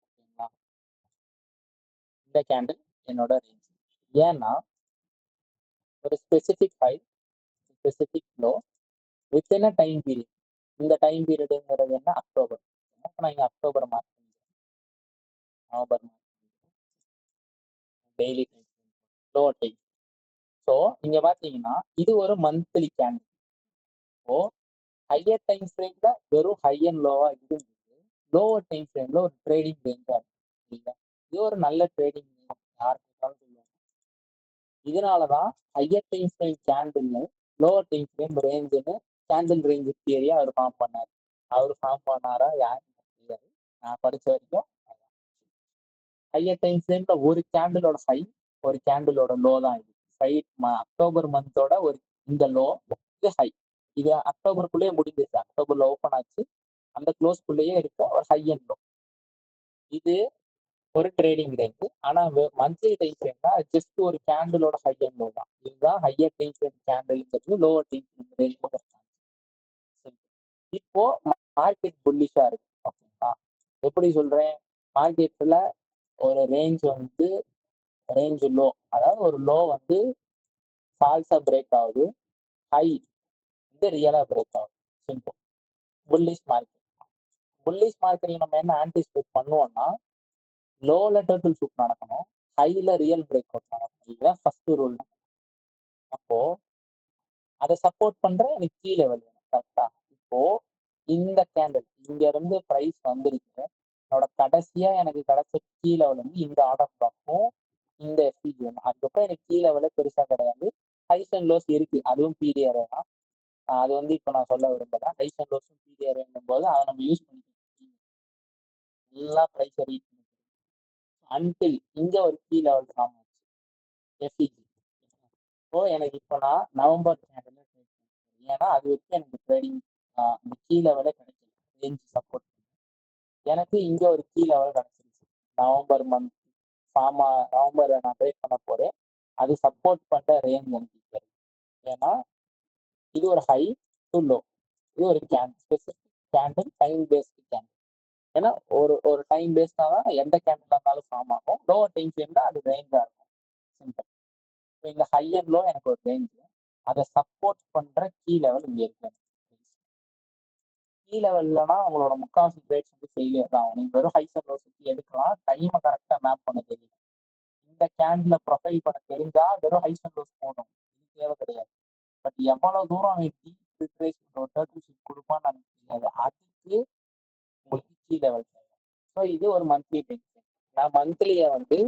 ஓகேங்களா, இந்த கேண்டில் என்னோட ரேஞ்ச். ஏன்னா ஒரு specific high specific low within a time period. இந்த டைம் பீரியடுங்கிறது என்ன, அக்டோபர். இப்போ நான் இங்கே அக்டோபர் மார்க் பண்ணிக்கிறேன், நவம்பர் மார்க் பண்ணிக்கிறேன், daily time low time. So இங்கே பார்த்தீங்கன்னா இது ஒரு monthly candle. So higher time ஃப்ரேம்ல வெறும் ஹை அண்ட் லோவா இருந்தது, லோவர் டைம் ஃப்ரேம்ல ஒரு ட்ரேடிங் ரேஞ்சா இருக்கு. சரிங்களா, இது ஒரு நல்ல ட்ரேடிங் ரேஞ்ச் யாருக்காலும் சொல்லுவாங்க. இதனாலதான் higher time frame candle lower time frame ரேஞ்சுன்னு கேண்டில் ரேஞ்ச் தியரியா அவர் ஃபார்ம் பண்ணார். அவர் ஃபார்ம் பண்ணாரா யாருன்னு தெரியாது, நான் படிச்ச வரைக்கும். ஹையர் டைம் ஃப்ரேம்ல ஒரு கேண்டிலோட ஹை ஒரு கேண்டிலோட லோ தான் இது. அக்டோபர் மந்தோட ஒரு இந்த லோ இது ஹை. இது அக்டோபருக்குள்ளேயே முடிஞ்சிருச்சு, அக்டோபர்ல ஓப்பன் ஆச்சு, அந்த க்ளோஸ்க்குள்ளேயே இருக்க ஒரு ஹை அண்ட் லோ. இது ஒரு ட்ரேடிங் ரேஞ்ச். ஆனா மந்த்லி டைம் ஃப்ரேம்னா ஜஸ்ட் ஒரு கேண்டிலோட ஹை அண்ட் லோ தான். இதுதான் ஹையர் டைம் ஃப்ரேம் கேண்டில்ங்கிறது லோவர் டைம் ஃப்ரேம் ரேஞ்ச். இப்போ மார்க்கெட் புல்லிஷா இருக்கு. ஓகேங்களா, எப்படி சொல்றேன், மார்க்கெட்ல ஒரு ரேஞ்ச் வந்து ரேஞ்ச் லோ, அதாவது ஒரு லோ வந்து ஃபால்ஸா பிரேக் ஆகுது, ஹை வந்து ரியலா பிரேக் ஆகுது. சிம்பிள். Bullish market. புல்லிஷ் மார்க்கெட்ல நம்ம என்ன ஆன்டிசிபேட் பண்ணுவோம்னா லோல டர்ட்டில் சூப் நடக்கணும், ஹைல ரியல் பிரேக் அவுட் நடக்கணும். இதுதான் ஃபர்ஸ்ட் ரூல். அப்போ அதை சப்போர்ட் பண்ற எனக்கு கீ லெவல் வேணும். கரெக்டா, இப்போ இந்த கேண்டில் இங்க இருந்து பிரைஸ் வந்துருக்கு, என்னோட கடைசியா எனக்கு கிடைச்ச கீ லெவல் வந்து இந்த ஆர்டர் பிளாக்கும் இந்த எஃபிஜி வேணும். அதுக்கப்புறம் எனக்கு கீ லெவலே பெருசா கிடையாது. ஹைஸ் அண்ட் லோஸ் இருக்கு, அதுவும் பிடிஆர் தான். அது வந்து இப்போ நான் சொல்ல விரும்பல. ஹைஸ் அண்ட் லோஸும் பிடிஆர் போது அதை நம்ம யூஸ் பண்ணிக்கணும். நல்லா ப்ரைஸ் ரீச் பண்ணிக்கணும் அன்டில் இங்க ஒரு கீ லெவல் ஃபார்ம் ஆச்சு எஃபிஜி. ஸோ எனக்கு இப்போ நான் நவம்பர் கேண்டில் ஏன்னா அது வச்சு எனக்கு ட்ரேடிங் அந்த கீ லெவலே கிடைக்கல, ரேஞ்ச் சப்போர்ட். எனக்கு இங்க ஒரு கீ லெவல் கிடைச்சிருச்சு நவம்பர் மந்த் நவம்பர் நான் ட்ரேட் பண்ண போறேன். அது சப்போர்ட் பண்ற ரேஞ்ச் எனக்கு தெரியும். ஏன்னா இது ஒரு ஹை டு லோ, இது ஒரு specific candle, time based candle. ஏன்னா ஒரு டைம் பேஸ்டா தான் எந்த கேண்டில் இருந்தாலும் ஃபார்ம் ஆகும். லோவர் டைம் ஃப்ரேம்ல அது ரேஞ்சா இருக்கும். சிம்பிள். இப்போ இந்த ஹை அண்ட் லோ எனக்கு ஒரு ரேஞ்ச், அதை சப்போர்ட் பண்ற கீ லெவல் இங்க இருக்கு. கீ லெவல்லனா உங்களோட முக்காவாசி ட்ரேட்ஸ் வந்து ஃபெயிலியர் தான் ஆகும். நீங்க வெறும் ஹைஸ் அண்ட் லோஸ் எடுக்கலாம், டைமை கரெக்டா மேப் பண்ண தெரியும். இந்த கேண்டில் ப்ரொஃபைல் பண்ண தெரிஞ்சா வெறும் ஹைஸ் அண்ட் லோஸ் போகணும், இது தேவை கிடையாது. பட் எவ்வளவு தூரம் அவன் டீப் ப்ரிப்பரேஷன் கொடுப்பான்னு நமக்கு தெரியாது. அதுக்கு உங்களுக்கு கீ லெவல் தேவை. ஸோ இது ஒரு மந்த்லி டைம். நான் மந்த்லியை வந்து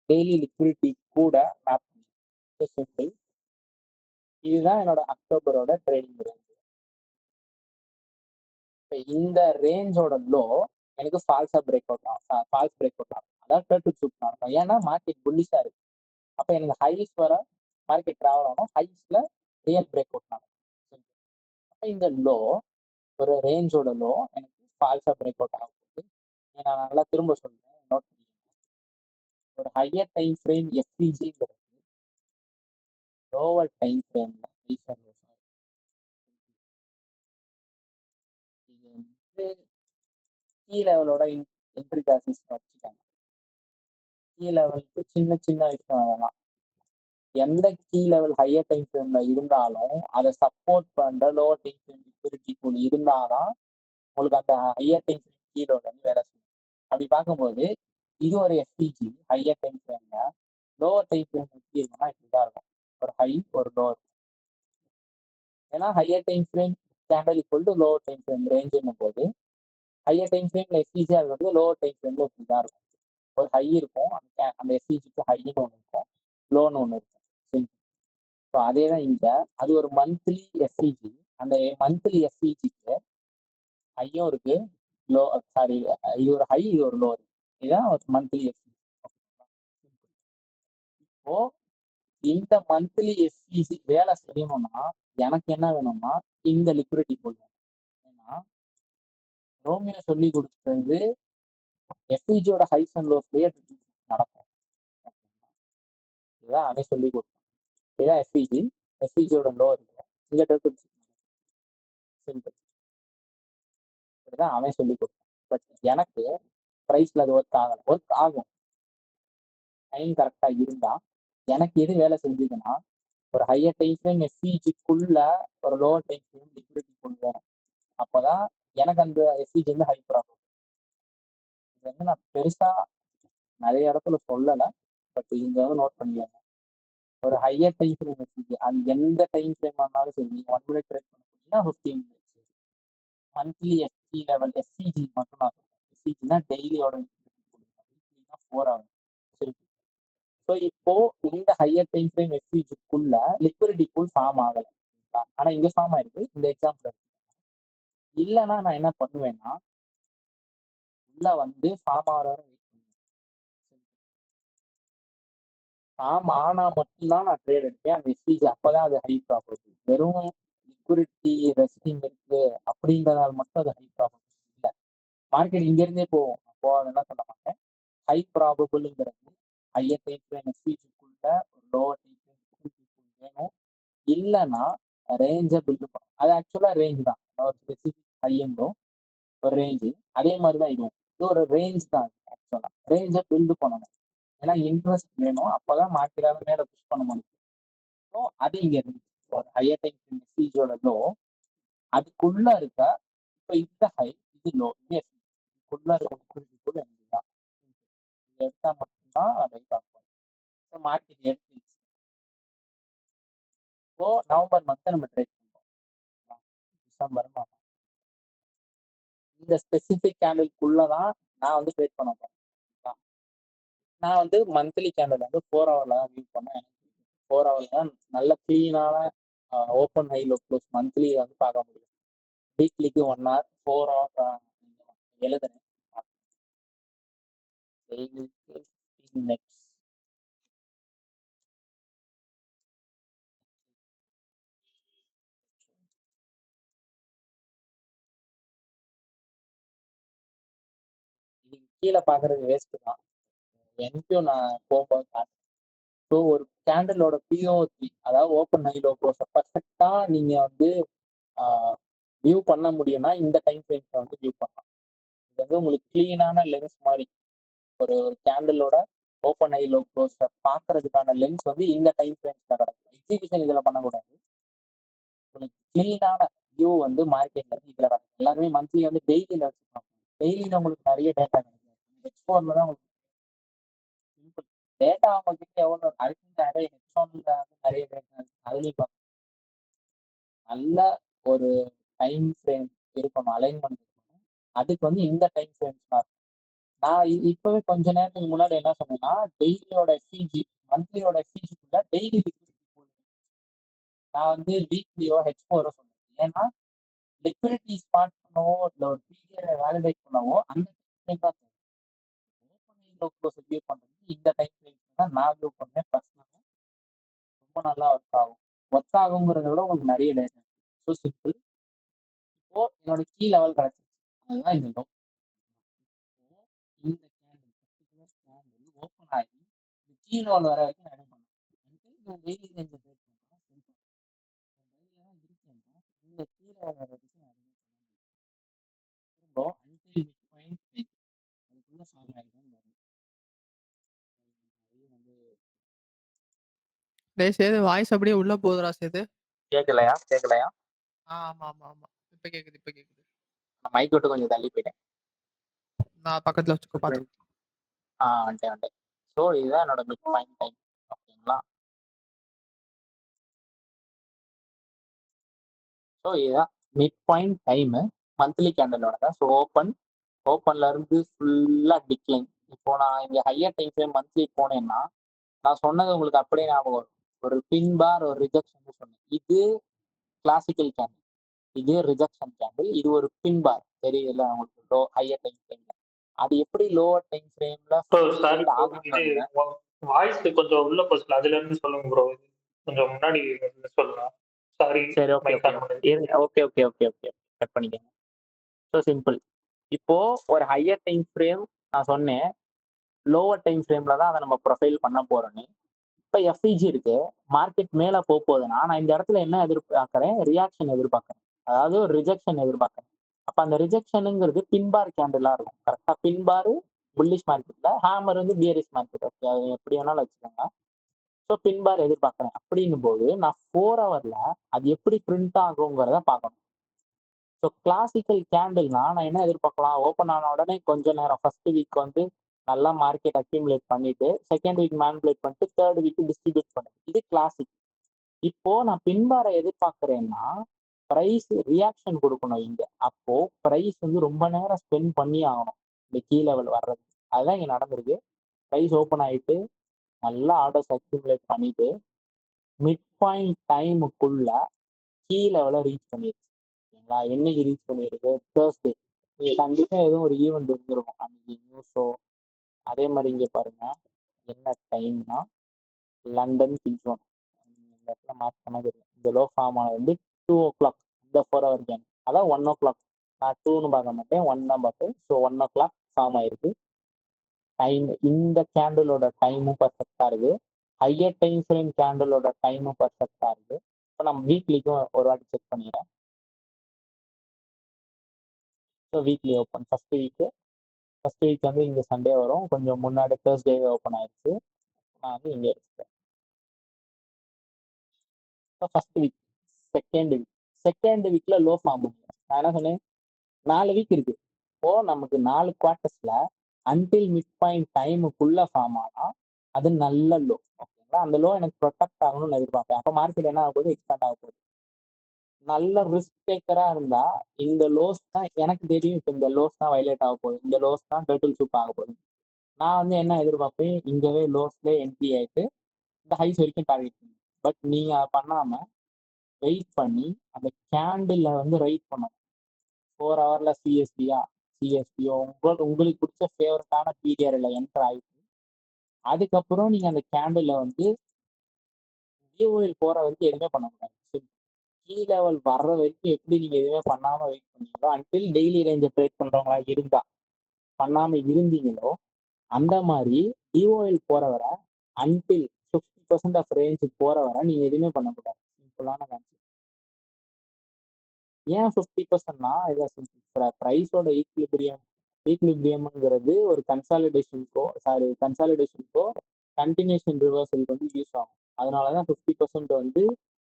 டெய்லி லிக்விடிட்டி கூட மேப் பண்ணி இதுதான் என்னோட அக்டோபரோட ட்ரேடிங் ரேஞ்ச். இந்த ரேஞ்சோட லோ எனக்கு ஃபால்ஸா பிரேக் அவுட் ஆகும், ஃபால்ஸ் பிரேக் அவுட் ஆகும், அதாவது டர்ட்டில் சூப் நடக்கும். ஏன்னா மார்க்கெட் புல்லிஷா இருக்கு. அப்போ எனக்கு ஹைஸ் வர மார்க்கெட் டிராவல் ஆகும், ஹைஸ்ல ரியல் பிரேக் அவுட் ஆகும். அப்போ இந்த லோ ஒரு ரேஞ்சோட லோ எனக்கு ஃபால்ஸா பிரேக் அவுட் ஆகும். நான் நல்லா திரும்ப சொல்றேன், நோட் பண்ணிக்கோங்க. ஒரு ஹையர் டைம் ஃப்ரேம் எஃபிஜிங்கிறது லோவர் டைம் ஃப்ரேம்ல இது வந்து கீ லெவலோட என்ட்ரி காசிஸ் வச்சுக்காங்க. கீ லெவலுக்கு சின்ன சின்ன விஷயம் அதெல்லாம் எந்த கீ லெவல் ஹையர் டைம் ஃப்ரேம்ல இருந்தாலும் அதை சப்போர்ட் பண்ற lower time frame liquidity pool இருந்தாதான் உங்களுக்கு அந்த ஹையர் டைம் ஃப்ரேம் கீழோட வந்து வேலை செய்யும். அப்படி பார்க்கும்போது இது ஒரு எஸ்பிஜி ஹையர் டைம் ஃப்ரேம்ல. லோவர் டைம் ஃப்ரேம் எப்படி இருக்குன்னா இப்படிதான் இருக்கும், ஒரு ஹை ஒரு லோவர். ஏன்னா higher time frame candle equal to lower time frame ரேஞ்சுன்னும் போது ஹையர் டைம் ஃப்ரேம்ல எஸ்பிஜியா இருக்கிறது லோவர் டைம் ஃப்ரேம்ல இப்படிதான் இருக்கும். ஒரு ஹை இருக்கும், அந்த எஸ்பிஜிக்கு ஹைன்னு ஒன்று இருக்கும், லோன்னு ஒன்று இருக்கும். சரி, ஸோ அதே தான் இங்க அது ஒரு மந்த்லி எஸ்பிஜி. அந்த மந்த்லி எஸ்பிஜிக்கு ஹையும் இருக்கு, லோ சாரி இது ஒரு ஹை இது ஒரு லோ இருக்கு. இதுதான் ஒரு மந்த்லி எஸ்பிஜி. இப்போ இந்த மந்த்லி எஸ்பிஜி வேலை செய்யணும்னா எனக்கு என்ன வேணும்னா இந்த லிக்விடிட்டி போடணும். ஏன்னா ரோமியோ சொல்லி கொடுத்தது எஸ்பிஜியோட ஹைஸ் அண்ட் லோஸ்லயே நடக்கும். இதுதான் அவன் சொல்லி கொடுத்தான். இதுதான் எஸ்பிஜி, எஸ்பிஜியோட லோ இருக்கும் இங்க டெபிட் சிம்பிள். இதுதான் அவன் சொல்லி கொடுத்தான். பட் எனக்கு ப்ரைஸ்ல அது ஒர்க் ஆகும் டைம் கரெக்டா இருந்தா. எனக்கு எது வேலை செஞ்சதுன்னா ஒரு ஹையர் டைம் ஃப்ரேம் எஸ்பிஜிக்குள்ள ஒரு லோவர் டைம் ஃப்ரேம் லிக்விடிட்டி கொண்டு வரணும். அப்போதான் எனக்கு அந்த எஸ்பிஜி வந்து ஹை ப்ராஃபிட். இது வந்து நான் பெருசா நிறைய இடத்துல சொல்லலை, பட் இங்க வந்து நோட் பண்ணிக்கோங்க. ஒரு ஹையர் டைம் ஃப்ரேம் எஸ்பிஜி அது எந்த டைம் ஃப்ரேம் ஆனாலும் சரி, நீங்க 1 minute ட்ரேட் பண்ண போனீங்கன்னா 15 minutes. Monthly SP level SCG மட்டும் நான் சொல்றேன். எஸ்சிஜினா டெய்லியோட வீக்லினா 4 hours. சரி, ஸோ இப்போ இந்த ஹையர் டைம் ஃப்ரேம் எஸ்பிஜிக்குள்ள லிக்விடிட்டி பூல் ஃபார்ம் ஆகலை, ஆனா இங்க ஃபார்ம் ஆயிருக்கு. இந்த எக்ஸாம்பிள் இல்லைன்னா நான் என்ன பண்ணுவேன்னா உள்ள வந்து ஃபார்ம் ஆகிற வெயிட் பண்ணுவேன். ஃபார்ம் ஆனா மட்டும்தான் நான் ட்ரேட் எடுப்பேன் அந்த எஸ்பிஜி. அப்பதான் அது ஹை ப்ராப்பர்ட்டி. வெறும் லிக்விடிட்டி ரெஸ்டிங் இருக்கு அப்படின்றதால மட்டும் அது ஹை ப்ராப்பர்ட்டி இல்லை. மார்க்கெட் இங்க இருந்தே போகும், அப்போ அதெல்லாம் சொல்ல மாட்டேன். ஹை ப்ராபபிள்ங்கிறது ஹையர் டைம் ஃப்ரேம் எஸ்பிஜிக்குள்ள ஒரு லோவர் டைம் ஃப்ரேம் வேணும். இல்லைன்னா ரேஞ்சை பில்டு பண்ணும். அது ஆக்சுவலா ரேஞ்ச் தான், ஒரு ஸ்பெசிஃபிக் ஹையண்டோ ஒரு ரேஞ்சு. அதே மாதிரி தான் இதுவும் இது ஒரு ரேஞ்ச் தான். ஆக்சுவலா ரேஞ்சை பில்டு பண்ணணும். ஏன்னா இன்ட்ரெஸ்ட் வேணும், அப்பதான் மார்க்கெட்டால மேல புஷ் பண்ண முடியும். ஸோ அது இங்க இருந்து ஒரு ஹையர் டைம் ஃப்ரேம் எஸ்பிஜியோட லோ அதுக்குள்ள இருக்க. இப்போ இந்த ஹை இது லோ, இதுக்குள்ள இருக்க தான் எடுத்தா மட்டும்தான் ரைட் ஆகும். மார்க்கெட் எடுத்துச்சு. இப்போ நவம்பர் மந்த் நம்ம ட்ரேட் பண்றோம், டிசம்பர் மாதம் இந்த ஸ்பெசிபிக் கேண்டலுக்குள்ளதான் நான் வந்து ட்ரேட் பண்ண போறேன். நான் வந்து மந்த்லி கேண்டல் வந்து 4 hourல தான் வியூ பண்ணேன். 4 hourல தான் நல்ல கிளீனான open high low close monthly வந்து பார்க்க முடியும். வீக்லிக்கு 1 hour 4 hours எழுதுறேன். நெக்ஸ்ட் கீழே பாக்குறது வேஸ்ட் தான். எனக்கும் நான் போகும்போது காட்டுறேன். ஸோ ஒரு கேண்டலோட பிஓசி அதாவது ஓப்பன் ஹை லோ க்ளோஸை பர்ஃபெக்டா நீங்க வந்து வியூ பண்ண முடியும்னா இந்த டைம் ஃப்ரேம்ஸை வந்து வியூ பண்ணலாம். இது வந்து உங்களுக்கு கிளீனான லென்ஸ் மாதிரி. ஒரு கேண்டலோட ஓப்பன் ஹை லோ க்ளோஸை பார்க்கறதுக்கான லென்ஸ் வந்து இந்த டைம் ஃப்ரேம்ஸ்ல கிடக்கும். எக்ஸிபிஷன் இதுல பண்ணக்கூடாது. உங்களுக்கு கிளீனான வியூ வந்து மார்க்கெட்ல இருந்து இதுல கிடக்கும். எல்லாருமே மந்த்லி வந்து டெய்லியில வச்சுருப்பாங்க. டெய்லியில உங்களுக்கு நிறைய டேட்டா கிடைக்கும். எக்ஸ்போர்ட்ல தான் உங்களுக்கு சிம்பிள் டேட்டா அவங்ககிட்ட எவ்வளோ அதுக்கு நிறைய ஹெட்ஃபோன்ல வந்து நிறைய டேட்டா இருக்கு. அதுலேயும் நல்ல ஒரு டைம் ஃப்ரேம் இருக்கணும், அலைன்மெண்ட் இருக்கணும். அதுக்கு வந்து இந்த டைம் ஃப்ரேம்ஸ் தான். நான் இப்பவே கொஞ்ச நேரத்துக்கு முன்னாடி என்ன சொன்னேன்னா டெய்லியோட எஸ்சிஜி மந்த்லியோட எஸ்சிஜிக்குள்ள டெய்லி லிக்விடிட்டி பூல் நான் வந்து வீக்லியோ ஹெச்4 சொன்னேன். ஏன்னா லிக்விடிட்டி ஸ்பாட் பண்ணவோ இல்லை ஒரு பீரியடை வேலிடேட் பண்ணவோ அந்த டைம் தான் வியூ பண்றது இந்த டைம் ஃப்ரேம்ஸ் தான் நான் வியூ பண்ணேன். பர்சனலாக ரொம்ப நல்லா ஒர்க் ஆகுங்கிறத விட உங்களுக்கு நிறைய டேட்டா. So simple. இப்போ என்னோட கீ லெவல் கிடைச்சிருச்சு, அதுதான் இந்த லோ. இந்த கேண்டில் பர்டிகுலர் கேண்டில் ஓப்பன் ஆகி இந்த கீ லெவல் வர வரைக்கும் நான் என்ன பண்ணேன், டெய்லி ரேஞ்ச் ட்ரேட் பண்ணுறேன். சிம்பிள் டெய்லியாக இருக்கேன்னா இந்த கீ லெவல் வர வரைக்கும் நான் திரும்ப அன்டில் மிட் பாயிண்ட் அதுக்குள்ள ஃபார்ம் ஆகிடும். டேய் சேது, வாய்ஸ் அப்படியே உள்ள போகுதுடா சேது. கேட்கலையா? ஆமா ஆமா ஆமா, இப்ப கேக்குது. நான் மைக் விட்டு கொஞ்சம் தள்ளி போயிட்டேன். நான் பக்கத்துல வச்சுக்கோ பாத்து. வந்துட்டேன். ஸோ இதுதான் என்னோட மிட் பாயிண்ட் டைம். ஓகேங்களா? ஸோ இதுதான் மிட் பாயிண்ட் டைமு மந்த்லி கேண்டலோட தான். ஸோ ஓப்பன்ல இருந்து ஃபுல்லா டிக்ளைன். இப்போ நான் இங்க ஹையர் டைம் ஃப்ரேம் மந்த்லி போனேன்னா நான் சொன்னது உங்களுக்கு அப்படியே ஞாபகம் வரும். ஒரு பின் பார் ஒரு ரிஜெக்ஷன் சொன்னேன். இது கிளாசிக்கல் கேண்டில், இது ரிஜெக்ஷன் கேண்டில், இது ஒரு பின் பார் தெரியல உங்களுக்கு லோ ஹையர் டைம் ஃப்ரேம்ல. அது எப்படி லோவர் டைம் ஃப்ரேம்ல சாரி இது வாய்ஸ் கொஞ்சம் உள்ள போச்சு, அதுல இருந்து சொல்லுங்க ப்ரோ. கொஞ்சம் முன்னாடி சொல்லலாம். சாரி. சரி, okay okay okay okay okay cut பண்ணிக்கங்க. So simple. இப்போ ஒரு ஹையர் டைம் ஃப்ரேம் நான் சொன்னேன், லோவர் டைம் ஃப்ரேம்ல தான் அதை நம்ம ப்ரொஃபைல் பண்ண போறோன்னு. இப்போ எஃப்இஜி இருக்கு, மார்க்கெட் மேல போகுதுன்னா நான் இந்த இடத்துல என்ன எதிர்பார்க்கறேன்? ரியாக்ஷன் எதிர்பார்க்கறேன், அதாவது ஒரு ரிஜெக்ஷன் எதிர்பார்க்கறேன். அப்ப அந்த ரிஜெக்ஷனுங்கிறது பின்பார் கேண்டிலா இருக்கும். கரெக்டா பின்பார் புல்லிஷ் மார்க்கெட்ல, ஹேமர் வந்து பியரிஷ் மார்க்கெட். ஓகே, அது எப்படி வேணாலும் வச்சுக்கோங்க. ஸோ பின்பார் எதிர்பார்க்கறேன் அப்படின்னும் போது நான் 4 ஹவர்ல அது எப்படி பிரிண்ட் ஆகுங்கிறத பார்க்கணும். ஸோ கிளாசிக்கல் கேண்டில்னா நான் என்ன எதிர்பார்க்கலாம்? ஓப்பன் ஆன உடனே கொஞ்ச நேரம் ஃபர்ஸ்ட் வீக் வந்து நல்லா மார்க்கெட் அக்யூமுலேட் பண்ணிட்டு, செகண்ட் வீக் மேனிபுலேட் பண்ணிட்டு, தேர்ட் வீக் டிஸ்ட்ரிபியூட் பண்ணுது. இது கிளாசிக். இப்போ நான் பின்பாரை எதிர்பார்க்கறேன்னா பிரைஸ் ரியாக்ஷன் கொடுக்கணும் இங்க. அப்போ பிரைஸ் வந்து ரொம்ப நேரம் ஸ்பெண்ட் பண்ணி ஆகணும் இந்த கீ லெவல் வர்றது. அதுதான் இங்க நடந்திருக்கு. பிரைஸ் ஓப்பன் ஆயிட்டு நல்லா ஆர்டர்ஸ் அக்யூமுலேட் பண்ணிட்டு மிட் பாயிண்ட் டைமுக்குள்ள கீ லெவலை ரீச் பண்ணிடுச்சு. ஓகேங்களா? என்னைக்கு ரீச் பண்ணிருக்கு? தேர்ஸ்டே. நீங்க கண்டிப்பா எதுவும் ஒரு ஈவெண்ட் இருந்திருக்கும் அன்னைக்கு, நியூஸோ. அதே மாதிரி இங்க பாருங்க, என்ன டைம்னா லண்டன் கிங்ஸ்டோன். இந்த இடத்துல மார்க் பண்ண தெரியும். இந்த லோ ஃபார்ம் ஆனது வந்து 2 o'clock. இந்த 4 hour கேம் அதான் 1 o'clock. நான் 2ன்னு பார்க்க மாட்டேன், 1 தான் பார்ப்பேன். ஸோ 1 o'clock ஃபார்ம் ஆயிருக்கு. டைம் இந்த கேண்டிலோட டைமும் பர்ஃபெக்டா இருக்கு. ஹையர் டைம் ஃப்ரேம் கேண்டிலோட டைமும் பர்ஃபெக்டா இருக்கு. இப்போ நம்ம வீக்லிக்கும் ஒரு வாட்டி செக் பண்ணிடுறேன். So weekly open first week வந்து இங்கே சண்டே வரும், கொஞ்சம் முன்னாடி தேர்ஸ்டே ஓப்பன் ஆயிடுச்சு. நான் வந்து இங்கே எடுத்துட்டேன். ஸோ ஃபர்ஸ்ட் வீக், செகண்ட் வீக்ல லோ ஃபார்ம் பண்ணிடுறேன். நான் என்ன சொன்னேன்? 4 வீக் இருக்கு. இப்போ நமக்கு 4 குவார்ட்டர்ஸ்ல அன்டில் மிட் பாயிண்ட் டைமுக்குள்ள ஃபார்ம் ஆனா அது நல்ல லோ. ஓகேங்களா? அந்த லோ எனக்கு ப்ரொடெக்ட் ஆகணும்னு எதிர்பார்ப்பேன். அப்போ மார்க்கெட் என்ன ஆக போகுது? எக்ஸ்பேண்ட் ஆக போகுது. நல்ல ரிஸ்க் டேக்கரா இருந்தா இந்த லோஸ் தான் எனக்கு தெரியும். இப்போ இந்த லோஸ் தான் வயலேட் ஆக போகுது, இந்த லோஸ் தான் டர்ட்டில் சூப் ஆக போகுது. நான் வந்து என்ன எதிர்பார்ப்பேன்? இங்கவே லோஸ்ல என்ட்ரி ஆயிட்டு இந்த ஹைஸ் வரைக்கும் டார்கெட் பண்ணி. பட் நீங்க அதை பண்ணாம வெயிட் பண்ணி அந்த கேண்டில் வந்து ரைட் பண்ணணும். 4 ஹவர்ல சிஎஸ்பியோ உங்களுக்கு பிடிச்ச ஃபேவரட்டான பீரியட்ல என்டர் ஆயிட்டு அதுக்கப்புறம் நீங்க அந்த கேண்டில் வந்து டிஓஎல் போற வரைக்கும் எதுவுமே பண்ண முடியாது. கீ லெவல் வர்ற வரைக்கும் எப்படி நீங்க எதுவுமே பண்ணாம வெயிட் பண்ணீங்களோ, அன்டில் டெய்லி ரேஞ்சை ட்ரேட் பண்றவங்களா இருந்தா பண்ணாம இருந்தீங்களோ, அந்த மாதிரி டிஓஎல் போற வரை அன்டில் 50% ஆஃப் ரேஞ்சுக்கு போற வரை நீங்க எதுவுமே பண்ணக்கூடாது. சிம்பிளான கான்செப்ட். ஏன் 50%னா இதான் சிம்பிள். ப்ரைஸோட ஈக்லிபிரியம்ங்கிறது ஒரு கன்சாலிடேஷனுக்கோ கண்டினியூஷன் ரிவர்சலுக்கு வந்து யூஸ் ஆகும். அதனாலதான் 50% வந்து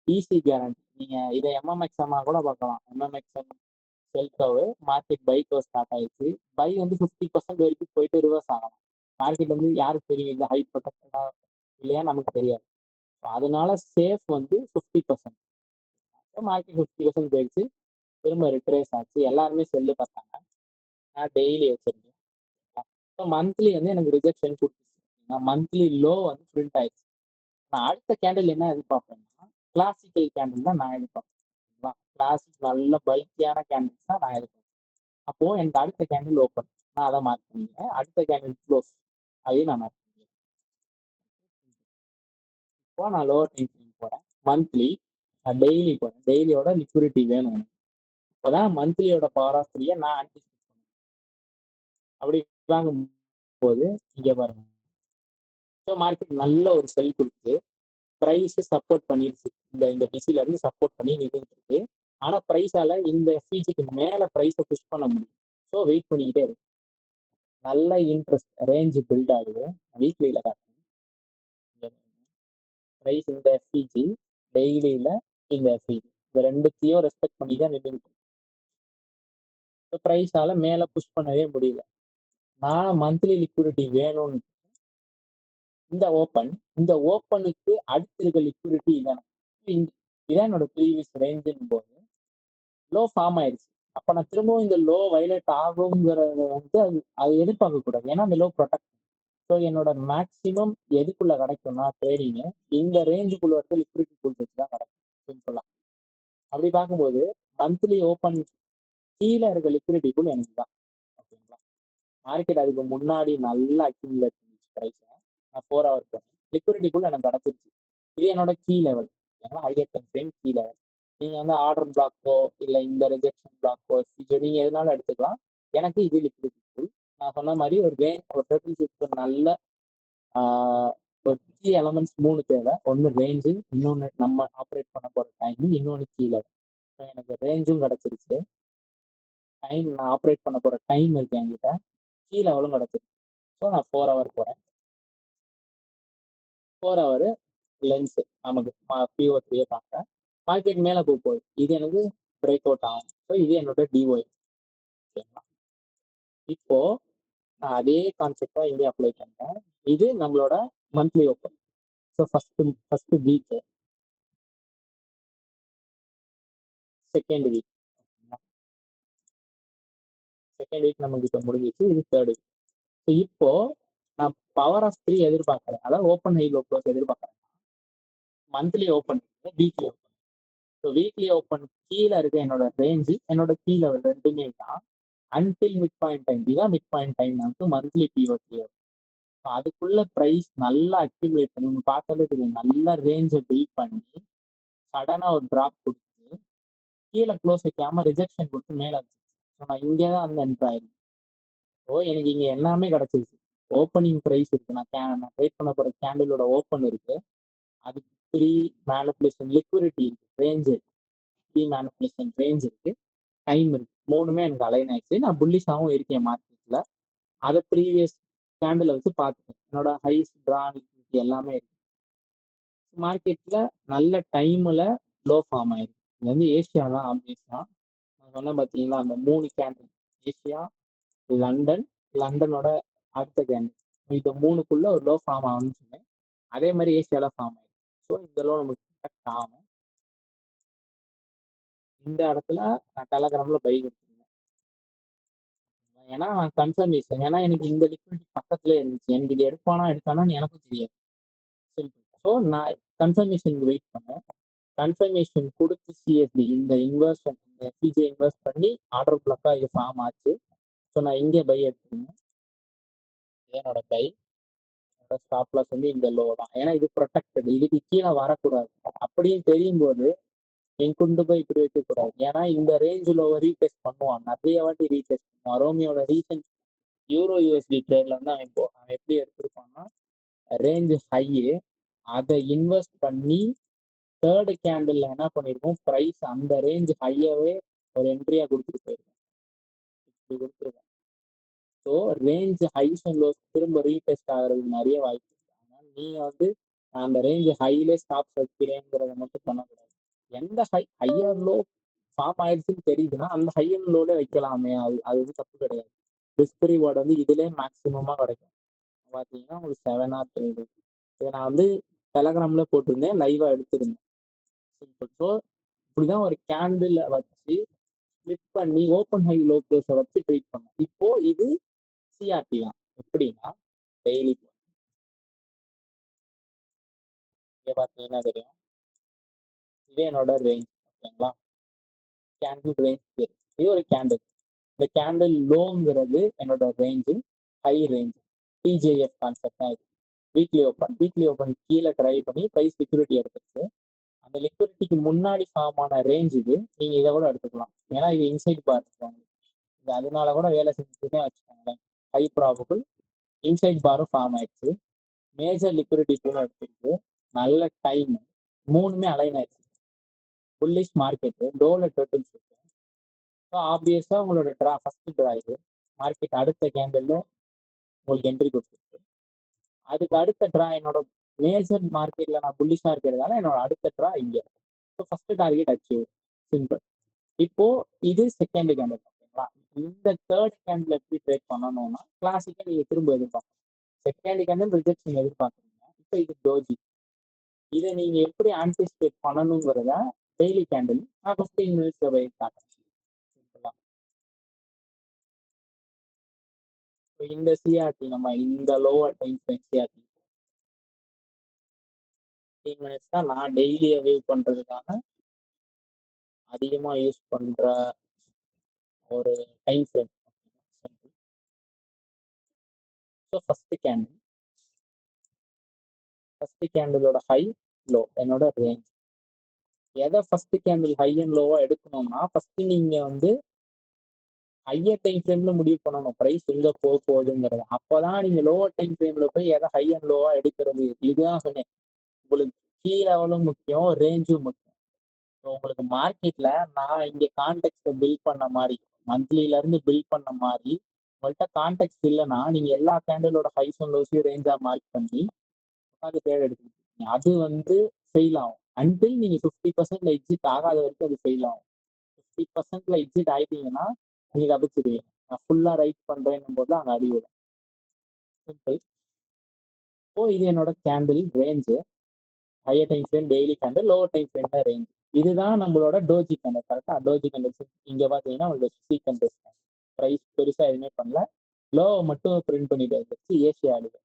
ஈஸி கேரண்டி. நீங்க இதை எம்எம்எக்ஸ்எம்மா கூட பார்க்கலாம். எம்எம்எக்ஸ்எம் செல்காவு மார்க்கெட் பைக்கு ஸ்டார்ட் ஆயிடுச்சு. பை வந்து 50% வரைக்கும் போயிட்டு ரிவர்ஸ் ஆகலாம். மார்க்கெட் வந்து யாருக்கு தெரியும் இந்த ஹை ப்ரொடெக்டடா இல்லையா? நமக்கு தெரியாது. அதனால சேஃப் வந்து 50%. மார்க்கெட் 50% போயிடுச்சு, திரும்ப ரிட்ரேஸ் ஆச்சு, எல்லாருமே செல்லு பார்த்தாங்க. நான் டெய்லி வச்சிருக்கேன். மந்த்லி வந்து எனக்கு ரிஜெக்ஷன் கொடுத்துச்சு. மந்த்லி லோ வந்து பிரிண்ட் ஆயிடுச்சு. நான் அடுத்த கேண்டில் என்ன எதிர்பார்ப்பேன்னா கிளாசிக்கல் கேண்டில் தான் நான் எதிர்பார்ப்பேன். கிளாசிக் நல்ல பல்கியான கேண்டில்ஸ் தான் நான் எதிர்பார்ப்பேன். அப்போ எனக்கு அடுத்த கேண்டில் ஓப்பன், நான் அதை மார்க் பண்ணிக்கிறேன். அடுத்த கேண்டில் க்ளோஸ், அதையும் நான் மார்க் பண்ணிக்கிறேன். இப்போ நான் லோவர் டைம் ஃப்ரேம் போறேன். மந்த்லி நான் டெய்லி போறேன். டெய்லியோட லிக்விடிட்டி வேணும் எனக்கு. இப்போதான் மந்த்லியோட பவர் ஆஃப் 3 நான் ஆன்டிசிபேட் பண்ணுவேன். அப்படி வாங்கும் போது இங்க பாருங்க, மார்க்கெட் நல்ல ஒரு செல் கொடுத்து பிரைஸ் சப்போர்ட் பண்ணிருச்சு. இந்த பிசில இருந்து சப்போர்ட் பண்ணி நின்றுட்டு இருக்கு. ஆனா பிரைஸால இந்த எஃபிஜிக்கு மேல பிரைஸை புஷ் பண்ண முடியும். ஸோ வெயிட் பண்ணிக்கிட்டே இருக்கு. நல்ல இன்ட்ரெஸ்ட் ரேஞ்ச் பில்ட் ஆகுது. வீக்லியில காட்டுறேன். பிரைஸ் இந்த எஃபிஜி, டெய்லியில இந்த எஃபிஜி, இந்த ரெண்டுத்தையும் ரெஸ்பெக்ட் பண்ணி தான் நின்றுட்டு இருக்கு. பிரைஸால மேல புஷ் பண்ணவே முடியல. நான் மந்த்லி லிக்விடிட்டி வேணும்னு இந்த ஓப்பனுக்கு அடுத்து இருக்க லிக்விடிட்டி இதான இதான் என்னோட ப்ரீவியஸ் ரேஞ்சுன்னு போது லோ ஃபார்ம் ஆயிடுச்சு. அப்ப நான் திரும்பவும் இந்த லோ வயலேட் ஆகுங்கிறத வந்து அது எதிர்பார்க்க கூடாது. ஏன்னா அந்த லோ ப்ரொடெக்ட். ஸோ என்னோட மேக்சிமம் எதுக்குள்ள கிடைக்கும்னா ட்ரேடிங் இந்த ரேஞ்சுக்குள்ள இருக்க லிக்விடிட்டி பூல் வச்சு தான் கிடைக்கும் சிம்பிளா. அப்படி பார்க்கும்போது மந்த்லி ஓப்பன் கீழே இருக்க லிக்விடிட்டி பூல் எனக்கு தான். ஓகேங்களா, மார்க்கெட் அதுக்கு முன்னாடி நல்லா அக்யூமுலேட் பண்ணிச்சு ப்ரைஸ். நான் 4 ஹவர் போனேன், லிக்விடிட்டி பூல் எனக்கு கிடைச்சிருச்சு. இது என்னோட கீ லெவல், ஏன்னா higher time frame key level. நீங்க வந்து ஆர்டர் பிளாக்கோ இல்லை இந்த ரிஜெக்ஷன் பிளாக்கோ நீங்க எதனாலும் எடுத்துக்கலாம். எனக்கு இது லிக்விடிட்டி பூல். நான் சொன்ன மாதிரி ஒரு டேபிள் நல்ல ஒரு கீ எலமெண்ட்ஸ் 3 தேவை. ஒன்று ரேஞ்சு, இன்னொன்று நம்ம ஆப்ரேட் பண்ண போற டைம், இன்னொன்று கீ லெவல். எனக்கு ரேஞ்சும் கிடைச்சிருச்சு, டைம் நான் ஆப்ரேட் பண்ண போற டைம் இருக்கு என்கிட்ட, கீ லெவலும் கிடைச்சிருச்சு. ஸோ நான் 4 ஹவர் போறேன். 4 ஹவர் லென்ஸ் நமக்கு PO3 பார்க்குறேன். மார்க்கெட் மேலே போகுது, இது எனக்கு பிரேக் அவுட் ஆகும். ஸோ இது என்னோட டிஒய். ஓகேங்களா, இப்போ நான் அதே கான்செப்டா இங்கே அப்ளை பண்றேன். இது நம்மளோட monthly open. So first week, second week நமக்கு இப்போ முடிஞ்சிச்சு. இது தேர்ட் வீக். ஸோ இப்போ நான் பவர் ஆஃப் 3 எதிர்பார்க்கறேன், அதாவது ஓப்பன் ஹை லோ க்ளோஸ் எதிர்பார்க்கறேன். Monthly open, weekly open. So weekly open கீழே இருக்க என்னோட ரேஞ்சு, என்னோட கீ லெவல் ரெண்டுமே தான் அன்டில் மிட் பாயிண்ட் டைம். இதுதான் மிட் பாயிண்ட் டைம் நமக்கு மந்த்லி PO3. அதுக்குள்ள ப்ரைஸ் நல்லா அக்யூமுலேட் பண்ணி உங்க பார்த்தாலே தெரியும், நல்லா ரேஞ்சை பில்ட் பண்ணி சடனா ஒரு டிராப் கொடுத்து கீழே க்ளோஸ் வைக்காம ரிஜெக்ஷன் கொடுத்து மேலே வச்சு நான் இங்கே தான் வந்து என்ட்ரு ஆயிருக்கேன். ஸோ எனக்கு இங்கே எல்லாமே கிடைச்சிருச்சு. ஓப்பனிங் ப்ரைஸ் இருக்கு, நான் ட்ரேட் பண்ண போற கேண்டிலோட ஓப்பன் இருக்கு, அதுக்கு ப்ரீ மேனிபுலேஷன் லிக்விடிட்டி இருக்கு, ரேஞ்சு ப்ரீ மேனிபுலேஷன் ரேஞ்ச் இருக்கு, டைம் இருக்கு. 3மே எனக்கு அலைன் ஆயிடுச்சு. நான் புல்லிஷாவும் இருக்கேன் மார்க்கெட்ல. அதை ப்ரீவியஸ் கேண்டில் வச்சு பார்த்துட்டேன். என்னோட ஹைஸ் ட்ரான் எல்லாமே இருக்கு. மார்க்கெட்ல நல்ல டைம்ல லோ ஃபார்ம் ஆயிருக்கு. இது வந்து ஏசியா தான் ஆப்வியஸா. நான் சொன்ன பார்த்தீங்களா அந்த 3 கேண்டில், ஏசியா, லண்டனோட அடுத்த கேண்டில், இந்த 3க்குள்ள ஒரு லோ ஃபார்ம் ஆகும்னு சொன்னேன். அதே மாதிரி ஏசியால ஃபார்ம் ஆயிருக்கு. ஸோ இந்த லோ நமக்கு கரெக்ட் ஆகும். இந்த இடத்துல நான் டெலகிராம்ல பை கொடுத்துருந்தேன், ஏன்னா கன்ஃபர்மேஷன். ஏன்னா எனக்கு இந்த லிக்விடிட்டி பக்கத்துல இருந்துச்சு, எனக்கு இது எடுத்தானான்னு எனக்கும் தெரியாது. ஸோ நான் கன்ஃபர்மேஷனுக்கு வெயிட் பண்ணேன். கன்ஃபர்மேஷன் கொடுத்து சிஎஸ்டி இந்த இன்வெஸ்ட் FPJ இன்வெஸ்ட் பண்ணி ஆர்டர் பிளாக்கா இது ஃபார்ம் ஆச்சு. ஸோ நான் இங்கே பை எடுத்துருந்தேன். என்னோட பை, என்னோட ஸ்டாப் லாஸ் வந்து இந்த லோ தான். ஏன்னா இது ப்ரொடெக்டட், இதுக்கு கீழே வரக்கூடாது. அப்படின்னு தெரியும் போது என் கொண்டு போய் இப்படி வைக்கக்கூடாது. ஏன்னா இந்த ரேஞ்ச் லோவை ரீடெஸ்ட் பண்ணுவான், நிறைய வாட்டி ரீடெஸ்ட் பண்ணுவான். ரோமியோட ரீசன்ட் யூரோ USD ட்ரேட்ல வந்து அவன் எப்படி எடுத்திருப்பான்னா ரேஞ்ச் ஹை, அதை இன்வெஸ்ட் பண்ணி தேர்ட் கேண்டில் என்ன பண்ணிருக்கோம், ப்ரைஸ் அந்த ரேஞ்ச் ஹையவே ஒரு என்ட்ரியா கொடுத்துட்டு போயிருக்கோம், இப்படி கொடுத்துருக்கோம். So range highs and lows திரும்ப ரீடெஸ்ட் ஆகிறதுக்கு நிறைய வாய்ப்பு இருக்கு. ஆனால் நீங்க வந்து அந்த ரேஞ்ச் ஹைலே ஸ்டாப் வைக்கிறேங்கிறத மட்டும் பண்ணக்கூடாது. எந்த ஹையர் லோ ஃபார்ம் ஆயிடுச்சுன்னு தெரியுதுன்னா அந்த ஹையர் லோல வைக்கலாமே, அது வந்து தப்பு கிடையாது. ரிஸ்க் ரிவார்டு வந்து இதுலேயே மேக்ஸிமமாக கிடைக்கும். பார்த்தீங்கன்னா உங்களுக்கு 7 ஆர் 3. இதை நான் வந்து டெலகிராம்ல போட்டிருந்தேன், லைவா எடுத்திருந்தேன். ஸோ இப்படிதான் ஒரு கேண்டில் வச்சு ஸ்பிளிட் பண்ணி ஓப்பன் ஹை லோ க்ளோஸை வச்சு ட்ரீட் பண்ணோம். இப்போ இது சிஆர்டி தான். எப்படின்னா டெய்லி இங்கே பார்த்தீங்கன்னா தெரியும், இதே என்னோட ரேஞ்ச். ஓகேங்களா, கேண்டில் ரேஞ்ச் இது ஒரு கேண்டில். இந்த கேண்டில் லோங்கிறது என்னோட range, high range TJF concept தான் இது. வீக்லி ஓப்பன் கீழே ட்ரை பண்ணி ப்ரைஸ் லிக்விடிட்டி எடுத்துச்சு. அந்த லிக்விடிட்டிக்கு முன்னாடி ஃபார்ம் ஆன ரேஞ்ச் இது. நீங்க இதை கூட எடுத்துக்கலாம், ஏன்னா இது இன்சைட் பார் இருக்காங்க, இது அதனால கூட வேலை செஞ்சுட்டே வச்சுக்கோங்களேன். ஹை ப்ராபபிள் இன்சைட் பாரும் ஃபார்ம் ஆயிடுச்சு, மேஜர் லிக்விடிட்டி கூட எடுத்துருக்கு, நல்ல டைம், 3மே அலைன் ஆயிடுச்சு. புல்லிஷ் மார்க்கெட்டு, டோல டோட்டல்ஸ் இருக்கு. ஸோ ஆப்வியஸா உங்களோட ஃபர்ஸ்ட் ட்ரா இது. மார்க்கெட் அடுத்த கேண்டில் உங்களுக்கு என்ட்ரி கொடுத்துருக்கு. அதுக்கு அடுத்த ட்ரா என்னோட மேஜர் மார்க்கெட்ல நான் புல்லிஷா இருக்கிறதால என்னோட அடுத்த ட்ரா இங்க. So first target achieve, simple. இப்போ இது செகண்ட் கேண்டில். இந்த தேர்ட் கேண்டில் எப்படி ட்ரேட் பண்ணணும்னா கிளாசிக்கா நீங்க திரும்ப எதிர்பார்க்கணும். செகண்ட் கேண்டில் ரிஜெக்ஷன் எதிர்பார்க்குறீங்க. இப்போ இது டோஜி. இதை நீங்க எப்படி ஆன்டிசிபேட் பண்ணணுங்கிறத டெய்லி கேண்டில் நான் 15 மினிட்ஸ் வெயிட் காட்டுறேன். இந்த சிஆர்டி நம்ம இந்த lower time frame CRT 15 minutes தான் நான் டெய்லியை வியூ பண்றதுக்காக அதிகமா யூஸ் பண்ற ஒரு டைம் ஃப்ரேம். ஸோ ஃபர்ஸ்ட் கேண்டிலோட ஹை லோ என்னோட ரேஞ்ச். எதை ஃபர்ஸ்ட் கேண்டில் ஹை அண்ட் லோவா எடுக்கணும்னா ஃபர்ஸ்ட் நீங்க வந்து ஹையர் டைம் ஃப்ரேம்ல முடிவு பண்ணணும் பிரைஸ் எங்க போக போகுதுங்கிறது. அப்பதான் நீங்க லோவர் டைம் ஃப்ரேம்ல போய் எதை ஹை அண்ட் லோவா எடுக்கிறது. இதுதான் சொன்னேன், உங்களுக்கு கீ லெவலும் முக்கியம், ரேஞ்சும் முக்கியம். உங்களுக்கு மார்க்கெட்ல நான் இங்க கான்டெக்ட் பில்ட் பண்ண மாதிரி மந்த்லில இருந்து பில்ட் பண்ண மாதிரி உங்கள்கிட்ட கான்டெக்ட் இல்லைன்னா நீங்க எல்லா கேண்டிலோட ஹைஸ் அண்ட் லோஸையும் ரேஞ்சா மார்க் பண்ணி உட்காந்து ட்ரேட் எடுத்துக்கிட்டீங்க. அது வந்து ஃபெயில் ஆகும். அன்டில் நீங்க 50% எக்ஸிட் ஆகாத வரைக்கும் அது ஃபெயில் ஆகும். 50% எக்ஸிட் ஆயிட்டீங்கன்னா நீங்க தப்பிச்சிடுவீங்க. நான் ஃபுல்லா ரைட் பண்றேன்னும் போது அங்க அடிவிடும். சிம்பிள். இப்போ இது என்னோட candle range. Higher time frame daily candle, lower time frame தான் ரேஞ்ச். இதுதான் நம்மளோட டோஜி கேண்டில். கரெக்டா டோஜி கேண்டில் இங்க பாத்தீங்கன்னா உங்களுக்கு சீக்வென்ஸ் பிரைஸ் பெருசா எதுவுமே பண்ணல, லோவை மட்டும் பிரிண்ட் பண்ணிட்டு வச்சு ஏசி ஆடுது.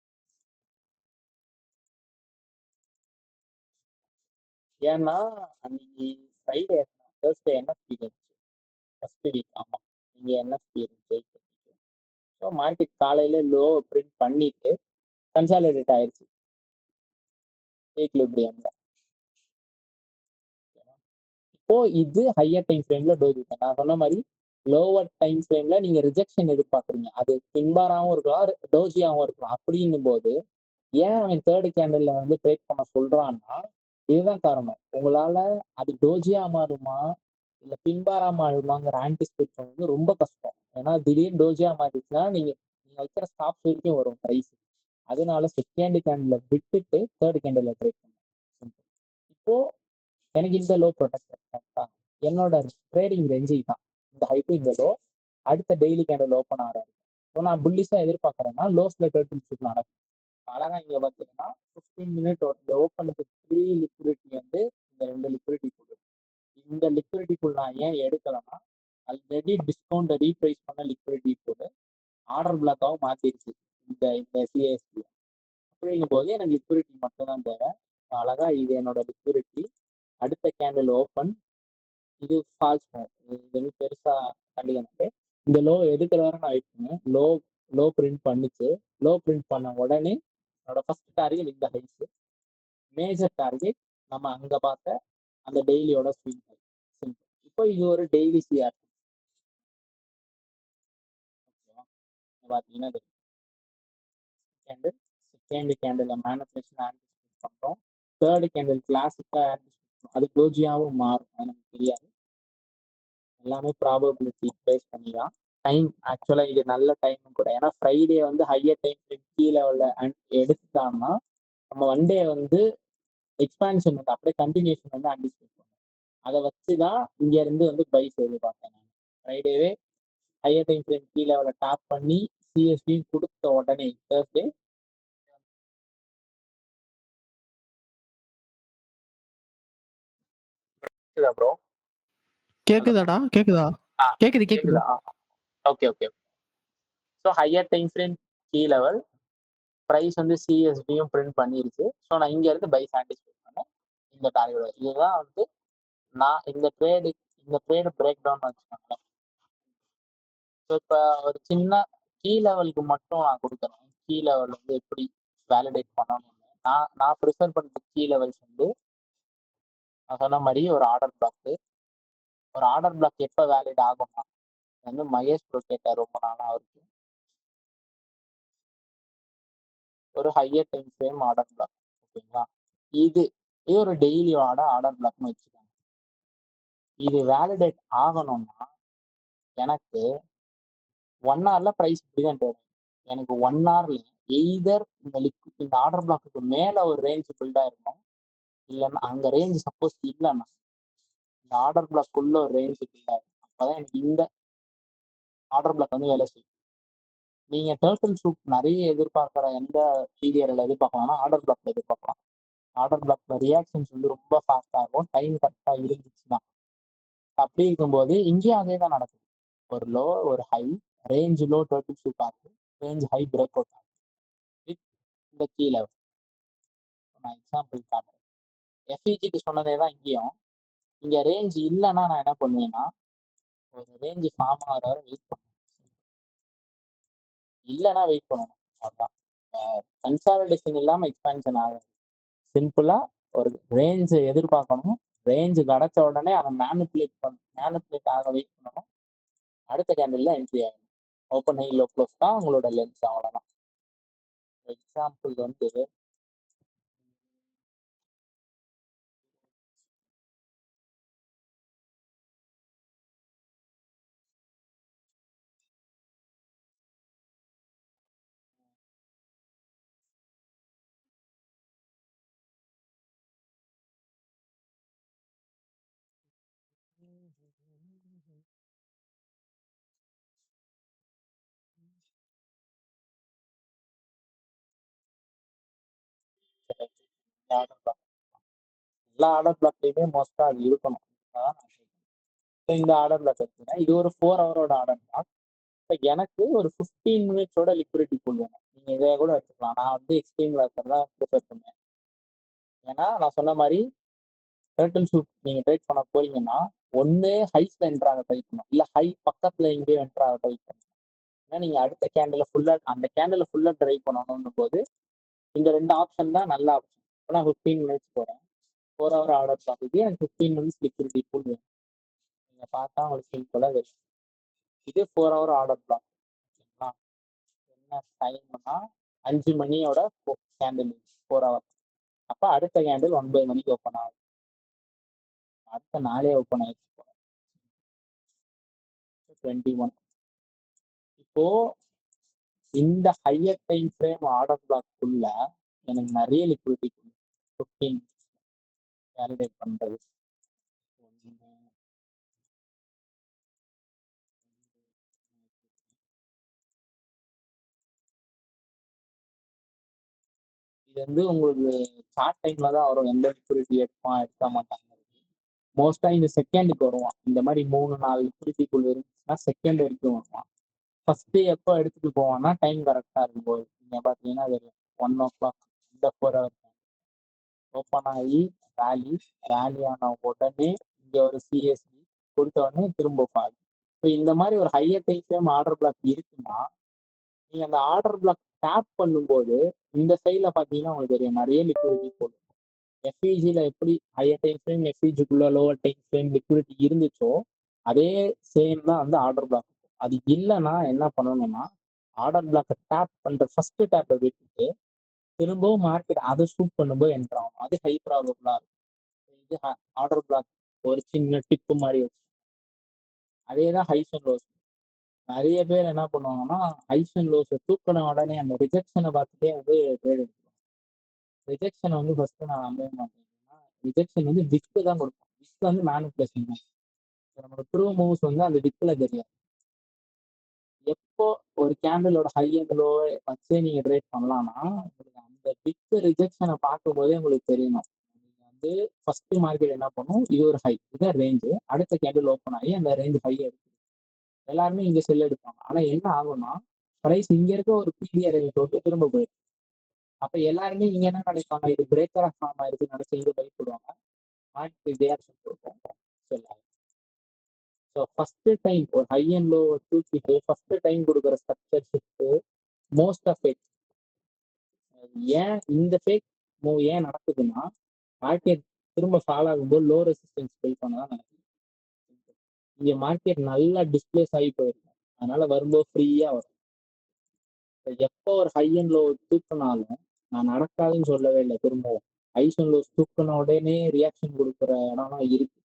ஏன்னா அன்னைக்கு ஃப்ரைடே தேர்ஸ்டே என்எஃப்டி இருந்துச்சு ஃபர்ஸ்ட் வீக். ஆமா, இங்க என்எஃப்டி இருந்துச்சு. ஸோ மார்க்கெட் காலையில லோ பிரிண்ட் பண்ணிட்டு கன்சாலிடேட் ஆயிடுச்சு ஈக்லிபிரியம்ல. இப்போ இது ஹையர் டைம் ஃப்ரேம்ல டோஜி. நான் சொன்ன மாதிரி லோவர் டைம் ஃப்ரேம்ல நீங்க ரிஜெக்ஷன் எதிர்பார்க்குறீங்க. அது பின்பாராகவும் இருக்கலாம், டோஜியாகவும் இருக்கலாம். அப்படிங்கும் போது ஏன் அவன் தேர்ட் கேண்டில்ல வந்து ட்ரேட் பண்ண சொல்றான்னா இதுதான் காரணம். உங்களால அது டோஜியா மாறுமா இல்ல பின்பாரா மாறுமாங்கிற ஆன்டிசிபேட் பண்ணது ரொம்ப கஷ்டம். ஏன்னா திடீர்னு டோஜியா மாறிச்சுன்னா நீங்க வைக்கிற ஸ்டாப்ஸ் வரைக்கும் வரும் பிரைஸ். அதனால செகண்ட் கேண்டில் விட்டுட்டு தேர்ட் கேண்டில் ட்ரேட் பண்ணும். இப்போ எனக்கு இந்த லோ ப்ரொடெக்ட் என்னோட ட்ரேடிங் ரேஞ்சு தான். இந்த ஹைட்டு இந்த லோ அடுத்த டெய்லி கேண்டில் ஓப்பன் ஆகிறாரு. ஸோ நான் புல்லிஸா எதிர்பார்க்கறேன்னா லோஸ்ல ட்ரேட் நடக்கும். அழகா இங்க பாத்தீங்கன்னா 15 மினிட் ஓப்பனுக்கு 3 லிக்விடிட்டி வந்து இந்த 2 லிக்விடிட்டி போடு. இந்த லிக்விடிட்டி புல் நான் ஏன் எடுக்கலன்னா ஆல்ரெடி டிஸ்கவுண்ட் ரீப்ரைஸ் பண்ண லிக்விடிட்டி போடு ஆர்டர் பிளாக்காகவும் மாத்திருச்சு இந்த இந்த சிஎஸ்பி. அப்படிங்கும் போது எனக்கு லிக்விடிட்டி மட்டும் தான் தேவை. அழகா இது என்னோட லிக்விடிட்டி. அடுத்த கேண்டில் ஓப்பன், இது ஃபால்ஸ் இது பெருசா கண்டிக்கணும். இந்த லோ எடுக்கிற வரை நான் வெயிட் பண்ணேன். லோ பிரிண்ட் பண்ணிச்சு. லோ பிரிண்ட் பண்ண உடனே என்னோட ஃபர்ஸ்ட் டார்கெட் இந்த ஹைஸ். மேஜர் டார்கெட் நம்ம அங்க பார்த்த அந்த டெய்லியோட ஸ்விங் ஹை. சிம்பிள். இப்போ இது ஒரு டெய்லி சிஆர் பார்த்தீங்கன்னா செகண்ட் கேண்டில் மேனிஃபெஸ்டேஷன் ஆன்டிசிபேட் பண்றோம். தேர்ட் கேண்டில் கிளாசிக்கா ஆன்டிசிபேட், அது டோஜியாவும் மாறும் எனக்கு தெரியாது. எல்லாமே ப்ராபபிலிட்டி பேஸ் பண்ணி தான். டைம் ஆக்சுவலா இது நல்ல டைம் கூட. ஏன்னா ஃப்ரைடே வந்து ஹையர் டைம் கீழே லெவல்ல எடுத்துட்டாங்கன்னா நம்ம ஒன் டே வந்து எக்ஸ்பான்ஷன் வந்து அப்படியே கண்டினியூஷன் வந்து ஆன்டிசிபேட் பண்ணுவோம். அதை வச்சுதான் இங்க இருந்து வந்து பை செய்து பார்த்தேன். நான் ஃப்ரைடேவே ஹையர் டைம் ஃப்ரேம் கீ லெவலை டாப் பண்ணி சிஎஸ்பி கொடுத்த உடனே தேர்ஸ்டே ப்ரோ கேக்குதாடா? கேக்குதா? கேக்குது கேக்குது. Okay okay. So higher time frame key level price வந்து சிஎஸ்பியும் பிரிண்ட் பண்ணிருச்சு. ஸோ நான் இங்க இருந்து பை ஆன்டிசிபேட் பண்ணேன் இந்த டார்கெட். இதுதான் வந்து நான் இந்த ட்ரேடு பிரேக் டவுன் வச்சுக்கோங்களேன். ஸோ இப்போ ஒரு சின்ன கீ லெவலுக்கு மட்டும் நான் கொடுக்குறேன். கீ லெவல் வந்து எப்படி வேலிடேட் பண்ணணும்னு நான் ப்ரிஃபர் பண்ணுற கீ லெவல்ஸ் வந்து நான் சொன்ன மாதிரி ஒரு ஆர்டர் பிளாக் எப்போ வேலிட் ஆகும்னா வந்து மகேஷ் ப்ரோ கேட்டார் ரொம்ப நாளாக அவருக்கு. ஒரு higher time frame order black. ஓகேங்களா, இது ஒரு டெய்லியோட ஆர்டர் பிளாக்னு வச்சுக்கோங்க. இது வேலிடேட் ஆகணும்னா எனக்கு 1 ஹவர்ல ப்ரைஸ் இப்படிதான் தேவை. எனக்கு 1 ஹவர்ல எய்தர் இந்த ஆர்டர் பிளாக்கு மேல ஒரு ரேஞ்ச் பில்ட் ஆயிருக்கும், இல்லைன்னா அங்க ரேஞ்ச் சப்போஸ் இல்லைன்னா இந்த ஆர்டர் பிளாக் உள்ள ஒரு ரேஞ்ச் பில்ட் ஆயிருக்கும். அப்பதான் எனக்கு இந்த ஆர்டர் பிளாக் வந்து வேலை செய்யும். நீங்க டர்ட்டில் சூப் நிறைய எதிர்பார்க்குற எந்த பீரியட்ல எதிர்பார்க்கலாம்னா ஆர்டர் பிளாக்ல எதிர்பார்க்கலாம். ஆர்டர் பிளாக்ல ரியாக்ஷன்ஸ் வந்து ரொம்ப ஃபாஸ்டா இருக்கும். டைம் கரெக்டா இருந்துச்சுன்னா. அப்படி இருக்கும்போது இங்கேயும் அதே தான் நடக்குது. ஒரு லோ ஒரு high, range low turtle soup ஆகுது, ரேஞ்ச் ஹை பிரேக் அவுட் ஆகுது. இந்த கீழே நான் எக்ஸாம்பிள் காட்டுறேன். எஃப்இஜிக்கு சொன்னதே தான் இங்கேயும். இங்க ரேஞ்ச் இல்லைன்னா நான் என்ன பண்ணுவேன்னா ஒரு ரேஞ்ச் ஃபார்ம் ஆகிற வரை வெயிட் பண்ணுவேன். இல்லைன்னா வெயிட் பண்ணணும். அதான் கன்சாலிடேஷன் இல்லாம எக்ஸ்பான்ஷன் ஆகும். சிம்பிளா ஒரு ரேஞ்ச் எதிர்பார்க்கணும். ரேஞ்ச் கிடைச்ச உடனே அதை மேனிப்புலேட் ஆக வெயிட் பண்ணணும். அடுத்த கேண்டில்ல என்ட்ரி ஆகணும். ஓப்பன் ஹை லோ க்ளோஸ் தான் உங்களோட லென்ஸ். அவ்வளோதான். எக்ஸாம்பிள் வந்து ஆர்டர் பிளாக். எல்லா ஆர்டர் பிளாக்லையுமே மோஸ்டா அது இருக்கணும். இந்த ஆர்டர் பிளாக் இருக்குன்னா இது ஒரு 4 ஹவரோட ஆர்டர் பிளாக். இப்போ எனக்கு ஒரு 15 மினிட்ஸோட லிக்விடிட்டி பூல் வேணும். நீங்க இதை கூட வச்சுக்கலாம். நான் வந்து எக்ஸ்ட்ரீம்ல இருக்கிறதா ப்ரிஃபர் பண்ணுவேன். ஏன்னா நான் சொன்ன மாதிரி டர்ட்டில் சூப் நீங்க ட்ரேட் பண்ண போறீங்கன்னா ஒன்னு ஹைஸ்ல என்ட்ராக ட்ரை பண்ணணும், இல்ல ஹை பக்கத்துல எங்கேயோ என்ட்ராக ட்ரை பண்ணணும். ஏன்னா நீங்க அடுத்த கேண்டில் ஃபுல்லா அந்த கேண்டில் ஃபுல்லா ட்ரை பண்ணணும் போது இந்த 2 ஆப்ஷன் தான் நல்ல ஆப்ஷன். இப்போ நான் 15 மினிட்ஸ் போறேன், 4 ஹவர் ஆர்டர் பார்த்துட்டு எனக்கு 15 மினிட்ஸ் லிக்விடிட்டி பூல் வேணும். நீங்க பார்த்தா உங்களுக்கு சிம்பிளா வரும். இது 4 ஹவர் ஆர்டர் பிளாக். ஓகேங்களா? என்ன டைம்னா 5 மணியோட கேண்டில் 4 ஹவர். அப்ப அடுத்த கேண்டில் 9 மணிக்கு ஓப்பன் ஆகும். அடுத்த நாளே ஓப்பன் ஆயிடுச்சு. 21. இப்போ இந்த ஹையர் டைம் ஃப்ரேம் ஆர்டர் பிளாக்குள்ள எனக்கு நிறைய லிக்விடிட்டி 15 வேலிடேட் பண்றது. இது வந்து உங்களுக்கு ஷார்ட் டைம்ல தான் வரும். எந்த லிக்விடிட்டி எடுக்க மாட்டாங்க. மோஸ்டா இந்த செகண்டுக்கு வருவான். இந்த மாதிரி 3-4 லிக்விடிட்டிக்குள்ள இருந்துச்சுன்னா செகண்ட் வரைக்கும் வருவான். ஃபர்ஸ்ட் எப்போ எடுத்துட்டு போவான்னா டைம் கரெக்டா இருக்கும்போது. நீங்க பாத்தீங்கன்னா அது 1 o'clock இந்த 4 ஹவர் ஓப்பன் ஆகி ரேலி ஆன உடனே இங்க ஒரு சிஎஸ்பி கொடுத்த உடனே திரும்ப பாதி. இப்போ இந்த மாதிரி ஒரு higher time frame order black இருக்குன்னா நீங்க அந்த ஆர்டர் பிளாக் டேப் பண்ணும்போது இந்த சைட்ல பாத்தீங்கன்னா உங்களுக்கு தெரியும் நிறைய லிக்விடிட்டி போடும். எஃப்இஜில எப்படி ஹையர் டைம் ஃப்ரேம் எஃப்இஜிக்குள்ள லோவர் டைம் ஃப்ரேம் லிக்விடிட்டி இருந்துச்சோ அதே சேம் தான் வந்து ஆர்டர் பிளாக். அது இல்லைன்னா என்ன பண்ணணும்னா ஆர்டர் பிளாக்கை டேப் பண்ற ஃபர்ஸ்ட் டேப்பை விட்டுட்டு திரும்பவும் மார்க்கெட் அதை சூட் பண்ணும்போது என்ட்ரு ஆகும். அது ஹை ப்ராபபிளா இருக்கும். இது ஆர்டர் பிளாக் ஒரு சின்ன டிப்பு மாதிரி வச்சு அதே தான் ஹைஸ் அண்ட் லோஸ். நிறைய பேர் என்ன பண்ணுவாங்கன்னா ஹைஸ் அண்ட் லோஸை தூக்கின உடனே அந்த ரிஜெக்ஷனை பார்த்துட்டே வந்து ட்ரேட் எடுத்துருவாங்க. ரிஜெக்ஷனை வந்து ஃபர்ஸ்ட் நான் நம்பவே மாட்டேன். ரிஜெக்ஷன் வந்து விக்கு தான் கொடுக்கும். விக் வந்து மேனிபுலேஷன் தான். நம்மளோட ட்ரூ மூவ்ஸ் வந்து அந்த விக்ல தெரியாது. எப்போ ஒரு கேண்டிலோட ஹை அண்ட் லோ வச்சு நீங்க ட்ரேட் பண்ணலாம்னா உங்களுக்கு அந்த விக் ரிஜெக்ஷனை பார்க்கும்போதே உங்களுக்கு தெரியணும். நீங்க வந்து ஃபர்ஸ்ட் மார்க்கெட் என்ன பண்ணும், இது ஒரு ஹை, இதான் ரேஞ்சு, அடுத்த கேண்டில் ஓப்பன் ஆகி அந்த ரேஞ்ச் ஹை எடுக்கும். எல்லாருமே இங்க செல் எடுப்பாங்க. ஆனா என்ன ஆகும்னா பிரைஸ் இங்க இருக்க ஒரு பிடிஆர் தொட்டு திரும்ப போயிடும். அப்ப எல்லாருமே இங்க என்ன நினைப்பாங்க, இது பிரேக்கர் ஆஃப் ஃபார்ம் ஆயிருக்கு நினைச்சு இங்க பயப்படுவாங்க. மார்க்கெட் இதே ஆக்ஷன் கொடுக்கும், செல் ஆகும். ஸோ ஃபர்ஸ்ட் டைம் ஒரு ஹை அண்ட் லோ தூக்கிட்டு ஃபர்ஸ்ட் டைம் கொடுக்குற structure shift most of fake. ஏன் இந்த ஃபேக் மூவ் ஏன் நடக்குதுன்னா மார்க்கெட் திரும்ப ஃபால் ஆகும்போது லோ ரெசிஸ்டன்ஸ் பில் பண்ணதான் நடக்குது. இங்க மார்க்கெட் நல்லா டிஸ்பிளேஸ் ஆகி போயிருக்கும். அதனால வரும்போது ஃப்ரீயா வரும். எப்போ ஒரு ஹை அண்ட் லோ தூக்கினாலும் நான் நடக்காதுன்னு சொல்லவே இல்லை. திரும்பவும் ஹைஸ் அண்ட் லோஸ் தூக்கின உடனே ரியாக்ஷன் கொடுக்குற இடம்லாம் இருக்கு.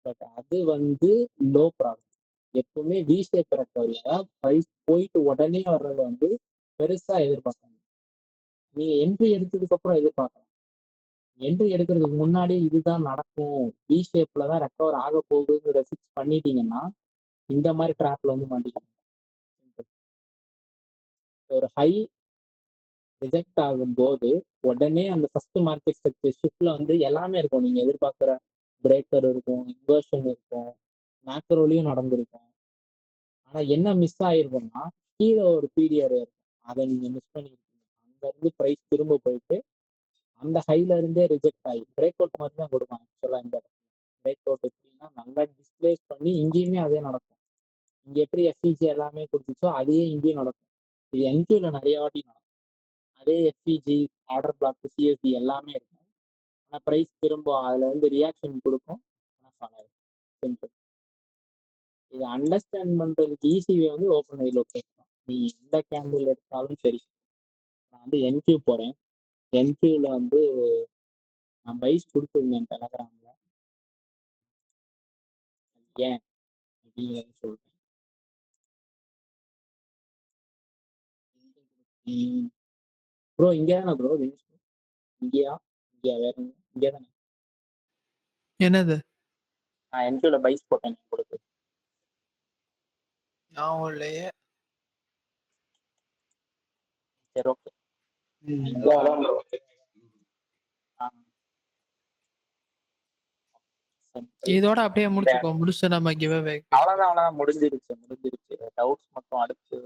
பட் அது வந்து லோ ப்ராஃபிட். எப்பவுமே வி ஷேப் ரெக்கவரியா பிரைஸ் போயிட்டு உடனே வர்றது வந்து பெருசா எதிர்பார்க்கணும். நீங்க என்ட்ரி எடுத்ததுக்கு அப்புறம் எதிர்பார்க்கலாம். என்ட்ரி எடுக்கிறதுக்கு முன்னாடி இதுதான் நடக்கும், வி ஷேப்ல தான் ரெக்கவர் ஆக போகுதுங்கிற ஃபிக்ஸ் பண்ணிட்டீங்கன்னா இந்த மாதிரி ட்ராப்ல வந்து மாட்டிக்கணும். ஒரு ஹை ரிஜெக்ட் ஆகும்போது உடனே அந்த ஃபர்ஸ்ட் மார்க்கெட் ஸ்ட்ரக்சர் ஷிஃப்ட்ல வந்து எல்லாமே இருக்கும். நீங்க எதிர்பார்க்குற பிரேக்கர் இருக்கும், இன்வர்ஷன் இருக்கும், மேக்ரோலையும் நடந்திருக்கும். ஆனா என்ன மிஸ் ஆயிருக்கும்னா கீழே ஒரு பீரியட் இருக்கும், அதை நீங்க மிஸ் பண்ணிருக்கீங்க. அங்க இருந்து பிரைஸ் திரும்ப போயிட்டு அந்த ஹைல இருந்தே ரிஜெக்ட் ஆகி பிரேக் அவுட் மாதிரி தான் கொடுப்பாங்க. ஆக்சுவலா இந்த பிரேக் அவுட் எப்படின்னா நல்லா டிஸ்பிளேஸ் பண்ணி இங்கேயுமே அதே நடக்கும். இங்க எப்படி எஃப்இஜி எல்லாமே கொடுத்துச்சோ அதே இங்கேயும் நடக்கும். இது என்கியூல நிறைய வாட்டி நடக்கும். அதே எஃப்இஜி ஆர்டர் பிளாக் சிஎஸ்டி எல்லாமே இருக்கும். ஆனா பிரைஸ் திரும்ப அதுல வந்து ரியாக்ஷன் கொடுக்கும். சிம்பிள். இது அண்டர்ஸ்டாண்ட் பண்றதுக்கு ஈஸி வே வந்து ஓப்பன் ஐ லொகேஷன் தான். நீ எந்த கேண்டில் எடுத்தாலும் சரி. நான் வந்து என்கியூ போறேன். என்கியூல வந்து நான் பைஸ் கொடுத்துருந்தேன் டெலகிராம்ல. ஏன் அப்படிங்கிறத சொல்றேன். ப்ரோ இங்கே தானே ப்ரோ இங்கேயா வேற இங்கே தானே என்னது? நான் என்கியூல பைஸ் போட்டேன் உங்களுக்கு. ஞாபகம் இல்லையே. சரி ஓகே. இதோட அப்படியே முடிச்சுக்கோ. முடிச்சு நம்ம கிவ் அவே. அவ்வளவுதான் முடிஞ்சிருச்சு. டவுட்ஸ் மட்டும் அடுத்து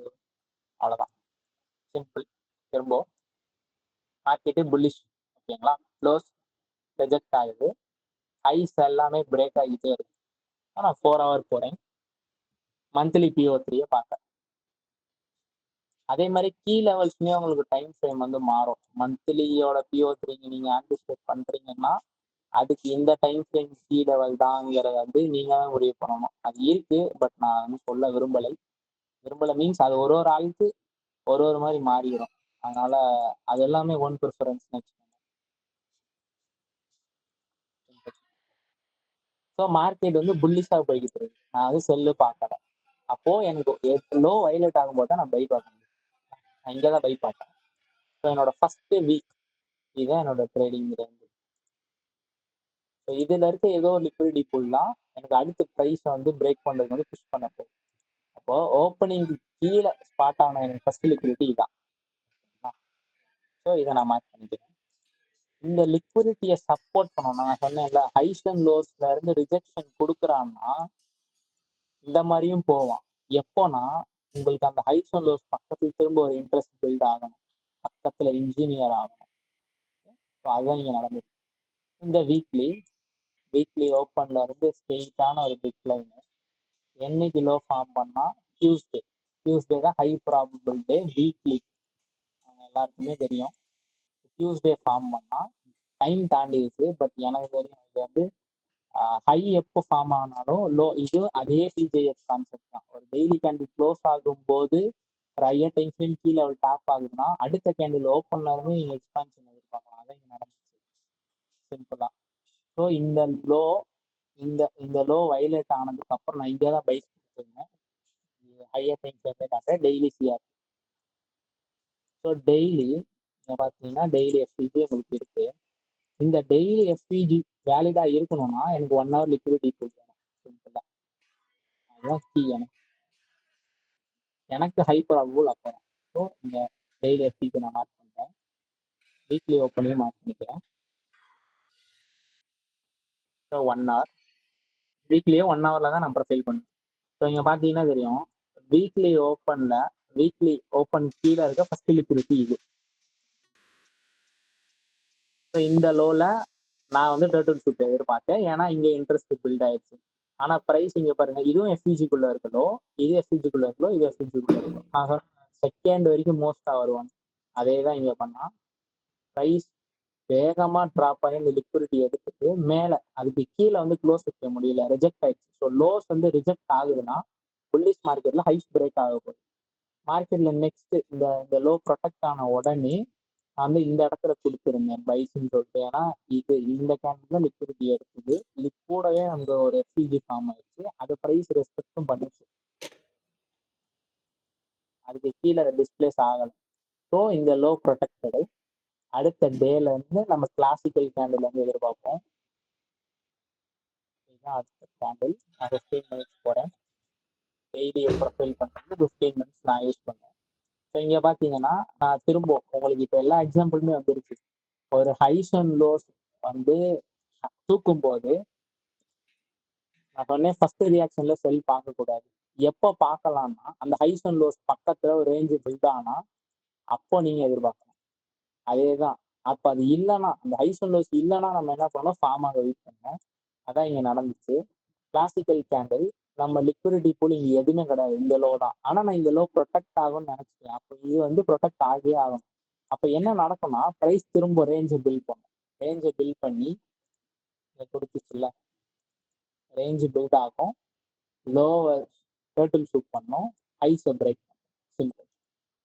அவ்வளவுதான். சிம்பிள். திரும்ப மார்க்கெட்டு புல்லிஷ் ஓகேங்களா. க்ளோஸ் ரிஜெக்ட் ஆகுது. ஹைஸ் எல்லாமே பிரேக் ஆகிட்டே இருக்கு. நான் 4 hour போறேன். மந்த்லி PO3 பார்த்தேன். அதே மாதிரி கீ லெவல்ஸ்மே உங்களுக்கு டைம் ஃப்ரேம் வந்து மாறும். மந்த்லியோட PO3 நீங்க ஆன்டிசிபேட் பண்றீங்கன்னா அதுக்கு இந்த டைம் ஃப்ரேம் கீ லெவல் தாங்கிறத வந்து நீங்க தான் முடிவு பண்ணணும். அது இருக்கு, பட் நான் வந்து சொல்ல விரும்பலை மீன்ஸ் அது ஒரு ஆளுக்கு ஒரு மாதிரி மாறிடும். அதனால அது எல்லாமே ஒன் ப்ரிஃபரன்ஸ் வச்சுக்கோங்க. ஸோ மார்க்கெட் வந்து புல்லிஷாக போய்கிட்டு இருக்கு. நான் வந்து செல்லு பார்க்கறேன். அப்போ எனக்கு லோ வயலேட் ஆகும்போது தான் நான் பை பார்க்க முடியும். நான் இங்கே தான் பை பார்த்தேன். ஸோ என்னோட ஃபர்ஸ்ட் வீக் இதுதான் என்னோட ட்ரேடிங் ரேஞ்ச். ஸோ இதுல இருக்க ஏதோ லிக்விடிட்டி புல்லாம் எனக்கு அடுத்த ப்ரைஸ் வந்து பிரேக் பண்றதுக்கு வந்து புஷ் பண்ண போகுது. அப்போ ஓப்பனிங் கீழே ஸ்பாட் ஆன எனக்கு ஃபர்ஸ்ட் லிக்விடிட்டி இதான். ஸோ இதை நான் மார்க் பண்ணிக்கிறேன். இந்த லிக்விடிட்டியை சப்போர்ட் பண்ணணும். நான் சொன்னேன்ல ஹைஸ் அண்ட் லோஸ்ல இருந்து ரிஜெக்ஷன் கொடுக்குறான்னா இந்த மாதிரியும் போவான். எப்போனா உங்களுக்கு அந்த ஹைஸ் அண்ட் லோஸ் பக்கத்துல திரும்ப ஒரு இன்ட்ரெஸ்ட் பில்ட் ஆகணும், பக்கத்துல இன்ஜினியர் ஆகணும். அதுதான் நீங்க நடந்துருக்கு. இந்த வீக்லி ஓப்பன்ல இருந்து ஸ்ட்ரெயிட்டான ஒரு பிக் லைன் என்னைக்கு லோ ஃபார்ம் பண்ணா டியூஸ்டே தான் ஹை ப்ராபபிள் டே வீக்லி. எல்லாருக்குமே தெரியும். டியூஸ்டே ஃபார்ம் பண்ணா டைம் தாண்டிடுச்சு. பட் எனக்கு தெரியும் இது வந்து ஹை எப்போ ஃபார்ம் ஆனாலும் லோ இது அதே பிஜேஎஸ் கான்செப்ட் தான். ஒரு டெய்லி கேண்டில் க்ளோஸ் ஆகும்போது higher time frame key level tap ஆகுதுன்னா அடுத்த கேண்டில் ஓப்பன்ல இருந்து நீங்க எக்ஸ்பான்ஷன் எதிர்பார்க்கலாம். அதான் இங்க நடந்துச்சு சிம்பிளா. ஸோ இந்த லோ வயலேட் ஆனதுக்கு அப்புறம் நான் இங்கே தான் பைஸ் கொடுத்துருந்தேன். ஹையர் டைம் ஃப்ரேமே காட்டுறேன். Daily CR. ஸோ டெய்லி பார்த்தீங்கன்னா டெய்லி எஃபிஜி உங்களுக்கு இருக்கு. இந்த டெய்லி எஃபிஜி வேலிடா இருக்கணும்னா எனக்கு 1 hour லிக்விடிட்டி கொடுக்கணும். சிம்பிளா அதுதான் கீ. எனக்கு ஹை ப்ராபபிள் அப்போ. ஸோ இந்த டெய்லி எஃபிஜி நான் மார்க் பண்ணுறேன். வீக்லி ஓப்பனையும் மார்க் பண்ணிக்கிறேன். ஸோ 1 hour வீக்லியே 1 hourல தான் நான் ப்ரொஃபைல் பண்ணுவேன். ஸோ இங்கே பார்த்தீங்கன்னா தெரியும் வீக்லி ஓப்பன் கீழே இருக்க ஃபர்ஸ்ட் லிக்விடிட்டி இது. ஸோ இந்த லோல நான் வந்து டர்ட்டில் ஷூட் எதிர்பார்த்தேன். ஏன்னா இங்கே இன்ட்ரெஸ்ட் பில்ட் ஆயிடுச்சு. ஆனால் ப்ரைஸ் இங்கே பாருங்க இதுவும் எஃபிஜிக்குள்ள இருக்கலோ, இது எஃபிஜிக்குள்ள இருக்கலோ, இது எஃபிஜிக்குள்ள இருக்கலோ. நான் செகண்ட் வரைக்கும் மோஸ்ட்டாக வருவாங்க. அதே தான் இங்கே பண்ணா ப்ரைஸ் வேகமா ட்ராப் ஆகி இந்த லிக்விடிட்டி எடுத்துட்டு மேலே அதுக்கு கீழே வந்து க்ளோஸ் வைக்க முடியல, ரிஜெக்ட் ஆயிடுச்சு. ஸோ லோஸ் வந்து ரிஜெக்ட் ஆகுதுன்னா புல்லிஷ் மார்க்கெட்ல ஹைஸ் பிரேக் ஆக போகுது. மார்க்கெட்ல நெக்ஸ்ட் இந்த லோ ப்ரொடெக்ட் ஆன உடனே நான் வந்து இந்த இடத்துல கொடுத்துருந்தேன் பைஸ்ன்னு சொல்லிட்டு. ஏன்னா இந்த கேண்டில் லிக்விடிட்டி எடுக்குது. இது கூடவே அந்த ஒரு எஃபிஜி ஃபார்ம் ஆயிடுச்சு. அது ப்ரைஸ் ரெஸ்பெக்டும் பண்ணிச்சு. அதுக்கு கீழே டிஸ்பிளேஸ் ஆகலை. ஸோ இந்த லோ ப்ரொடெக்டடு அடுத்த டேல இருந்து நம்ம கிளாசிக்கல் கேண்டில் வந்து எதிர்பார்ப்போம். இதுதான் அடுத்த கேண்டில். நான் 15 minutes போறேன். டெய்லி ப்ரொஃபைல் பண்ணுறது 15 minutes நான் யூஸ் பண்ணேன். இப்போ இங்க பாத்தீங்கன்னா நான் திரும்ப உங்களுக்கு இப்போ எல்லா எக்ஸாம்பிளுமே வந்துருச்சு. ஒரு ஹைஸ் அண்ட் லோஸ் வந்து தூக்கும் போது நான் சொன்னேன் ஃபர்ஸ்ட் ரியாக்ஷன்ல செல் பார்க்கக்கூடாது. எப்போ பார்க்கலாம்னா அந்த ஹைஸ் அண்ட் லோஸ் பக்கத்துல ஒரு ரேஞ்சு பில்ட் ஆனா அப்போ நீங்க எதிர்பார்க்கணும். அதேதான். அப்ப அது இல்லைன்னா அந்த ஹைஸ் அண்ட் லோஸ் இல்லைன்னா நம்ம என்ன பண்ணோம், ஃபார்ம் ஆக வெயிட் பண்ணோம். அதான் இங்க நடந்துச்சு. கிளாசிக்கல் கேண்டில் நம்ம லிக்விடிட்டி பூல் இங்க எதுவுமே கிடையாது, இந்த லோ தான். ஆனா நான் இந்த லோ ப்ரொடெக்ட் ஆகும்னு நினைச்சேன். அப்போ இது வந்து ப்ரொடெக்ட் ஆகியே ஆகும். அப்ப என்ன நடக்கும்னா பிரைஸ் திரும்ப ரேஞ்சை பில்ட் பண்ணும். ரேஞ்சை பில்ட் பண்ணி இதை கொடுத்துச்சுல, ரேஞ்சு பில்ட் ஆகும், லோவை டேர்ட்டில் ஷூட் பண்ணும், ஹைஸை பிரேக் பண்ணும். சிம்பிள்.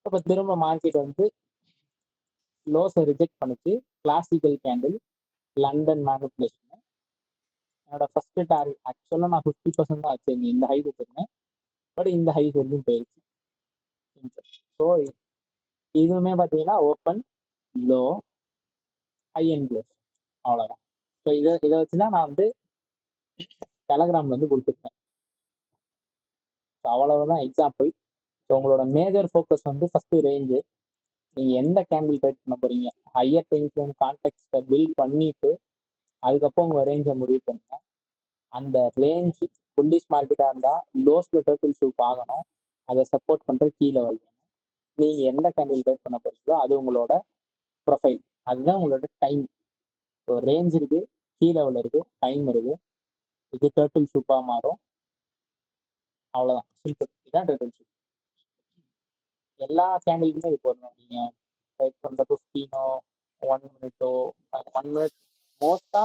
இப்போ திரும்ப மார்க்கெட் வந்து லோஸை ரிஜெக்ட் பண்ணிச்சு. Classical candle London manipulation. என்னோட ஃபர்ஸ்ட் டார்கெட் ஆக்சுவலாக நான் 50% தான் ஆச்சு இந்த ஹை வச்சிருந்தேன். பட் இந்த ஹை வரைக்கும் போயிடுச்சு. ஸோ இதுவுமே பார்த்தீங்கன்னா open low high and close, அவ்வளோதான். ஸோ இதை வச்சு தான் நான் வந்து டெலகிராம்ல வந்து கொடுத்துருக்கேன். ஸோ அவ்வளவுதான் எக்ஸாம்பிள். ஸோ உங்களோட மேஜர் ஃபோக்கஸ் வந்து ஃபர்ஸ்ட் ரேஞ்சு. நீங்க எந்த கேண்டில் ட்ரேட் பண்ண போறீங்க, ஹையர் டைம் ஃப்ரேம் கான்டெக்ஸ்ட்டை பில்ட் பண்ணிட்டு அதுக்கப்புறம் உங்க ரேஞ்சை முடிவு பண்ணுங்க. அந்த ரேஞ்ச் புல்லிஷ் மார்க்கெட்டா இருந்தா லோஸ்ல டேர்ட்டில் ஷூட் ஆகணும், அதை சப்போர்ட் பண்ற கீழே வைக்கணும். நீங்க எந்த கேண்டில் ட்ரேட் பண்ண போறீங்களோ அது உங்களோட ப்ரொஃபைல், அதுதான் உங்களோட டைம். ஸோ ரேஞ்ச் இருக்கு, கீழே லெவல் இருக்கு, டைம் இருக்கு. இது டேர்ட்டில் ஷூப்பா மாறும், அவ்வளவுதான். சிம்பிள். இதுதான் டேர்ட்டில் ஷூட். எல்லா கேண்டிலுக்குமே இது போடணும். நீங்க ட்ரேட் பண்ற 15ஓ 1 மினிட்டோ 1 மினிட் மோஸ்டா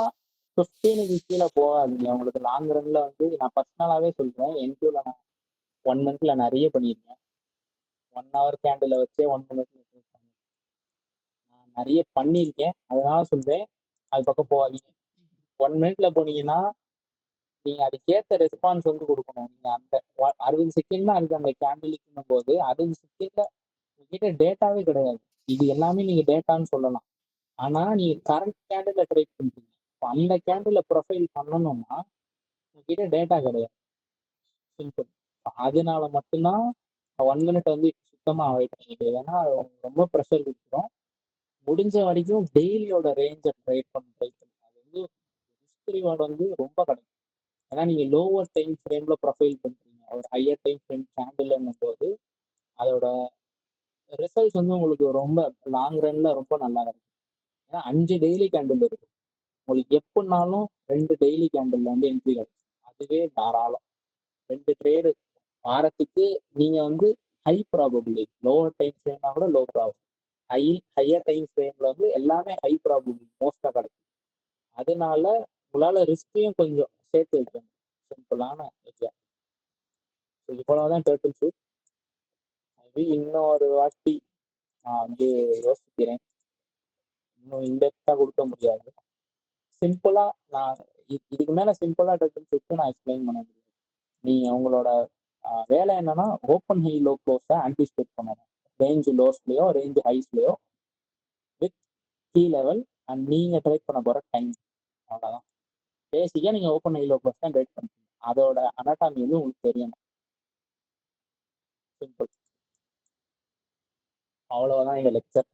15க்கு கீழே போகாதீங்க. உங்களுக்கு லாங் ரன்ல வந்து நான் பர்சனலாவே சொல்றேன், என்கியூல நான் 1 மந்த்ல நிறைய பண்ணியிருக்கேன். 1 ஹவர் கேண்டில் வச்சே 1 மினிட்ல நான் நிறைய பண்ணியிருக்கேன். அதனால சொல்றேன், அது பக்கம் போகாதீங்க. 1 மினிட்ல போனீங்கன்னா நீங்க அதுக்கேற்ற ரெஸ்பான்ஸ் வந்து கொடுக்கணும். நீங்க அந்த 60 செகண்ட் தான் இருக்கு அந்த கேண்டிலுக்குன்னும் போது 60 செகண்ட்ல உங்ககிட்ட டேட்டாவே கிடையாது. இது எல்லாமே நீங்க டேட்டான்னு சொல்லலாம். ஆனா நீங்க கரண்ட் கேண்டில் ட்ரேட் பண்றீங்க, அந்த கேண்டில் ப்ரொஃபைல் பண்ணணும்னா உங்ககிட்ட டேட்டா கிடையாது. சிம்பிள். அதனால மட்டும்தான் 1 மினிட் வந்து சுத்தமா அவாய்ட் பண்ணிட்டு, ஏன்னா ரொம்ப ப்ரெஷர் கொடுத்துரும். முடிஞ்ச வரைக்கும் டெய்லியோட ரேஞ்சை ட்ரேட் பண்ண அது வந்து ரிஸ்க் ரிவார்டு வந்து ரொம்ப கிடைக்கும். ஏன்னா நீங்க லோவர் டைம் ஃப்ரேம்ல ப்ரொஃபைல் பண்றீங்க, ஒரு ஹையர் டைம் ஃப்ரேம் கேண்டில்னும் போது அதோட ரிசல்ட்ஸ் வந்து உங்களுக்கு ரொம்ப லாங் ரன்ல ரொம்ப நல்லா இருக்கும். ஏன்னா 5 டெய்லி கேண்டில் இருக்கு, உங்களுக்கு எப்படினாலும் 2 டெய்லி கேண்டில் வந்து என்ட்ரி கிடைக்கும். அதுவே தாராளம். 2 ட்ரேடு வாரத்துக்கு நீங்க வந்து ஹை ப்ராபபிலிட்டி. லோவர் டைம் ஃப்ரேம்னா கூட லோ ப்ராபபிலிட்டி, ஹையர் டைம் ஃப்ரேம்ல வந்து எல்லாமே ஹை ப்ராபபிலிட்டி மோஸ்டா கிடைக்கும். அதனால உங்களால ரிஸ்கையும் கொஞ்சம் சேர்த்து வைக்கணும். சிம்பிளான எக்ஸாம். இவ்வளவுதான் டேர்ட்டில் ஷூட். அது இன்னொரு வாட்டி நான் வந்து யோசிக்கிறேன், இன்னும் இன்டெப்தா கொடுக்க முடியாது. சிம்பிளா நான் இதுக்கு மேல சிம்பிளா டேர்ட்டில் ஷூட் நான் எக்ஸ்பிளைன் பண்ண முடியாது. நீங்க உங்களோட வேலை என்னன்னா ஓப்பன் ஹை லோ க்ளோஸை ஆன்டிசிபேட் பண்ணணும். ரேஞ்சு லோஸ்லயோ ரேஞ்சு ஹைஸ்லயோ வித் கீ லெவல் அண்ட் நீங்க ட்ரேட் பண்ண போற டைம், அவ்வளவுதான். பேசிக்கா நீங்க ஓப்பன் ஹை லோ க்ளோஸ் தான் ட்ரேட் பண்ணுறீங்க, அதோட அனாட்டாமி வந்து உங்களுக்கு தெரியணும். சிம்பிள். அவ்வளவுதான் எங்க லெக்சர்.